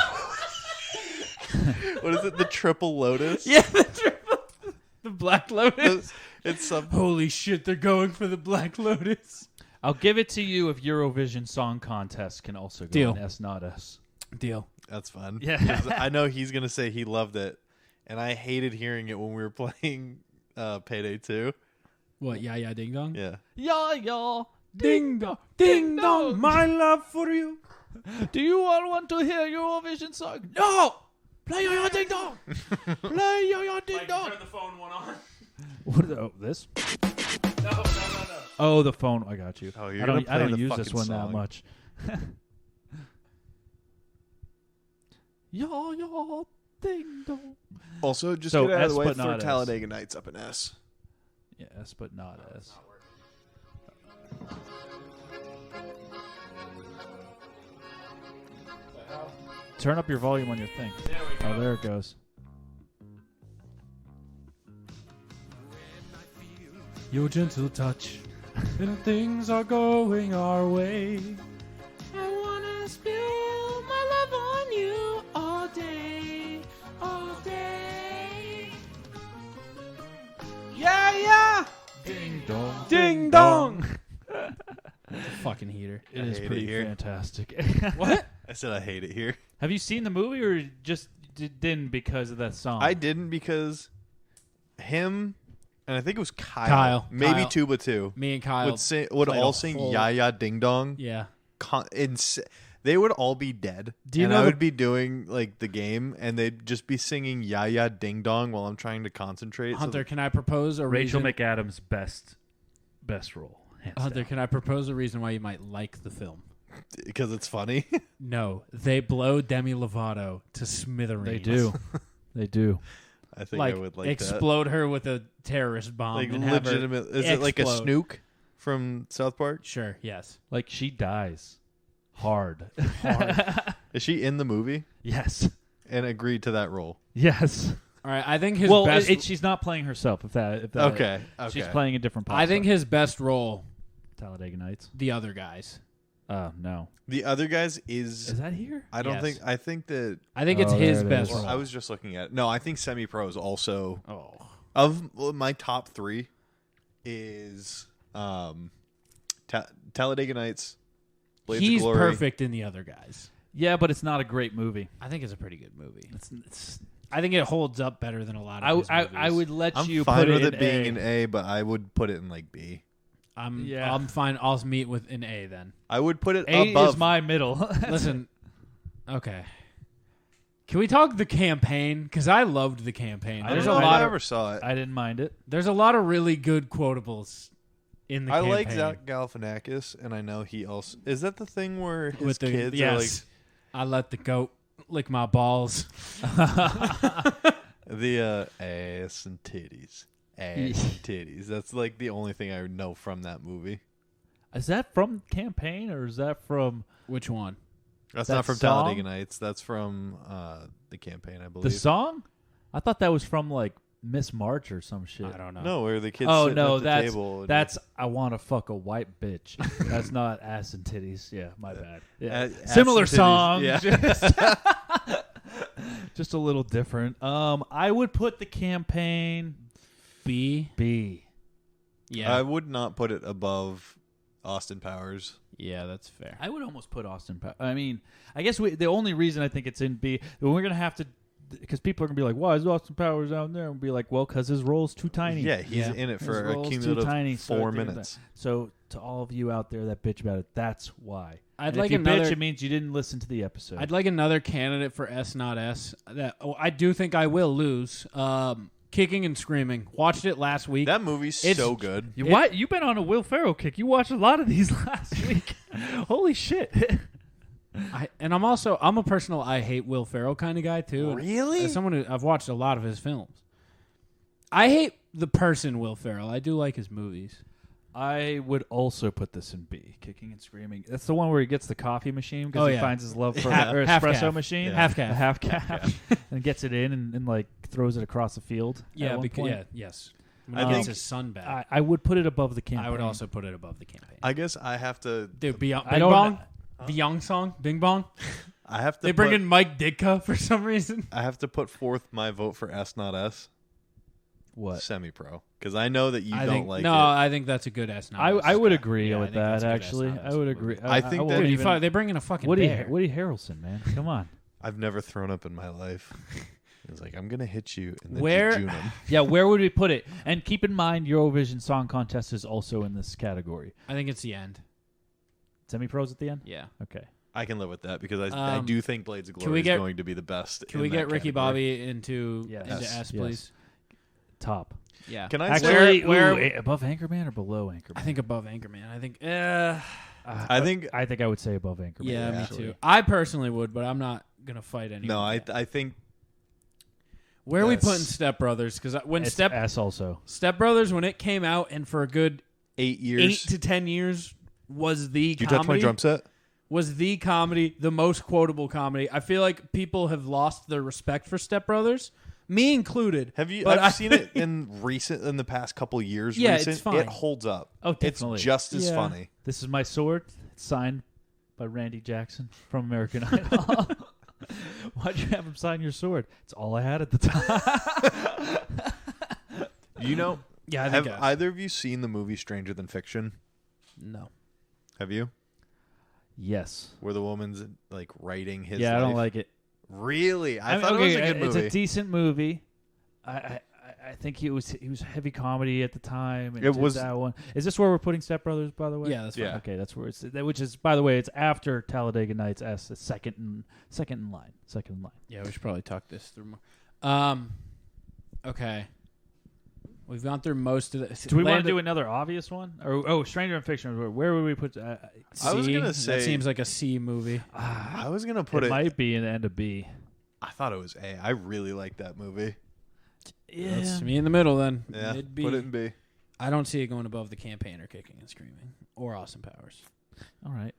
[SPEAKER 3] What is it? The Triple Lotus?
[SPEAKER 2] Yeah, the Black Lotus.
[SPEAKER 3] It's some...
[SPEAKER 2] Holy shit, they're going for the Black Lotus.
[SPEAKER 4] I'll give it to you if Eurovision Song Contest can also go
[SPEAKER 2] Deal.
[SPEAKER 4] in S, not S.
[SPEAKER 2] Deal.
[SPEAKER 3] That's fun.
[SPEAKER 4] Yeah.
[SPEAKER 3] 'Cause I know he's going to say he loved it, and I hated hearing it when we were playing Payday 2.
[SPEAKER 2] What, Yeah Yeah Ding Dong?
[SPEAKER 3] Yeah.
[SPEAKER 4] Yeah,
[SPEAKER 2] Ding dong, ding dong, my love for you.
[SPEAKER 4] Do you all want to hear Eurovision song?
[SPEAKER 2] No! Play Yo Yo Ding Dong!
[SPEAKER 4] Play Yo Yo Ding Dong!
[SPEAKER 2] Turn the phone one on.
[SPEAKER 4] What? This?
[SPEAKER 2] No.
[SPEAKER 4] Oh, the phone. I got you.
[SPEAKER 3] Oh, you're
[SPEAKER 4] I
[SPEAKER 3] gonna
[SPEAKER 4] don't,
[SPEAKER 3] play
[SPEAKER 4] I don't
[SPEAKER 3] the
[SPEAKER 4] use this
[SPEAKER 3] fucking
[SPEAKER 4] one that
[SPEAKER 3] song.
[SPEAKER 4] much. Yo Yo Ding Dong.
[SPEAKER 13] Also, just
[SPEAKER 4] So
[SPEAKER 13] get out of
[SPEAKER 4] S,
[SPEAKER 13] the way
[SPEAKER 4] but
[SPEAKER 13] for
[SPEAKER 4] not S.
[SPEAKER 13] Talladega Nights up in S.
[SPEAKER 4] Yeah, S, but not S. Turn up your volume on your thing.
[SPEAKER 2] There we go.
[SPEAKER 4] Oh, there it goes.
[SPEAKER 2] Your gentle touch, and things are going our way. I wanna spill my love on you all day, all day. Yeah!
[SPEAKER 4] Ding dong.
[SPEAKER 2] Ding dong! It's a fucking heater.
[SPEAKER 4] It is
[SPEAKER 3] hate
[SPEAKER 4] pretty
[SPEAKER 3] it here.
[SPEAKER 4] fantastic.
[SPEAKER 2] What?
[SPEAKER 3] I said I hate it here.
[SPEAKER 4] Have you seen the movie or just didn't because of that song?
[SPEAKER 3] I didn't because him and I think it was
[SPEAKER 2] Kyle.
[SPEAKER 3] maybe
[SPEAKER 2] Kyle.
[SPEAKER 3] Tuba too.
[SPEAKER 2] Me and Kyle
[SPEAKER 3] would
[SPEAKER 2] played
[SPEAKER 3] all
[SPEAKER 2] a
[SPEAKER 3] sing
[SPEAKER 2] whole-
[SPEAKER 3] "Ya Ya Ding Dong."
[SPEAKER 2] Yeah.
[SPEAKER 3] They would all be dead.
[SPEAKER 2] Do you
[SPEAKER 3] and
[SPEAKER 2] know
[SPEAKER 3] I
[SPEAKER 2] the-
[SPEAKER 3] would be doing like the game, and they'd just be singing "Ya Ya Ding Dong" while I'm trying to concentrate.
[SPEAKER 2] Hunter, can I propose a
[SPEAKER 4] Rachel
[SPEAKER 2] reason?
[SPEAKER 4] McAdams' best role. hands
[SPEAKER 2] Hunter,
[SPEAKER 4] down.
[SPEAKER 2] can I propose a reason why you might like the film?
[SPEAKER 3] Because it's funny.
[SPEAKER 2] No, they blow Demi Lovato to smithereens.
[SPEAKER 4] They do. They do.
[SPEAKER 3] I think
[SPEAKER 2] Like,
[SPEAKER 3] I would like
[SPEAKER 2] explode her with a terrorist bomb.
[SPEAKER 3] that. Like
[SPEAKER 2] and have her
[SPEAKER 3] legitimate. Is it like a
[SPEAKER 2] explode.
[SPEAKER 3] Snook from South Park?
[SPEAKER 2] Sure. Yes.
[SPEAKER 4] Like she dies hard.
[SPEAKER 3] Is she in the movie?
[SPEAKER 4] Yes.
[SPEAKER 3] And agreed to that role.
[SPEAKER 4] Yes.
[SPEAKER 2] All right. I think his
[SPEAKER 4] Well,
[SPEAKER 2] best.
[SPEAKER 4] she's not playing herself. If that.
[SPEAKER 3] Okay.
[SPEAKER 4] She's
[SPEAKER 3] Okay.
[SPEAKER 4] playing a different part.
[SPEAKER 2] I think his best role.
[SPEAKER 4] Talladega Nights.
[SPEAKER 2] The other guys.
[SPEAKER 4] No.
[SPEAKER 3] The other guys is
[SPEAKER 4] that here?
[SPEAKER 3] I don't
[SPEAKER 2] Yes.
[SPEAKER 3] think. I think that.
[SPEAKER 2] I think it's
[SPEAKER 4] Oh,
[SPEAKER 2] his
[SPEAKER 4] there it
[SPEAKER 2] best
[SPEAKER 4] is.
[SPEAKER 2] role.
[SPEAKER 3] I was just looking at it. No, I think Semi Pro is also
[SPEAKER 2] Oh.
[SPEAKER 3] of my top 3 is Talladega Nights, Blades
[SPEAKER 2] He's
[SPEAKER 3] of Glory.
[SPEAKER 2] perfect in the other guys.
[SPEAKER 4] Yeah, but it's not a great movie.
[SPEAKER 2] I think it's a pretty good movie. I think it holds up better than a lot of his
[SPEAKER 4] I
[SPEAKER 2] movies.
[SPEAKER 4] would let
[SPEAKER 3] I'm
[SPEAKER 4] you
[SPEAKER 3] fine
[SPEAKER 4] put
[SPEAKER 3] with
[SPEAKER 4] it
[SPEAKER 3] it being
[SPEAKER 4] in
[SPEAKER 3] an A, but I would put it in like B.
[SPEAKER 2] I'm fine. I'll meet with an A then.
[SPEAKER 3] I would put it
[SPEAKER 4] A
[SPEAKER 3] above.
[SPEAKER 4] is my middle.
[SPEAKER 2] Listen. Okay. Can we talk the campaign? Because I loved the campaign. There's a
[SPEAKER 3] I
[SPEAKER 2] lot
[SPEAKER 3] never
[SPEAKER 2] of
[SPEAKER 3] saw it.
[SPEAKER 4] I didn't mind it.
[SPEAKER 2] there's a lot of really good quotables in the
[SPEAKER 3] I
[SPEAKER 2] campaign.
[SPEAKER 3] like Zach Galifianakis, and I know he also is that the thing where his
[SPEAKER 2] with the
[SPEAKER 3] kids
[SPEAKER 2] yes.
[SPEAKER 3] are like
[SPEAKER 2] I let the goat lick my balls.
[SPEAKER 3] the ass and titties, ass and titties. That's like the only thing I know from that movie.
[SPEAKER 4] Is that from Campaign or is that from
[SPEAKER 2] Which one?
[SPEAKER 3] That's
[SPEAKER 4] That
[SPEAKER 3] not from
[SPEAKER 4] song?
[SPEAKER 3] Talladega Nights. That's from the campaign, I believe.
[SPEAKER 4] the song? I thought that was from like Miss March or some shit.
[SPEAKER 2] I don't know.
[SPEAKER 3] No, where the kids.
[SPEAKER 4] Oh
[SPEAKER 3] sitting
[SPEAKER 4] no,
[SPEAKER 3] at the
[SPEAKER 4] that's
[SPEAKER 3] table and-
[SPEAKER 4] that's I want to fuck a white bitch. That's not ass and titties. Yeah, my bad. Yeah.
[SPEAKER 3] Ass
[SPEAKER 4] Similar
[SPEAKER 3] and titties,
[SPEAKER 4] song.
[SPEAKER 3] yeah.
[SPEAKER 4] Just a little different. I would put the campaign B.
[SPEAKER 2] Yeah.
[SPEAKER 3] I would not put it above Austin Powers.
[SPEAKER 2] Yeah, that's fair.
[SPEAKER 4] I would almost put Austin Powers. I mean, I guess the only reason I think it's in B, we're gonna have to, because people are gonna be like, "Why is Austin Powers down there?" And be like, "Well, because his role's too tiny."
[SPEAKER 3] Yeah, he's in it for a cumulative 4 minutes.
[SPEAKER 4] So to all of you out there that bitch about it, that's why.
[SPEAKER 2] I'd
[SPEAKER 4] And
[SPEAKER 2] like
[SPEAKER 4] if you
[SPEAKER 2] another-
[SPEAKER 4] bitch, it means you didn't listen to the episode.
[SPEAKER 2] I'd like another candidate for S not S. I do think I will lose. Kicking and Screaming. Watched it last week.
[SPEAKER 3] That movie's
[SPEAKER 2] It's-
[SPEAKER 3] so good.
[SPEAKER 4] You've been on a Will Ferrell kick. You watched a lot of these last week. Holy shit.
[SPEAKER 2] I'm a personal I hate Will Ferrell kind of guy too.
[SPEAKER 3] Really?
[SPEAKER 2] As someone who I've watched a lot of his films. I hate the person Will Ferrell. I do like his movies.
[SPEAKER 4] I would also put this in B, Kicking and Screaming. That's the one where he gets the coffee machine because
[SPEAKER 2] Oh,
[SPEAKER 4] he
[SPEAKER 2] yeah.
[SPEAKER 4] finds his love for
[SPEAKER 2] Half-
[SPEAKER 4] or
[SPEAKER 2] half
[SPEAKER 4] espresso
[SPEAKER 2] calf.
[SPEAKER 4] machine.
[SPEAKER 2] Yeah. Half calf.
[SPEAKER 4] A half calf. And gets it in and like throws it across the field.
[SPEAKER 2] Yeah,
[SPEAKER 4] at one
[SPEAKER 2] because
[SPEAKER 4] point.
[SPEAKER 2] yes. When
[SPEAKER 3] I
[SPEAKER 2] he gets
[SPEAKER 3] think-
[SPEAKER 2] his son back.
[SPEAKER 4] I would put it above the campaign.
[SPEAKER 2] I would also put it above the campaign.
[SPEAKER 3] I guess I have to.
[SPEAKER 2] Dude, Bing
[SPEAKER 4] I don't-
[SPEAKER 2] Bong? The Young song? Bing Bong?
[SPEAKER 3] I have to.
[SPEAKER 2] They bring
[SPEAKER 3] put-
[SPEAKER 2] in Mike Ditka for some reason.
[SPEAKER 3] I have to put forth my vote for S not S.
[SPEAKER 4] What?
[SPEAKER 3] Semi-pro. Because I know that you don't
[SPEAKER 2] think,
[SPEAKER 3] like
[SPEAKER 2] no,
[SPEAKER 3] it.
[SPEAKER 2] I think that's a good S novice.
[SPEAKER 4] I would
[SPEAKER 2] guy.
[SPEAKER 4] agree
[SPEAKER 2] Yeah,
[SPEAKER 4] with
[SPEAKER 2] I think that's
[SPEAKER 4] that,
[SPEAKER 2] a good
[SPEAKER 4] actually.
[SPEAKER 2] S-novice
[SPEAKER 4] I would
[SPEAKER 2] movie.
[SPEAKER 4] agree.
[SPEAKER 3] I think that
[SPEAKER 2] Dude, they bring in a fucking
[SPEAKER 4] Woody
[SPEAKER 2] bear.
[SPEAKER 4] Harrelson, man. Come on.
[SPEAKER 3] I've never thrown up in my life. It's like, I'm going to hit you and then
[SPEAKER 4] Where?
[SPEAKER 3] jejune him.
[SPEAKER 4] Yeah, where would we put it? And keep in mind, Eurovision Song Contest is also in this category.
[SPEAKER 2] I think it's the end.
[SPEAKER 4] Semi-pros at the end?
[SPEAKER 2] Yeah.
[SPEAKER 4] Okay.
[SPEAKER 3] I can live with that because I do think Blades of
[SPEAKER 2] can
[SPEAKER 3] Glory
[SPEAKER 2] we
[SPEAKER 3] is
[SPEAKER 2] get-
[SPEAKER 3] going to be the best.
[SPEAKER 2] Can
[SPEAKER 3] in
[SPEAKER 2] we
[SPEAKER 3] that
[SPEAKER 2] get Ricky
[SPEAKER 3] category.
[SPEAKER 2] Bobby into S, please?
[SPEAKER 4] Top.
[SPEAKER 2] Yeah.
[SPEAKER 3] Can I
[SPEAKER 4] Actually,
[SPEAKER 3] say
[SPEAKER 4] where above Anchorman or below Anchorman?
[SPEAKER 2] I think above Anchorman. I think.
[SPEAKER 3] I think
[SPEAKER 4] I would say above Anchorman.
[SPEAKER 2] Yeah,
[SPEAKER 4] actually.
[SPEAKER 2] me too. I personally would, but I'm not gonna fight anyone.
[SPEAKER 3] No, I think.
[SPEAKER 2] Where are we putting Step Brothers? Because when
[SPEAKER 4] It's
[SPEAKER 2] Step
[SPEAKER 4] S also.
[SPEAKER 2] Step Brothers, when it came out, and for a good
[SPEAKER 3] 8 years,
[SPEAKER 2] 8 to 10 years, was the
[SPEAKER 3] Did you
[SPEAKER 2] comedy.
[SPEAKER 3] touch my drum set?
[SPEAKER 2] Was the comedy, the most quotable comedy. I feel like people have lost their respect for Step Brothers, me included.
[SPEAKER 3] Have you?
[SPEAKER 2] But
[SPEAKER 3] I've seen it in the past couple years.
[SPEAKER 2] Yeah,
[SPEAKER 3] recent.
[SPEAKER 2] it's fine.
[SPEAKER 3] It holds up.
[SPEAKER 4] Oh, definitely.
[SPEAKER 3] It's just as funny.
[SPEAKER 4] This is my sword. It's signed by Randy Jackson from American Idol. Why'd you have him sign your sword? It's all I had at the time.
[SPEAKER 3] You know?
[SPEAKER 2] Yeah, I think
[SPEAKER 3] have either of you seen the movie Stranger Than Fiction?
[SPEAKER 2] No.
[SPEAKER 3] Have you?
[SPEAKER 4] Yes.
[SPEAKER 3] Where the woman's like writing his.
[SPEAKER 4] Yeah, I don't
[SPEAKER 3] life?
[SPEAKER 4] like it.
[SPEAKER 3] Really? I thought it was a good movie.
[SPEAKER 4] It's a decent movie. I think he was heavy comedy at the time.
[SPEAKER 3] It was
[SPEAKER 4] that one. Is this where we're putting Step Brothers? By the way,
[SPEAKER 2] Yeah, that's fine.
[SPEAKER 4] Okay, that's where it's. Which is, by the way, it's after Talladega Nights. S, the second in line.
[SPEAKER 2] Yeah, we should probably talk this through more. Okay. We've gone through most of this.
[SPEAKER 4] Do we want to do another obvious one? Or Stranger in Fiction? Where would we put?
[SPEAKER 3] I was gonna say
[SPEAKER 2] that seems like a C movie.
[SPEAKER 3] I was gonna put it.
[SPEAKER 4] Might be in the end of B.
[SPEAKER 3] I thought it was A. I really liked that movie.
[SPEAKER 4] Yeah,
[SPEAKER 2] That's me in the middle then.
[SPEAKER 3] Yeah,
[SPEAKER 2] Mid-B.
[SPEAKER 3] put it in B.
[SPEAKER 2] I don't see it going above The Campaigner Kicking and Screaming or Austin Powers.
[SPEAKER 4] All right.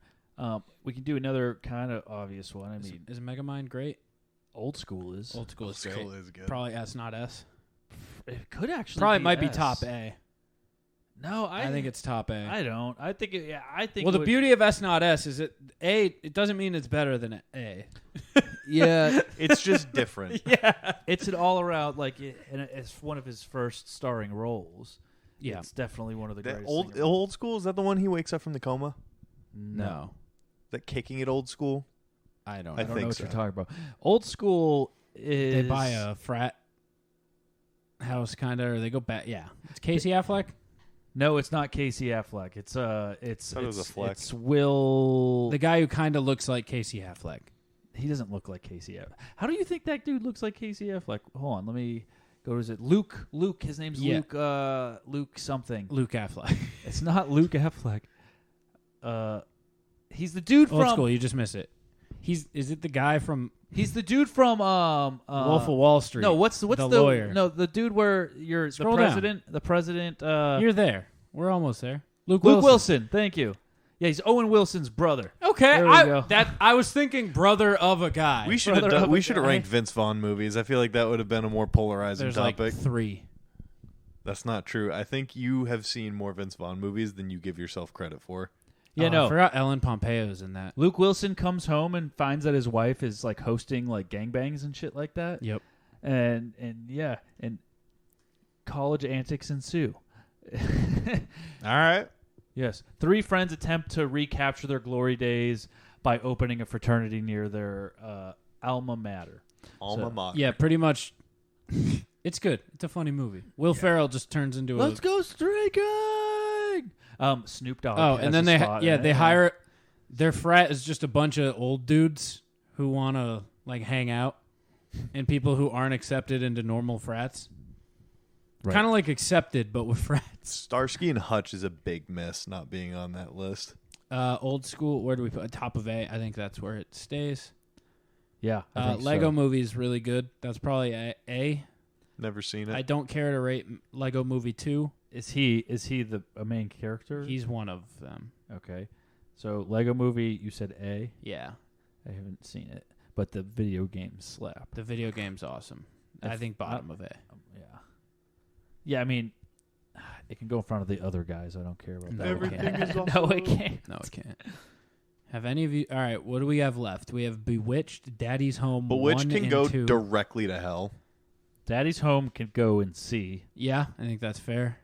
[SPEAKER 4] We can do another kind of obvious one. I mean,
[SPEAKER 2] Is Megamind great?
[SPEAKER 4] Old School is.
[SPEAKER 2] Old School is great.
[SPEAKER 3] School is good.
[SPEAKER 2] Probably S, not S.
[SPEAKER 4] It could actually
[SPEAKER 2] Probably
[SPEAKER 4] be
[SPEAKER 2] might be
[SPEAKER 4] S.
[SPEAKER 2] top A.
[SPEAKER 4] No,
[SPEAKER 2] I think it's top A.
[SPEAKER 4] I don't. I think. I think.
[SPEAKER 2] Well, the beauty of S, not S, is it A. It doesn't mean it's better than A.
[SPEAKER 4] Yeah,
[SPEAKER 3] It's just different.
[SPEAKER 4] yeah. It's an all around and it's one of his first starring roles.
[SPEAKER 2] Yeah.
[SPEAKER 4] It's definitely one of the
[SPEAKER 3] That
[SPEAKER 4] greatest.
[SPEAKER 3] old school, is that the one he wakes up from the coma?
[SPEAKER 2] No.
[SPEAKER 3] That Kicking It Old School?
[SPEAKER 2] I don't
[SPEAKER 3] I
[SPEAKER 2] know.
[SPEAKER 4] I don't
[SPEAKER 3] think
[SPEAKER 4] know what
[SPEAKER 3] so.
[SPEAKER 4] you're talking about. Old School is
[SPEAKER 2] They buy a frat house, kind of, or they go back. Yeah. It's Casey Affleck?
[SPEAKER 4] No, it's not Casey Affleck. It's
[SPEAKER 3] Thought it was a Fleck.
[SPEAKER 4] It's Will.
[SPEAKER 2] The guy who kind of looks like Casey Affleck.
[SPEAKER 4] He doesn't look like Casey Affleck. How do you think that dude looks like Casey Affleck? Hold on, let me go. Is it Luke? Luke. His name's
[SPEAKER 2] Yeah.
[SPEAKER 4] Luke. Luke something.
[SPEAKER 2] Luke Affleck.
[SPEAKER 4] It's not Luke Affleck. He's the dude
[SPEAKER 2] Old
[SPEAKER 4] from.
[SPEAKER 2] School, you just missed it. Is it the guy from
[SPEAKER 4] He's the dude from
[SPEAKER 2] Wolf of Wall Street?
[SPEAKER 4] No, what's the
[SPEAKER 2] lawyer?
[SPEAKER 4] No, the dude where you're
[SPEAKER 2] Scroll
[SPEAKER 4] the
[SPEAKER 2] down.
[SPEAKER 4] president. The president.
[SPEAKER 2] You're there. We're almost there. Luke
[SPEAKER 4] Wilson. Thank you. Yeah, he's Owen Wilson's brother.
[SPEAKER 2] Okay,
[SPEAKER 4] There we go.
[SPEAKER 2] I was thinking brother of a guy.
[SPEAKER 3] We should have
[SPEAKER 4] Brother of a
[SPEAKER 3] we should have
[SPEAKER 4] guy.
[SPEAKER 3] ranked Vince Vaughn movies. I feel like that would have been a more polarizing
[SPEAKER 2] There's
[SPEAKER 3] topic.
[SPEAKER 2] like 3.
[SPEAKER 3] That's not true. I think you have seen more Vince Vaughn movies than you give yourself credit for.
[SPEAKER 4] Yeah,
[SPEAKER 2] I
[SPEAKER 4] no.
[SPEAKER 2] forgot Ellen Pompeo's in that.
[SPEAKER 4] Luke Wilson comes home and finds that his wife is like hosting like gangbangs and shit like that.
[SPEAKER 2] Yep.
[SPEAKER 4] And yeah, and college antics ensue.
[SPEAKER 3] All right.
[SPEAKER 4] Yes. 3 friends attempt to recapture their glory days by opening a fraternity near their alma mater.
[SPEAKER 3] Alma mater.
[SPEAKER 2] Yeah, pretty much. It's good. It's a funny movie. Will Ferrell just turns into
[SPEAKER 4] Let's go striking. Snoop Dogg.
[SPEAKER 2] Oh,
[SPEAKER 4] has
[SPEAKER 2] and then
[SPEAKER 4] a
[SPEAKER 2] they
[SPEAKER 4] spot in it.
[SPEAKER 2] they hire their frat is just a bunch of old dudes who want to like hang out, and people who aren't accepted into normal frats.
[SPEAKER 4] Right.
[SPEAKER 2] Kind of like Accepted, but with frats.
[SPEAKER 3] Starsky and Hutch is a big miss not being on that list.
[SPEAKER 2] Old School. Where do we put top of A? I think that's where it stays.
[SPEAKER 4] Yeah. I think
[SPEAKER 2] Lego
[SPEAKER 4] so.
[SPEAKER 2] Movie is really good. That's probably A.
[SPEAKER 3] Never seen it.
[SPEAKER 2] I don't care to rate Lego Movie 2.
[SPEAKER 4] Is he a main character?
[SPEAKER 2] He's one of them.
[SPEAKER 4] Okay. So Lego Movie, you said A.
[SPEAKER 2] Yeah.
[SPEAKER 4] I haven't seen it, but the video game slap.
[SPEAKER 2] The video game's awesome. I think bottom of A.
[SPEAKER 4] Yeah. Yeah, I mean, it can go in front of the other guys. I don't care about that.
[SPEAKER 3] Everything is
[SPEAKER 4] No,
[SPEAKER 3] also-
[SPEAKER 4] it can't.
[SPEAKER 2] No, it can't. Have any of you... All right, what do we have left? We have Bewitched, Daddy's Home,
[SPEAKER 3] Bewitched
[SPEAKER 2] 1
[SPEAKER 3] can
[SPEAKER 2] and
[SPEAKER 3] go
[SPEAKER 2] 2.
[SPEAKER 3] directly to hell.
[SPEAKER 4] Daddy's Home can go in C.
[SPEAKER 2] Yeah, I think that's fair.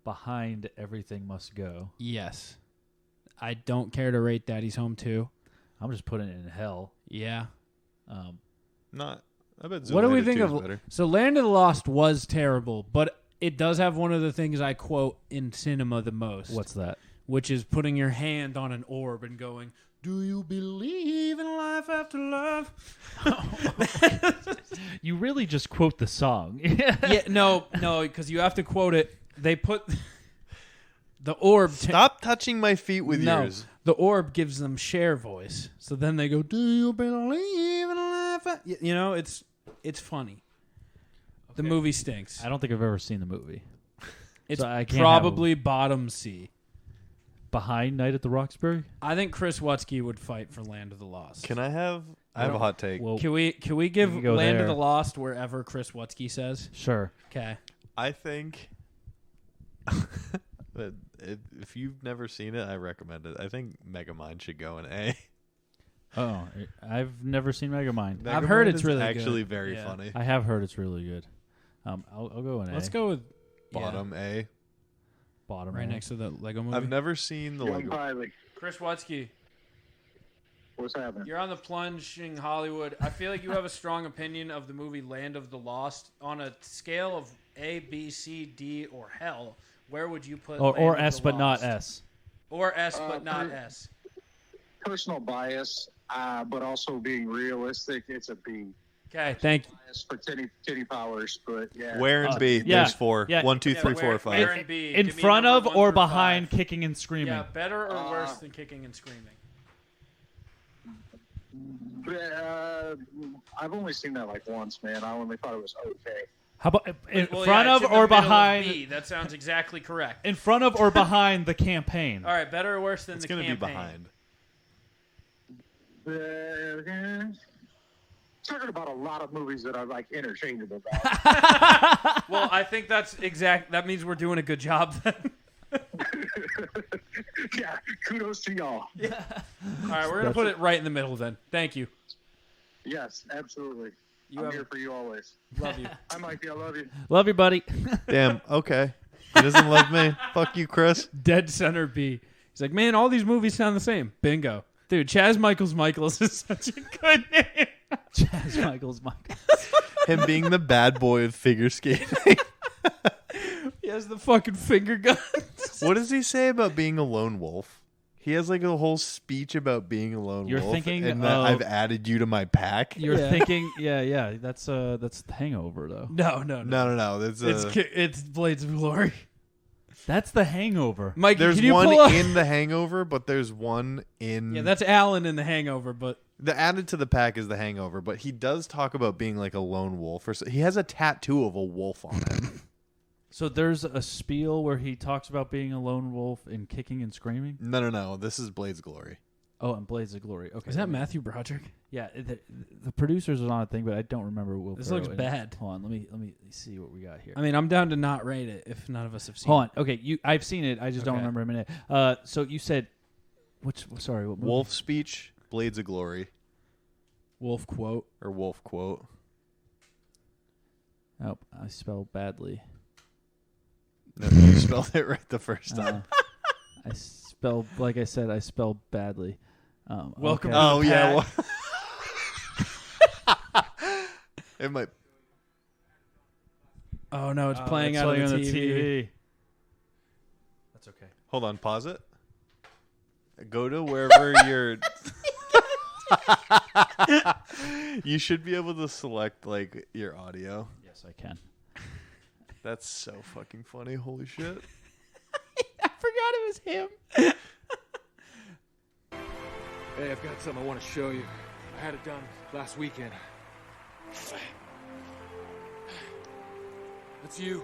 [SPEAKER 4] Behind Everything Must Go.
[SPEAKER 2] Yes. I don't care to rate Daddy's Home 2.
[SPEAKER 4] I'm just putting it in hell.
[SPEAKER 2] Yeah.
[SPEAKER 3] Not. I bet
[SPEAKER 2] what do we
[SPEAKER 3] Zoolander
[SPEAKER 2] think
[SPEAKER 3] 2
[SPEAKER 2] of?
[SPEAKER 3] is better.
[SPEAKER 2] So Land of the Lost was terrible, but it does have one of the things I quote in cinema the most.
[SPEAKER 4] What's that?
[SPEAKER 2] Which is putting your hand on an orb and going, "Do you believe in life after love?"
[SPEAKER 4] You really just quote the song.
[SPEAKER 2] Yeah, no, because you have to quote it. They put the orb.
[SPEAKER 3] Stop touching my feet with yours.
[SPEAKER 2] The orb gives them Cher voice. So then they go, "Do you believe in life?" You know, it's funny. Okay. The movie stinks.
[SPEAKER 4] I don't think I've ever seen the movie.
[SPEAKER 2] It's
[SPEAKER 4] so I can't
[SPEAKER 2] probably bottom C.
[SPEAKER 4] Behind Night at the Roxbury?
[SPEAKER 2] I think Chris Wutzke would fight for Land of the Lost.
[SPEAKER 3] Can I have? I have a hot take.
[SPEAKER 2] Well, can we give Land of the Lost wherever Chris Wutzke says?
[SPEAKER 4] Sure.
[SPEAKER 2] Okay.
[SPEAKER 3] I think that if you've never seen it, I recommend it. I think Megamind should go in A.
[SPEAKER 4] Oh, I've never seen Megamind.
[SPEAKER 2] I've heard it's really
[SPEAKER 3] actually
[SPEAKER 2] good.
[SPEAKER 3] very funny.
[SPEAKER 4] I have heard it's really good. I'll go in A.
[SPEAKER 2] Let's go with
[SPEAKER 3] bottom A.
[SPEAKER 4] Bottom
[SPEAKER 2] right
[SPEAKER 4] A.
[SPEAKER 2] next to the Lego movie.
[SPEAKER 3] I've never seen the Lego.
[SPEAKER 2] Chris Wutzke.
[SPEAKER 15] What's happening?
[SPEAKER 2] You're on the Plunging Hollywood. I feel like you have a strong opinion of the movie Land of the Lost. On a scale of A, B, C, D, or hell, where would you put
[SPEAKER 4] or
[SPEAKER 2] Land
[SPEAKER 4] S
[SPEAKER 2] of the
[SPEAKER 4] but not
[SPEAKER 2] Lost?
[SPEAKER 4] S?
[SPEAKER 2] Or S but not S.
[SPEAKER 15] Personal bias, but also being realistic, it's a B.
[SPEAKER 2] Okay, thank you.
[SPEAKER 15] Bias for titty powers, but yeah.
[SPEAKER 3] Where in B?
[SPEAKER 4] Yeah.
[SPEAKER 3] There's 4.
[SPEAKER 4] Yeah.
[SPEAKER 3] 1, 2, 3, 4, 5.
[SPEAKER 2] Where in B?
[SPEAKER 4] In
[SPEAKER 2] Give me
[SPEAKER 4] front
[SPEAKER 2] number
[SPEAKER 4] of
[SPEAKER 2] 1
[SPEAKER 4] or
[SPEAKER 2] through
[SPEAKER 4] behind
[SPEAKER 2] 5.
[SPEAKER 4] Kicking and Screaming?
[SPEAKER 2] Yeah, better or worse than Kicking and Screaming?
[SPEAKER 15] I've only seen that like once, man. I only thought it was okay.
[SPEAKER 4] How about in
[SPEAKER 2] Well,
[SPEAKER 4] front
[SPEAKER 2] yeah,
[SPEAKER 4] of
[SPEAKER 2] it's in
[SPEAKER 4] or
[SPEAKER 2] the middle
[SPEAKER 4] behind?
[SPEAKER 2] B. That sounds exactly correct.
[SPEAKER 4] In front of or behind the campaign?
[SPEAKER 2] All right, better or worse than
[SPEAKER 3] It's
[SPEAKER 2] the
[SPEAKER 3] going
[SPEAKER 2] campaign?
[SPEAKER 3] to be behind.
[SPEAKER 15] Talking about a lot of movies that are like interchangeable.
[SPEAKER 2] Well, I think that's exact. That means we're doing a good job then.
[SPEAKER 15] Yeah, kudos to y'all.
[SPEAKER 2] Yeah. All right, we're gonna put it right in the middle then. Thank you.
[SPEAKER 15] Yes, absolutely. I'm here for you always.
[SPEAKER 2] Love you.
[SPEAKER 15] Hi, Mikey. I love you.
[SPEAKER 4] Love you, buddy.
[SPEAKER 3] Damn. Okay. He doesn't love me. Fuck you, Chris.
[SPEAKER 2] Dead center B. He's like, man, all these movies sound the same. Bingo. Dude, Chaz Michaels is such a good name.
[SPEAKER 4] Chaz Michaels.
[SPEAKER 3] Him being the bad boy of figure skating.
[SPEAKER 2] He has the fucking finger guns.
[SPEAKER 3] What does he say about being a lone wolf? He has like a whole speech about being a lone
[SPEAKER 4] You're
[SPEAKER 3] wolf.
[SPEAKER 4] thinking
[SPEAKER 3] and that
[SPEAKER 4] of-
[SPEAKER 3] I've added you to my pack.
[SPEAKER 4] You're thinking, yeah. That's the Hangover though.
[SPEAKER 2] No.
[SPEAKER 3] No.
[SPEAKER 2] It's Blades of Glory.
[SPEAKER 4] That's the Hangover.
[SPEAKER 2] Mike,
[SPEAKER 3] There's
[SPEAKER 2] can you
[SPEAKER 3] one
[SPEAKER 2] pull up?
[SPEAKER 3] in the Hangover, but there's one in.
[SPEAKER 2] Yeah, that's Alan in the Hangover, but
[SPEAKER 3] The added to the pack is the Hangover, but he does talk about being like a lone wolf. He has a tattoo of a wolf on him.
[SPEAKER 4] So there's a spiel where he talks about being a lone wolf and kicking and screaming?
[SPEAKER 3] No. This is Blades of Glory.
[SPEAKER 4] Oh, and Blades of Glory. Okay.
[SPEAKER 2] is that Matthew Broderick?
[SPEAKER 4] Yeah, the producers was on a thing, but I don't remember Will
[SPEAKER 2] This
[SPEAKER 4] Ferrell
[SPEAKER 2] looks
[SPEAKER 4] in it.
[SPEAKER 2] bad.
[SPEAKER 4] Hold on, let me see what we got here.
[SPEAKER 2] I mean, I'm down to not rate it if none of us have seen
[SPEAKER 4] Hold on.
[SPEAKER 2] it.
[SPEAKER 4] Okay, I've seen it. I just don't
[SPEAKER 2] Okay.
[SPEAKER 4] remember a minute. So you said, what movie?
[SPEAKER 3] Wolf speech, Blades of Glory,
[SPEAKER 2] Wolf quote.
[SPEAKER 3] or wolf quote.
[SPEAKER 4] Oh, I spelled badly.
[SPEAKER 3] No, you spelled it right the first time.
[SPEAKER 4] I spelled, like I said, I spelled badly.
[SPEAKER 2] Welcome
[SPEAKER 4] okay.
[SPEAKER 2] to
[SPEAKER 3] Oh
[SPEAKER 2] the
[SPEAKER 3] yeah.
[SPEAKER 2] pack.
[SPEAKER 3] It might.
[SPEAKER 2] Oh no, it's playing out
[SPEAKER 4] on
[SPEAKER 2] of the
[SPEAKER 4] the TV. That's okay.
[SPEAKER 3] Hold on. Pause it. Go to wherever you're. You should be able to select like your audio.
[SPEAKER 4] Yes, I can.
[SPEAKER 3] That's so fucking funny. Holy shit.
[SPEAKER 2] I forgot it was him.
[SPEAKER 16] Hey, I've got something I want to show you. I had it done last weekend. That's you,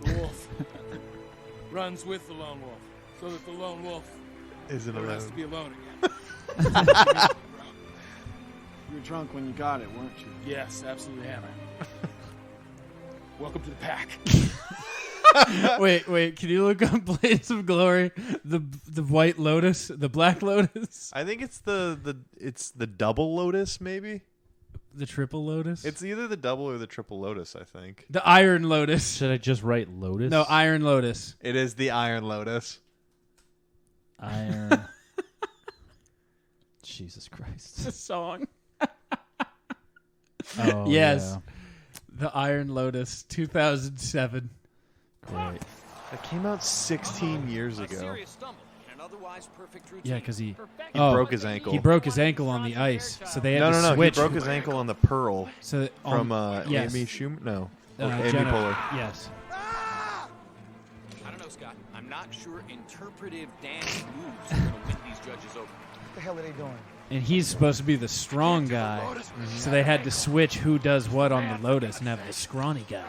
[SPEAKER 16] the wolf. Runs with the lone wolf, so that the lone wolf
[SPEAKER 3] Isn't
[SPEAKER 16] never has
[SPEAKER 3] alone.
[SPEAKER 16] to be alone again.
[SPEAKER 13] You were drunk when you got it, weren't you?
[SPEAKER 16] Yes, absolutely hammered. Welcome to the pack.
[SPEAKER 2] Wait, can you look up Blades of Glory? The White Lotus, the Black Lotus.
[SPEAKER 3] I think it's the double lotus, maybe.
[SPEAKER 2] The triple lotus?
[SPEAKER 3] It's either the double or the triple lotus, I think.
[SPEAKER 2] The iron lotus.
[SPEAKER 4] Should I just write lotus?
[SPEAKER 2] No, iron lotus.
[SPEAKER 3] It is the iron lotus.
[SPEAKER 4] Iron. Jesus Christ.
[SPEAKER 2] It's a song.
[SPEAKER 4] Oh,
[SPEAKER 2] yes.
[SPEAKER 4] yeah.
[SPEAKER 2] The Iron Lotus, 2007.
[SPEAKER 4] Great.
[SPEAKER 3] That came out 16 years ago.
[SPEAKER 2] Yeah, because he
[SPEAKER 3] broke his ankle.
[SPEAKER 2] He broke his ankle on the ice, so they had to
[SPEAKER 3] No.
[SPEAKER 2] switch.
[SPEAKER 3] He broke his ankle on the Pearl
[SPEAKER 2] So
[SPEAKER 3] from
[SPEAKER 2] yes.
[SPEAKER 3] Amy Schumer. No,
[SPEAKER 2] Jenna,
[SPEAKER 3] Amy Poehler.
[SPEAKER 2] Yes.
[SPEAKER 17] I don't know, Scott. I'm not sure interpretive dance moves are going to win these judges over.
[SPEAKER 13] What the hell are they doing?
[SPEAKER 2] And he's supposed to be the strong guy, so they had to switch who does what on the Lotus and have the scrawny guy.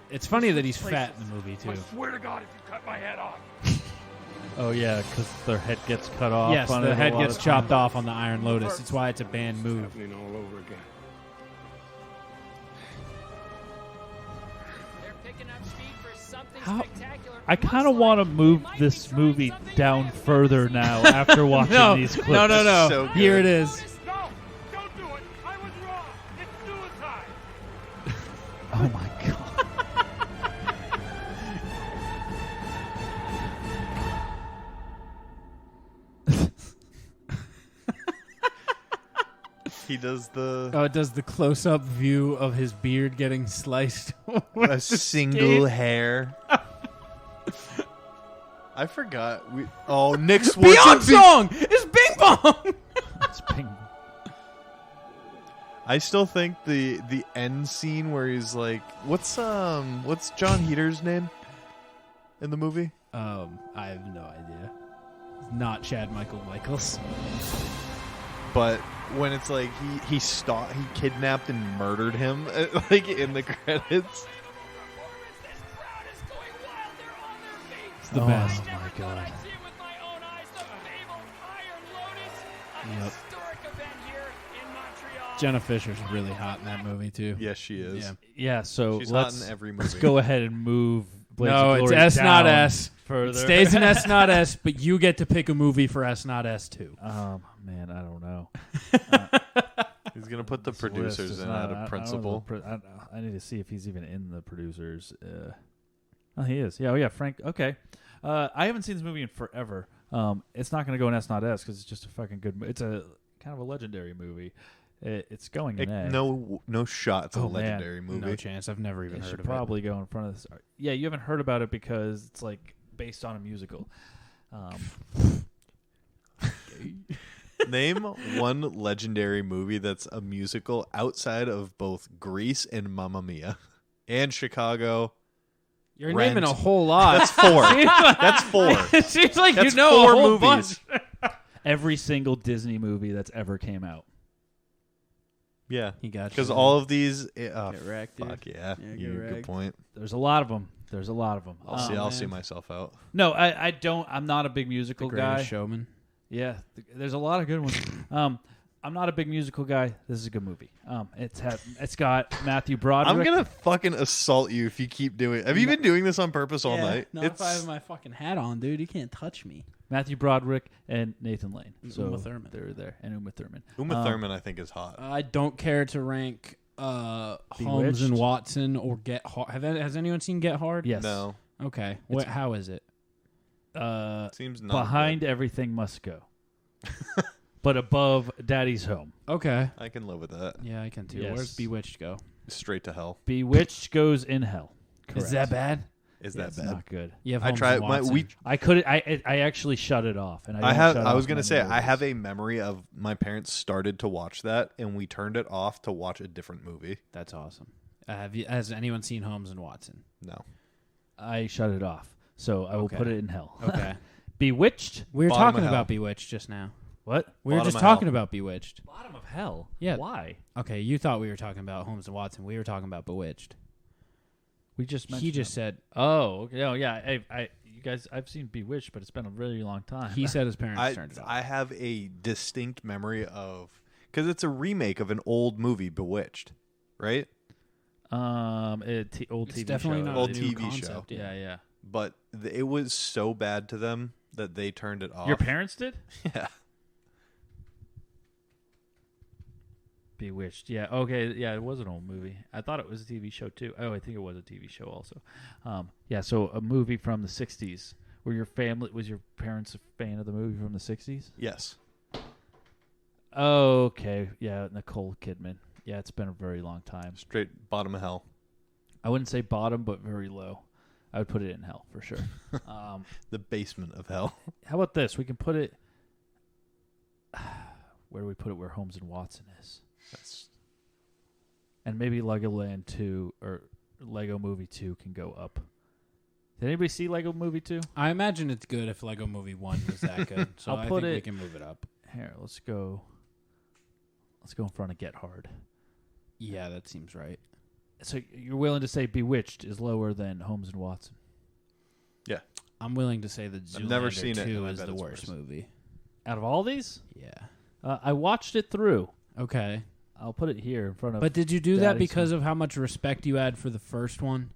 [SPEAKER 2] It's funny that he's fat in the movie too.
[SPEAKER 11] I swear to God, if you cut my head off.
[SPEAKER 4] Oh yeah, because their head gets cut off.
[SPEAKER 2] Yes,
[SPEAKER 4] on
[SPEAKER 2] the
[SPEAKER 4] it a
[SPEAKER 2] head
[SPEAKER 4] lot
[SPEAKER 2] gets
[SPEAKER 4] of
[SPEAKER 2] chopped
[SPEAKER 4] times.
[SPEAKER 2] off on the Iron Lotus. It's why it's a banned move.
[SPEAKER 11] Happening all over again.
[SPEAKER 4] How? I kind of want to move this movie down further now after watching
[SPEAKER 2] No,
[SPEAKER 4] these clips.
[SPEAKER 2] no.
[SPEAKER 3] So good.
[SPEAKER 2] Here it is.
[SPEAKER 11] No, don't do it. I was wrong. It's suicide.
[SPEAKER 4] Oh my god.
[SPEAKER 3] He does the
[SPEAKER 2] Oh, it does the close-up view of his beard getting sliced. with
[SPEAKER 3] a
[SPEAKER 2] the
[SPEAKER 3] single
[SPEAKER 2] skin.
[SPEAKER 3] hair. I forgot. Nick Swartz.
[SPEAKER 2] Beyond song is Bing Bong.
[SPEAKER 4] It's ping.
[SPEAKER 3] I still think the end scene where he's like, what's John Heater's name in the movie?
[SPEAKER 2] I have no idea. Not Chad Michael Michaels.
[SPEAKER 3] But when it's like he kidnapped and murdered him, like in the credits.
[SPEAKER 2] It's the best.
[SPEAKER 4] Oh my god.
[SPEAKER 2] Yep. Jenna Fisher's really hot in that movie too.
[SPEAKER 3] Yes, she is.
[SPEAKER 2] Yeah.
[SPEAKER 4] Yeah, so
[SPEAKER 3] She's
[SPEAKER 4] let's
[SPEAKER 3] hot in every
[SPEAKER 4] let's
[SPEAKER 3] movie.
[SPEAKER 4] go ahead and move. Blades
[SPEAKER 2] No,
[SPEAKER 4] of
[SPEAKER 2] it's
[SPEAKER 4] Glory
[SPEAKER 2] S not
[SPEAKER 4] down
[SPEAKER 2] S.
[SPEAKER 4] Further.
[SPEAKER 2] It stays in S not S, but you get to pick a movie for S not S too.
[SPEAKER 4] Man, I don't know.
[SPEAKER 3] He's gonna put the
[SPEAKER 4] This list
[SPEAKER 3] producers
[SPEAKER 4] is
[SPEAKER 3] in
[SPEAKER 4] not-
[SPEAKER 3] at
[SPEAKER 4] I
[SPEAKER 3] a
[SPEAKER 4] don't know
[SPEAKER 3] principal.
[SPEAKER 4] I need to see if he's even in the producers. Oh, he is. Yeah, Frank. Okay. I haven't seen this movie in forever. It's not going to go in S not S because it's just a fucking good. It's a kind of a legendary movie. It's going in A.
[SPEAKER 3] No shot. It's a
[SPEAKER 4] Oh, man.
[SPEAKER 3] legendary movie.
[SPEAKER 2] No chance. I've never even
[SPEAKER 4] It
[SPEAKER 2] heard
[SPEAKER 4] should
[SPEAKER 2] of
[SPEAKER 4] probably go in front of this. Yeah, you haven't heard about it because it's like based on a musical.
[SPEAKER 3] Name one legendary movie that's a musical outside of both Grease and Mamma Mia, and Chicago.
[SPEAKER 2] You're
[SPEAKER 3] Rent.
[SPEAKER 2] naming a whole lot.
[SPEAKER 3] That's four. That's four.
[SPEAKER 2] It seems like
[SPEAKER 3] That's
[SPEAKER 2] you know
[SPEAKER 3] four
[SPEAKER 2] a whole
[SPEAKER 3] movies.
[SPEAKER 2] bunch.
[SPEAKER 4] Every single Disney movie that's ever came out.
[SPEAKER 3] Yeah,
[SPEAKER 2] He got you.
[SPEAKER 3] because all of these.
[SPEAKER 2] Get wrecked, dude.
[SPEAKER 3] Fuck yeah,
[SPEAKER 2] Yeah, get
[SPEAKER 3] good
[SPEAKER 2] wrecked.
[SPEAKER 3] point.
[SPEAKER 4] There's a lot of them.
[SPEAKER 3] I'll see myself out.
[SPEAKER 4] No, I don't. I'm not a big
[SPEAKER 2] The
[SPEAKER 4] musical
[SPEAKER 2] Greatest
[SPEAKER 4] guy.
[SPEAKER 2] Showman.
[SPEAKER 4] Yeah, there's a lot of good ones. I'm not a big musical guy. This is a good movie. It's got Matthew Broderick.
[SPEAKER 3] I'm gonna fucking assault you if you keep doing. Have you been doing this on purpose all night?
[SPEAKER 2] No, if I have my fucking hat on, dude, you can't touch me.
[SPEAKER 4] Matthew Broderick and Nathan Lane.
[SPEAKER 2] And
[SPEAKER 4] So
[SPEAKER 2] Uma Thurman.
[SPEAKER 4] They're there, and Uma Thurman.
[SPEAKER 3] Uma Thurman, I think, is hot.
[SPEAKER 2] I don't care to rank Holmes
[SPEAKER 4] Bewitched?
[SPEAKER 2] and Watson or Get Hard. Has anyone seen Get Hard?
[SPEAKER 4] Yes.
[SPEAKER 3] No,
[SPEAKER 2] Okay.
[SPEAKER 4] It's-
[SPEAKER 2] How is it?
[SPEAKER 3] seems not
[SPEAKER 4] Behind Everything Must Go, but above Daddy's Home.
[SPEAKER 2] Okay.
[SPEAKER 3] I can live with that.
[SPEAKER 2] Yeah, I can too.
[SPEAKER 4] Yes.
[SPEAKER 2] Where's Bewitched go?
[SPEAKER 3] Straight to hell.
[SPEAKER 4] Bewitched goes in hell.
[SPEAKER 2] Is that bad?
[SPEAKER 3] Is
[SPEAKER 4] Yeah,
[SPEAKER 3] that
[SPEAKER 4] it's
[SPEAKER 3] bad?
[SPEAKER 4] not good.
[SPEAKER 2] You have
[SPEAKER 3] I
[SPEAKER 2] Holmes
[SPEAKER 3] tried.
[SPEAKER 2] and Watson.
[SPEAKER 4] I couldn't. I actually shut it off, and
[SPEAKER 3] I have.
[SPEAKER 4] Shut
[SPEAKER 3] I was
[SPEAKER 4] off
[SPEAKER 3] gonna
[SPEAKER 4] my
[SPEAKER 3] say I
[SPEAKER 4] movies.
[SPEAKER 3] have a memory of my parents started to watch that, and we turned it off to watch a different movie.
[SPEAKER 2] That's awesome. Has anyone seen Holmes and Watson?
[SPEAKER 3] No.
[SPEAKER 4] I shut it off, so I will
[SPEAKER 2] Okay.
[SPEAKER 4] put it in hell.
[SPEAKER 2] Okay.
[SPEAKER 4] Bewitched.
[SPEAKER 2] We were
[SPEAKER 3] Bottom
[SPEAKER 2] talking
[SPEAKER 3] of hell.
[SPEAKER 2] about Bewitched just now.
[SPEAKER 4] What?
[SPEAKER 2] We were
[SPEAKER 3] Bottom
[SPEAKER 2] just
[SPEAKER 3] of
[SPEAKER 2] talking
[SPEAKER 3] hell.
[SPEAKER 2] about Bewitched.
[SPEAKER 4] Bottom of hell.
[SPEAKER 2] Yeah.
[SPEAKER 4] Why?
[SPEAKER 2] Okay, you thought we were talking about Holmes and Watson. We were talking about Bewitched.
[SPEAKER 4] We just mentioned
[SPEAKER 2] He just
[SPEAKER 4] them.
[SPEAKER 2] said.
[SPEAKER 4] Oh, okay. Oh, yeah. You guys, I've seen Bewitched, but it's been a really long time.
[SPEAKER 2] He said his parents turned it off.
[SPEAKER 3] I have a distinct memory of because it's a remake of an old movie, Bewitched, right?
[SPEAKER 4] old
[SPEAKER 2] It's
[SPEAKER 4] TV
[SPEAKER 2] definitely
[SPEAKER 4] show.
[SPEAKER 2] not
[SPEAKER 3] Old
[SPEAKER 2] a new
[SPEAKER 3] TV show.
[SPEAKER 2] concept.
[SPEAKER 4] Yeah, yeah.
[SPEAKER 3] But it was so bad to them that they turned it off.
[SPEAKER 4] Your parents did?
[SPEAKER 3] Yeah.
[SPEAKER 4] Bewitched. Yeah. Okay. Yeah, it was an old movie. I thought it was a TV show too. Oh, I think it was a TV show also. Yeah. So a movie from the '60s. Was your parents a fan of the movie from the '60s?
[SPEAKER 3] Yes.
[SPEAKER 4] Oh, okay. Yeah, Nicole Kidman. Yeah, it's been a very long time.
[SPEAKER 3] Straight bottom of hell.
[SPEAKER 4] I wouldn't say bottom, but very low. I would put it in hell for sure.
[SPEAKER 3] The basement of hell.
[SPEAKER 4] How about this? We can put it. Where do we put it? Where Holmes and Watson is. And maybe Legoland 2 or Lego Movie 2 can go up. Did anybody see Lego Movie 2?
[SPEAKER 2] I imagine it's good if Lego Movie 1 was that good. So
[SPEAKER 4] I'll
[SPEAKER 2] I
[SPEAKER 4] put
[SPEAKER 2] think
[SPEAKER 4] it,
[SPEAKER 2] we can move it up.
[SPEAKER 4] Here, let's go. Let's go in front of Get Hard.
[SPEAKER 2] Yeah, that seems right.
[SPEAKER 4] So you're willing to say Bewitched is lower than Holmes and Watson?
[SPEAKER 3] Yeah.
[SPEAKER 2] I'm willing to say that Zoolander
[SPEAKER 3] I've never seen
[SPEAKER 2] 2
[SPEAKER 3] it,
[SPEAKER 2] is the worst movie.
[SPEAKER 4] Out of all these?
[SPEAKER 2] Yeah.
[SPEAKER 4] I watched it through.
[SPEAKER 2] Okay.
[SPEAKER 4] I'll put it here in front of.
[SPEAKER 2] But did you do that
[SPEAKER 4] Daddy's
[SPEAKER 2] because
[SPEAKER 4] Home.
[SPEAKER 2] of how much respect you had for the first one?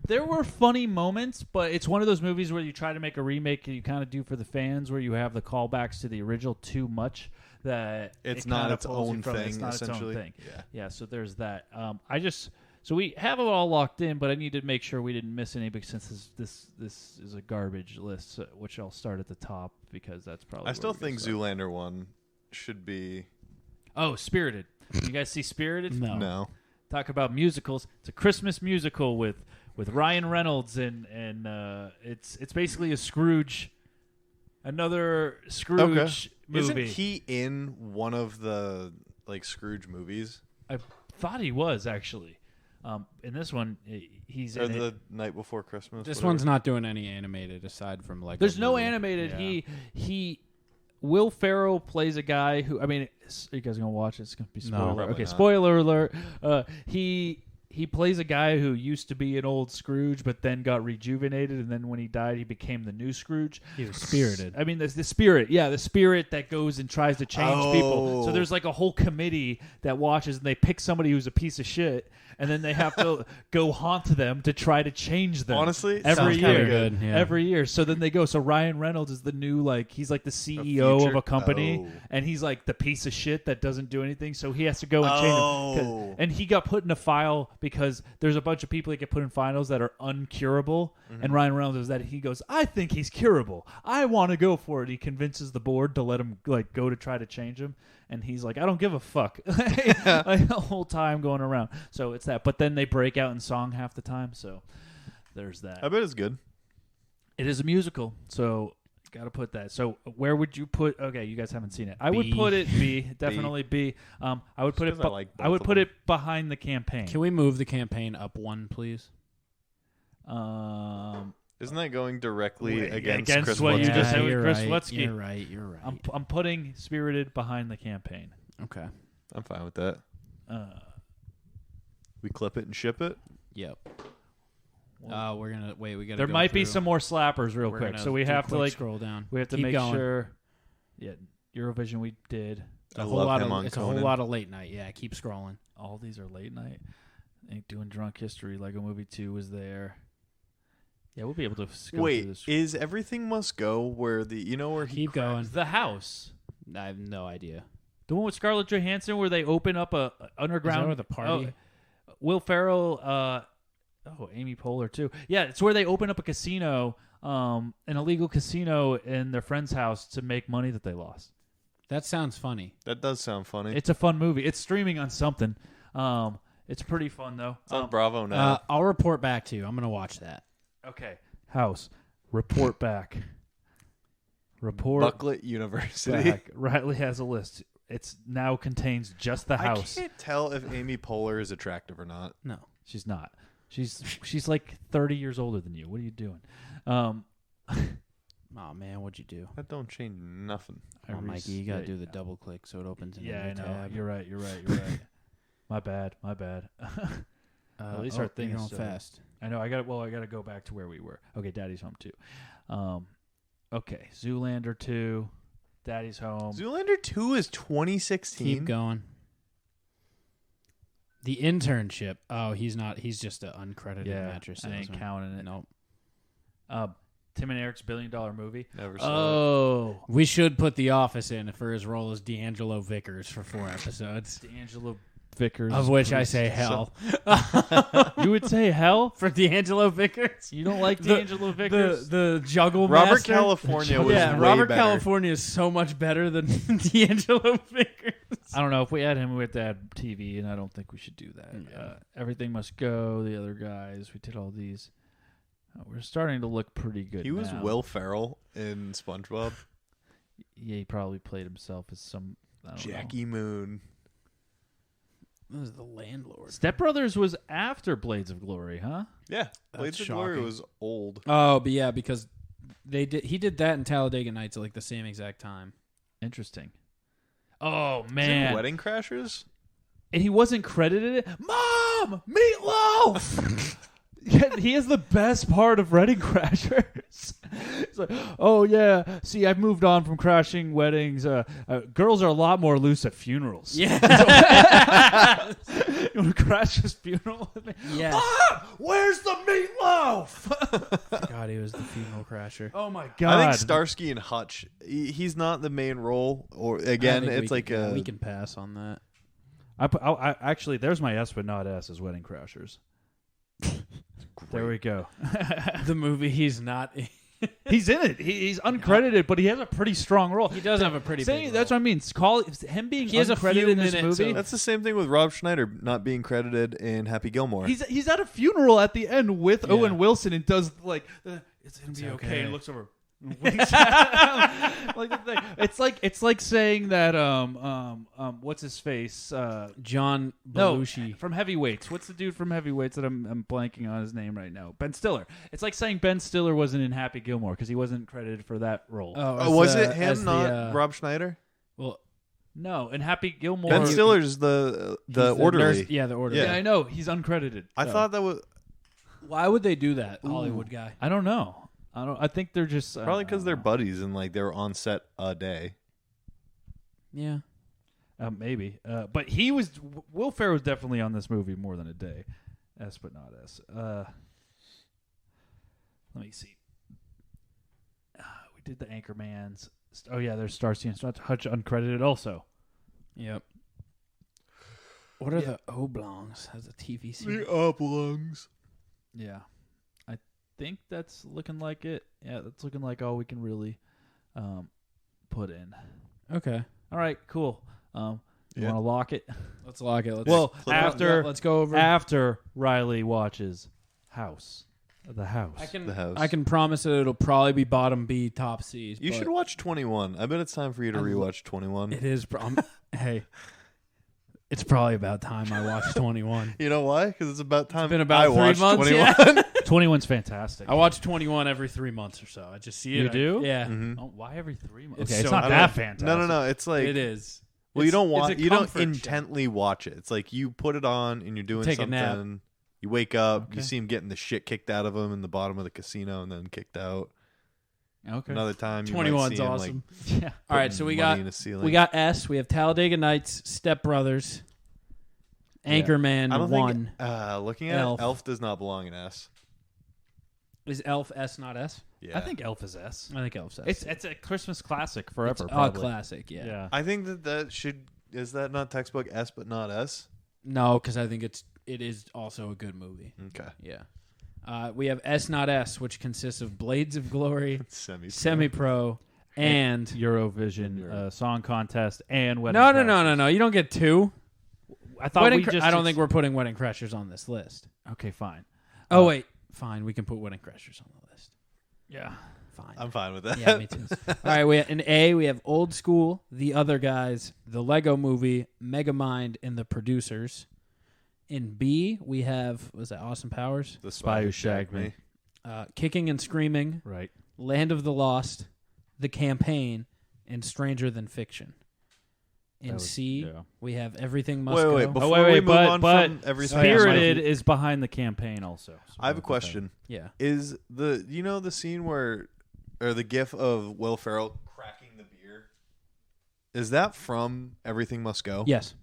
[SPEAKER 4] There were funny moments, but it's one of those movies where you try to make a remake and you kind of do for the fans, where you have the callbacks to the original too much that
[SPEAKER 3] it's
[SPEAKER 4] it
[SPEAKER 3] not
[SPEAKER 4] kinda
[SPEAKER 3] its
[SPEAKER 4] pulls you
[SPEAKER 3] own
[SPEAKER 4] from it.
[SPEAKER 3] thing,
[SPEAKER 4] It's not
[SPEAKER 3] essentially.
[SPEAKER 4] its own thing.
[SPEAKER 3] Yeah.
[SPEAKER 4] Yeah. So there's that. So we have it all locked in, but I need to make sure we didn't miss any since this is a garbage list, which I'll start at the top because that's probably.
[SPEAKER 3] I still think Zoolander 1 should be.
[SPEAKER 4] Oh, Spirited. You guys see Spirited?
[SPEAKER 3] No.
[SPEAKER 4] Talk about musicals. It's a Christmas musical with Ryan Reynolds and it's basically a Scrooge, another Scrooge movie.
[SPEAKER 3] Isn't he in one of the Scrooge movies?
[SPEAKER 4] I thought he was actually. In this one, he's
[SPEAKER 3] or
[SPEAKER 4] in
[SPEAKER 3] the
[SPEAKER 4] it.
[SPEAKER 3] Night Before Christmas.
[SPEAKER 2] This
[SPEAKER 3] whatever.
[SPEAKER 2] one's not doing any animated aside from Lego.
[SPEAKER 4] There's no
[SPEAKER 2] Movie.
[SPEAKER 4] animated.
[SPEAKER 2] Yeah.
[SPEAKER 4] He Will Ferrell plays a guy who, I mean, are you guys gonna watch it? It's gonna be spoiler.
[SPEAKER 3] probably
[SPEAKER 4] Okay,
[SPEAKER 3] not.
[SPEAKER 4] spoiler alert. He plays a guy who used to be an old Scrooge, but then got rejuvenated, and then when he died, he became the new Scrooge.
[SPEAKER 2] He was spirited.
[SPEAKER 4] I mean, the spirit, the spirit that goes and tries to change people. So there's like a whole committee that watches, and they pick somebody who's a piece of shit, and then they have to go haunt them to try to change them.
[SPEAKER 3] Honestly,
[SPEAKER 4] every
[SPEAKER 2] sounds
[SPEAKER 4] year,
[SPEAKER 2] kinda good, yeah.
[SPEAKER 4] every year. So then they go. So Ryan Reynolds is the new he's like the CEO of
[SPEAKER 3] future-
[SPEAKER 4] a company,
[SPEAKER 3] Oh.
[SPEAKER 4] and he's like the piece of shit that doesn't do anything. So he has to go and change him. And he got put in a file because there's a bunch of people that get put in finals that are uncurable. And Ryan Reynolds is that he goes, I think he's curable. I want to go for it. He convinces the board to let him go to try to change him. And he's like, I don't give a fuck. The whole time going around. So it's that. But then they break out in song half the time. So there's that.
[SPEAKER 3] I bet it's good.
[SPEAKER 4] It is a musical. So got to put that. So where would you put? Okay, you guys haven't seen it. I would
[SPEAKER 2] B.
[SPEAKER 4] put it B. Definitely B. I would put it.
[SPEAKER 3] 'cause I like
[SPEAKER 4] I
[SPEAKER 3] both
[SPEAKER 4] would
[SPEAKER 3] of
[SPEAKER 4] put
[SPEAKER 3] them.
[SPEAKER 4] it behind the campaign.
[SPEAKER 2] Can we move the campaign up one, please?
[SPEAKER 3] Isn't that going directly against Chris
[SPEAKER 4] what you
[SPEAKER 3] Wutzke?
[SPEAKER 4] just said with
[SPEAKER 2] you're
[SPEAKER 4] Chris
[SPEAKER 2] right,
[SPEAKER 4] Wutzke?
[SPEAKER 2] You're right. You're right.
[SPEAKER 4] I'm putting Spirited behind the campaign.
[SPEAKER 2] Okay.
[SPEAKER 3] I'm fine with that. We clip it and ship it.
[SPEAKER 2] Yep. We're gonna wait. We got.
[SPEAKER 4] There might be some more slappers real
[SPEAKER 2] We're
[SPEAKER 4] quick,
[SPEAKER 2] gonna
[SPEAKER 4] so we
[SPEAKER 2] do a
[SPEAKER 4] have to
[SPEAKER 2] quick scroll down.
[SPEAKER 4] We have to
[SPEAKER 2] Keep
[SPEAKER 4] make
[SPEAKER 2] going.
[SPEAKER 4] sure. Yeah, Eurovision we did.
[SPEAKER 2] It's a
[SPEAKER 3] I
[SPEAKER 2] whole
[SPEAKER 3] love
[SPEAKER 2] lot
[SPEAKER 3] him
[SPEAKER 2] of.
[SPEAKER 3] on
[SPEAKER 2] It's
[SPEAKER 3] Conan.
[SPEAKER 2] a whole lot of late night. Yeah, keep scrolling.
[SPEAKER 4] All these are late night. Ain't doing Drunk History. Lego Movie 2 was there. Yeah, we'll be able to go through
[SPEAKER 3] Wait,
[SPEAKER 4] this.
[SPEAKER 3] is Everything Must Go where where he
[SPEAKER 2] Keep going.
[SPEAKER 4] The House.
[SPEAKER 2] I have no idea.
[SPEAKER 4] The one with Scarlett Johansson where they open up a underground.
[SPEAKER 2] Is that where the party?
[SPEAKER 4] Oh, Will Ferrell. Amy Poehler too. Yeah, it's where they open up a casino, an illegal casino in their friend's house to make money that they lost.
[SPEAKER 2] That sounds funny.
[SPEAKER 3] That does sound funny.
[SPEAKER 4] It's a fun movie. It's streaming on something. It's pretty fun though.
[SPEAKER 3] It's on Bravo now.
[SPEAKER 2] I'll report back to you. I'm gonna watch that.
[SPEAKER 4] Okay. House. Report back. Report
[SPEAKER 3] Bucklet University.
[SPEAKER 4] back. Riley has a list. It's now contains just the house.
[SPEAKER 3] I can't tell if Amy Poehler is attractive or not.
[SPEAKER 2] No,
[SPEAKER 4] she's not. She's like 30 years older than you. What are you doing?
[SPEAKER 2] Oh man, what'd you do?
[SPEAKER 3] That don't change nothing.
[SPEAKER 2] Oh, Mikey, you gotta do the double click so it opens in a
[SPEAKER 4] I
[SPEAKER 2] new
[SPEAKER 4] know.
[SPEAKER 2] tab.
[SPEAKER 4] You're right. My bad. At least our thing
[SPEAKER 2] you're
[SPEAKER 4] is
[SPEAKER 2] going fast.
[SPEAKER 4] I know. I got to go back to where we were. Okay, Daddy's Home 2. Okay, Zoolander 2. Daddy's Home.
[SPEAKER 3] Zoolander 2 is 2016.
[SPEAKER 2] Keep going. The Internship. Oh, he's not. He's just an uncredited mattress
[SPEAKER 4] I ain't
[SPEAKER 2] salesman.
[SPEAKER 4] counting it.
[SPEAKER 2] Nope.
[SPEAKER 4] Tim and Eric's $1 billion movie.
[SPEAKER 3] Never saw
[SPEAKER 4] Oh,
[SPEAKER 2] We should put The Office in for his role as D'Angelo Vickers for 4 episodes.
[SPEAKER 4] D'Angelo Vickers.
[SPEAKER 2] Of which I say hell.
[SPEAKER 4] You would say hell?
[SPEAKER 2] For D'Angelo Vickers?
[SPEAKER 4] You don't like D'Angelo Vickers?
[SPEAKER 2] The juggle
[SPEAKER 3] Robert
[SPEAKER 2] master?
[SPEAKER 3] California was way
[SPEAKER 2] Robert
[SPEAKER 3] better.
[SPEAKER 2] California is so much better than D'Angelo Vickers.
[SPEAKER 4] I don't know. If we had him, we would have to add TV, and I don't think we should do that.
[SPEAKER 2] Yeah.
[SPEAKER 4] Everything Must Go, the other guys. We did all these. We're starting to look pretty good.
[SPEAKER 3] He was
[SPEAKER 4] now.
[SPEAKER 3] Will Ferrell in SpongeBob.
[SPEAKER 4] Yeah, he probably played himself as some
[SPEAKER 3] Jackie Moon.
[SPEAKER 2] That was the landlord.
[SPEAKER 4] Step Brothers was after Blades of Glory, huh?
[SPEAKER 3] Yeah, Blades of Glory
[SPEAKER 2] shocking.
[SPEAKER 3] was old.
[SPEAKER 2] Oh, but yeah, because he did that in Talladega Nights at like the same exact time.
[SPEAKER 4] Interesting. Oh
[SPEAKER 3] Was it
[SPEAKER 4] man,
[SPEAKER 3] Wedding Crashers.
[SPEAKER 4] And he wasn't credited. Mom, Meatloaf. Yeah, he is the best part of Wedding Crashers. It's like, oh yeah, see, I've moved on from crashing weddings. Girls are a lot more loose at funerals.
[SPEAKER 2] Yeah.
[SPEAKER 4] You want to crash his funeral with me?
[SPEAKER 2] Yeah.
[SPEAKER 4] Mom, where's the meatloaf?
[SPEAKER 2] God, he was the funeral crasher.
[SPEAKER 4] Oh my God.
[SPEAKER 3] I think Starsky and Hutch. He's not the main role. Or again, it's like
[SPEAKER 2] we can pass on that.
[SPEAKER 4] I actually, there's my S but not S is Wedding Crashers. There we go.
[SPEAKER 2] The movie he's not in.
[SPEAKER 4] He's in it. He's uncredited, but he has a pretty strong role.
[SPEAKER 2] He does have a pretty big role.
[SPEAKER 4] That's what I mean. Him being
[SPEAKER 2] He has a
[SPEAKER 4] uncredited
[SPEAKER 2] few
[SPEAKER 4] in this
[SPEAKER 2] minutes
[SPEAKER 4] movie.
[SPEAKER 2] of-
[SPEAKER 3] That's the same thing with Rob Schneider not being credited in Happy Gilmore.
[SPEAKER 4] He's at a funeral at the end with Owen Wilson and does like it's gonna be okay. And looks over. Winks like the thing. It's like saying that what's his face
[SPEAKER 2] John Belushi
[SPEAKER 4] from Heavyweights. What's the dude from Heavyweights that I'm blanking on his name right now? Ben Stiller. It's like saying Ben Stiller wasn't in Happy Gilmore because he wasn't credited for that role.
[SPEAKER 3] Was it him, not Rob Schneider?
[SPEAKER 2] Well,
[SPEAKER 4] no, in Happy Gilmore,
[SPEAKER 3] Ben Stiller's the orderly.
[SPEAKER 2] Nurse, yeah, the orderly.
[SPEAKER 4] Yeah, I know he's uncredited.
[SPEAKER 3] I thought that was.
[SPEAKER 2] Why would they do that, Hollywood guy?
[SPEAKER 4] I don't know. I think they're just
[SPEAKER 3] Probably because they're buddies and like they were on set a day.
[SPEAKER 2] Yeah,
[SPEAKER 4] maybe. But he was Will Ferrell was definitely on this movie more than a day. S but not S. Let me see. We did the Anchormans. Oh yeah, there's Starsky and Hutch uncredited also.
[SPEAKER 2] Yep. What are the Oblongs as a TV series?
[SPEAKER 3] The Oblongs.
[SPEAKER 4] Yeah. I think that's looking like it. Yeah, that's looking like all we can really put in.
[SPEAKER 2] Okay.
[SPEAKER 4] All right, cool. You want to lock it?
[SPEAKER 2] Let's lock it.
[SPEAKER 4] Let's
[SPEAKER 2] go over
[SPEAKER 4] after Riley watches The House.
[SPEAKER 2] I can promise that it'll probably be bottom B, top C.
[SPEAKER 3] You should watch 21. I bet it's time for you to rewatch 21.
[SPEAKER 2] It is. Hey, it's probably about time I watch 21.
[SPEAKER 3] You know why? Because it's about time.
[SPEAKER 2] It's been about
[SPEAKER 3] I
[SPEAKER 2] 3
[SPEAKER 3] watched
[SPEAKER 2] months.
[SPEAKER 3] 21.
[SPEAKER 2] Yeah.
[SPEAKER 4] 21's fantastic.
[SPEAKER 2] I watch 21 every 3 months or so. I just see it.
[SPEAKER 4] You do?
[SPEAKER 2] Yeah.
[SPEAKER 3] Mm-hmm.
[SPEAKER 4] Oh, why every 3 months?
[SPEAKER 2] It's
[SPEAKER 4] It's
[SPEAKER 2] so
[SPEAKER 4] not
[SPEAKER 2] good.
[SPEAKER 4] that fantastic.
[SPEAKER 3] No. It's like
[SPEAKER 2] It is.
[SPEAKER 3] Well, you don't want.
[SPEAKER 2] it's a
[SPEAKER 3] You don't
[SPEAKER 2] comfort show.
[SPEAKER 3] intently watch it. It's like you put it on and you're doing
[SPEAKER 2] Take a
[SPEAKER 3] something.
[SPEAKER 2] nap.
[SPEAKER 3] You wake up.
[SPEAKER 2] Okay.
[SPEAKER 3] You see him getting the shit kicked out of him in the bottom of the casino, and then kicked out.
[SPEAKER 4] Okay.
[SPEAKER 3] Another time, you
[SPEAKER 2] 21's
[SPEAKER 3] might see him,
[SPEAKER 2] awesome.
[SPEAKER 3] Like,
[SPEAKER 4] Yeah.
[SPEAKER 2] All right, so we
[SPEAKER 3] money
[SPEAKER 2] got
[SPEAKER 3] in the ceiling.
[SPEAKER 2] we got S. We have Talladega Nights, Step Brothers, Anchorman
[SPEAKER 3] I don't
[SPEAKER 2] 1.
[SPEAKER 3] think. Looking at
[SPEAKER 2] Elf.
[SPEAKER 3] it, Elf does not belong in S.
[SPEAKER 2] Is Elf S not S?
[SPEAKER 3] Yeah.
[SPEAKER 4] I think Elf is S.
[SPEAKER 2] I think Elf's S.
[SPEAKER 4] It's a Christmas classic forever.
[SPEAKER 2] It's a
[SPEAKER 4] probably.
[SPEAKER 2] classic. Yeah.
[SPEAKER 3] I think that should. Is that not textbook S but not S?
[SPEAKER 2] No, because I think it is also a good movie.
[SPEAKER 3] Okay.
[SPEAKER 2] Yeah. We have S not S, which consists of Blades of Glory,
[SPEAKER 3] Semi-pro.
[SPEAKER 2] Semi-Pro, and
[SPEAKER 4] Eurovision Song Contest and Wedding
[SPEAKER 2] No.
[SPEAKER 4] Crashers.
[SPEAKER 2] You don't get two.
[SPEAKER 4] I thought
[SPEAKER 2] Wedding
[SPEAKER 4] we just.
[SPEAKER 2] I don't think we're putting Wedding Crashers on this list.
[SPEAKER 4] Okay, fine.
[SPEAKER 2] Oh wait, fine. We can put Wedding Crashers on the list.
[SPEAKER 4] Yeah.
[SPEAKER 2] Fine.
[SPEAKER 3] I'm fine with that.
[SPEAKER 2] Yeah, me too. All right, in A, we have Old School, The Other Guys, The Lego Movie, Megamind, and The Producers. In B, we have, was that Austin Powers?
[SPEAKER 3] The
[SPEAKER 4] Spy Who Shagged Me.
[SPEAKER 2] Kicking and Screaming,
[SPEAKER 4] Right.
[SPEAKER 2] Land of the Lost, The Campaign, and Stranger Than Fiction. In C, we have Everything Must Go.
[SPEAKER 3] Wait, before we move on
[SPEAKER 4] but
[SPEAKER 3] from Everything
[SPEAKER 4] Spirited is behind the campaign also. So
[SPEAKER 3] I have a question.
[SPEAKER 2] Yeah.
[SPEAKER 3] Is the scene where, or the gif of Will Ferrell cracking the beer, is that from Everything Must Go?
[SPEAKER 2] Yes.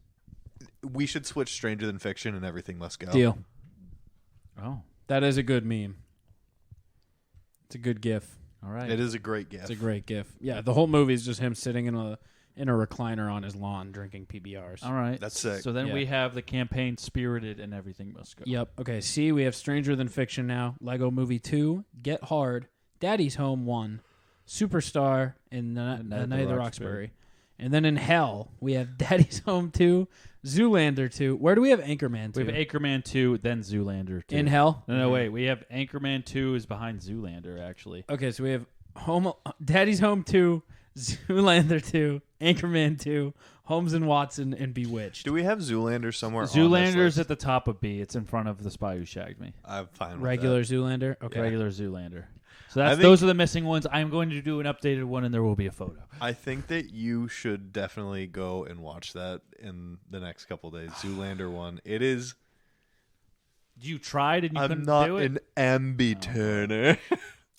[SPEAKER 3] We should switch Stranger Than Fiction and Everything Must Go.
[SPEAKER 2] Deal.
[SPEAKER 4] Oh.
[SPEAKER 2] That is a good meme. It's a good gif.
[SPEAKER 4] All right.
[SPEAKER 3] It is a great gif.
[SPEAKER 2] It's a great gif. Yeah, the whole movie is just him sitting in in a recliner on his lawn drinking PBRs.
[SPEAKER 4] All right.
[SPEAKER 3] That's sick.
[SPEAKER 4] So then we have the campaign Spirited and Everything Must Go.
[SPEAKER 2] Yep. Okay, C, we have Stranger Than Fiction now, Lego Movie 2, Get Hard, Daddy's Home 1, Superstar, and The Night of the Roxbury. And then in Hell, we have Daddy's Home 2, Zoolander 2. Where do we have Anchorman 2?
[SPEAKER 4] We have Anchorman 2, then Zoolander 2.
[SPEAKER 2] In Hell?
[SPEAKER 4] No, wait. We have Anchorman 2 is behind Zoolander, actually.
[SPEAKER 2] Okay, so we have Daddy's Home 2, Zoolander 2, Anchorman 2, Holmes and Watson, and Bewitched.
[SPEAKER 3] Do we have Zoolander somewhere?
[SPEAKER 4] Zoolander's at the top of B. It's in front of The Spy Who Shagged Me.
[SPEAKER 3] I'm fine with
[SPEAKER 2] Regular
[SPEAKER 3] that.
[SPEAKER 2] Zoolander? Okay.
[SPEAKER 4] Regular Zoolander. So those are the missing ones. I'm going to do an updated one, and there will be a photo.
[SPEAKER 3] I think that you should definitely go and watch that in the next couple days. Zoolander 1. It is...
[SPEAKER 4] You tried and you couldn't do it?
[SPEAKER 3] I'm not an ambi-turner.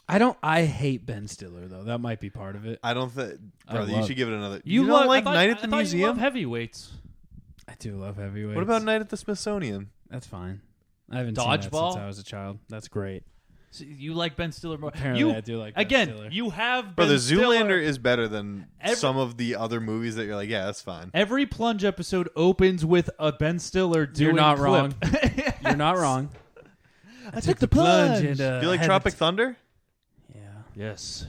[SPEAKER 2] I hate Ben Stiller, though. That might be part of it.
[SPEAKER 3] I don't think... Brother, you should give it another...
[SPEAKER 4] You
[SPEAKER 3] don't like Night at the Museum?
[SPEAKER 4] You love Heavyweights.
[SPEAKER 2] I do love Heavyweights.
[SPEAKER 3] What about Night at the Smithsonian?
[SPEAKER 2] That's fine. I haven't seen that since I was a child. That's great.
[SPEAKER 4] So you like Ben Stiller more.
[SPEAKER 2] Apparently I do like Ben Stiller.
[SPEAKER 4] You have
[SPEAKER 3] Brother,
[SPEAKER 4] Ben Stiller.
[SPEAKER 3] Zoolander is better than some of the other movies that you're like, yeah, that's fine.
[SPEAKER 4] Every Plunge episode opens with a Ben Stiller doing
[SPEAKER 2] You're not
[SPEAKER 4] clip.
[SPEAKER 2] wrong. You're not wrong.
[SPEAKER 4] I took the plunge.
[SPEAKER 3] Do you like Tropic Thunder?
[SPEAKER 2] Yeah.
[SPEAKER 4] Yes.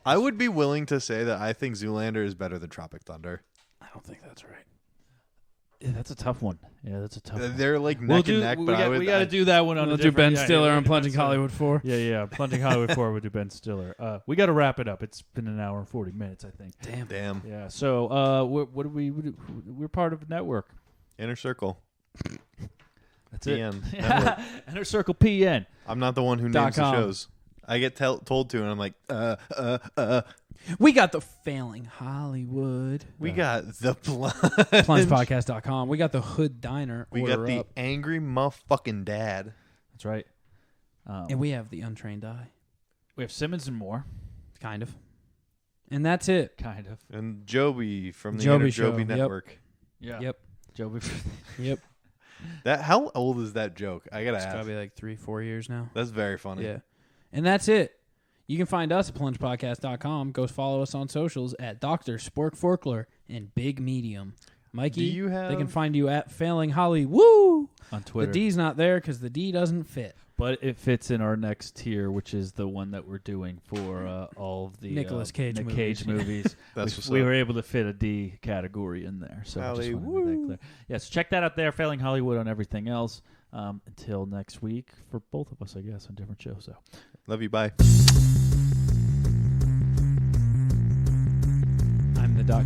[SPEAKER 3] I would be willing to say that I think Zoolander is better than Tropic Thunder.
[SPEAKER 2] I don't think that's right.
[SPEAKER 4] Yeah, that's a tough one. Yeah, that's a tough one.
[SPEAKER 3] They're like neck and neck, but
[SPEAKER 4] we got to do that one on
[SPEAKER 2] We'll
[SPEAKER 4] a
[SPEAKER 2] do
[SPEAKER 4] different...
[SPEAKER 2] Ben Stiller on Plunging Hollywood 4.
[SPEAKER 4] Yeah. Plunging Hollywood 4 would do Ben Stiller. We got to wrap it up. It's been an hour and 40 minutes, I think.
[SPEAKER 3] Damn.
[SPEAKER 4] Yeah, so what do we... We're part of a network.
[SPEAKER 3] Inner Circle.
[SPEAKER 4] That's
[SPEAKER 3] PN.
[SPEAKER 4] it. Inner Circle PN.
[SPEAKER 3] I'm not the one who names the shows. I get told to, and I'm like,
[SPEAKER 2] We got the Failing Hollywood.
[SPEAKER 3] We got the Plunge.
[SPEAKER 2] Plungepodcast.com. We got the Hood Diner.
[SPEAKER 3] We got the Angry Motherfucking Dad.
[SPEAKER 4] That's right.
[SPEAKER 2] And we have the Untrained Eye.
[SPEAKER 4] We have Simmons and more.
[SPEAKER 2] Kind of. And that's it.
[SPEAKER 4] Kind of.
[SPEAKER 3] And Joby from the
[SPEAKER 2] Joby
[SPEAKER 3] Inner
[SPEAKER 2] Show.
[SPEAKER 3] Joby Network.
[SPEAKER 4] Yeah.
[SPEAKER 2] Yep.
[SPEAKER 4] Joby.
[SPEAKER 2] Yep.
[SPEAKER 3] How old is that joke? I gotta
[SPEAKER 2] It's
[SPEAKER 3] ask.
[SPEAKER 2] probably like 3-4 years now.
[SPEAKER 3] That's very funny.
[SPEAKER 2] Yeah. And that's it. You can find us at plungepodcast.com. Go follow us on socials at Dr. Spork Forkler and Big Medium. Mikey, they can find you at Failing Holly Woo
[SPEAKER 4] on Twitter.
[SPEAKER 2] The D's not there because the D doesn't fit.
[SPEAKER 4] But it fits in our next tier, which is the one that we're doing for all of the
[SPEAKER 2] Nicolas Cage
[SPEAKER 4] movies. We were able to fit a D category in there. So I just wanted to make that clear. Yeah, so check that out there. Failing Hollywood on everything else. Until next week for both of us, I guess, on different shows. So,
[SPEAKER 3] love you. Bye.
[SPEAKER 2] I'm the doc.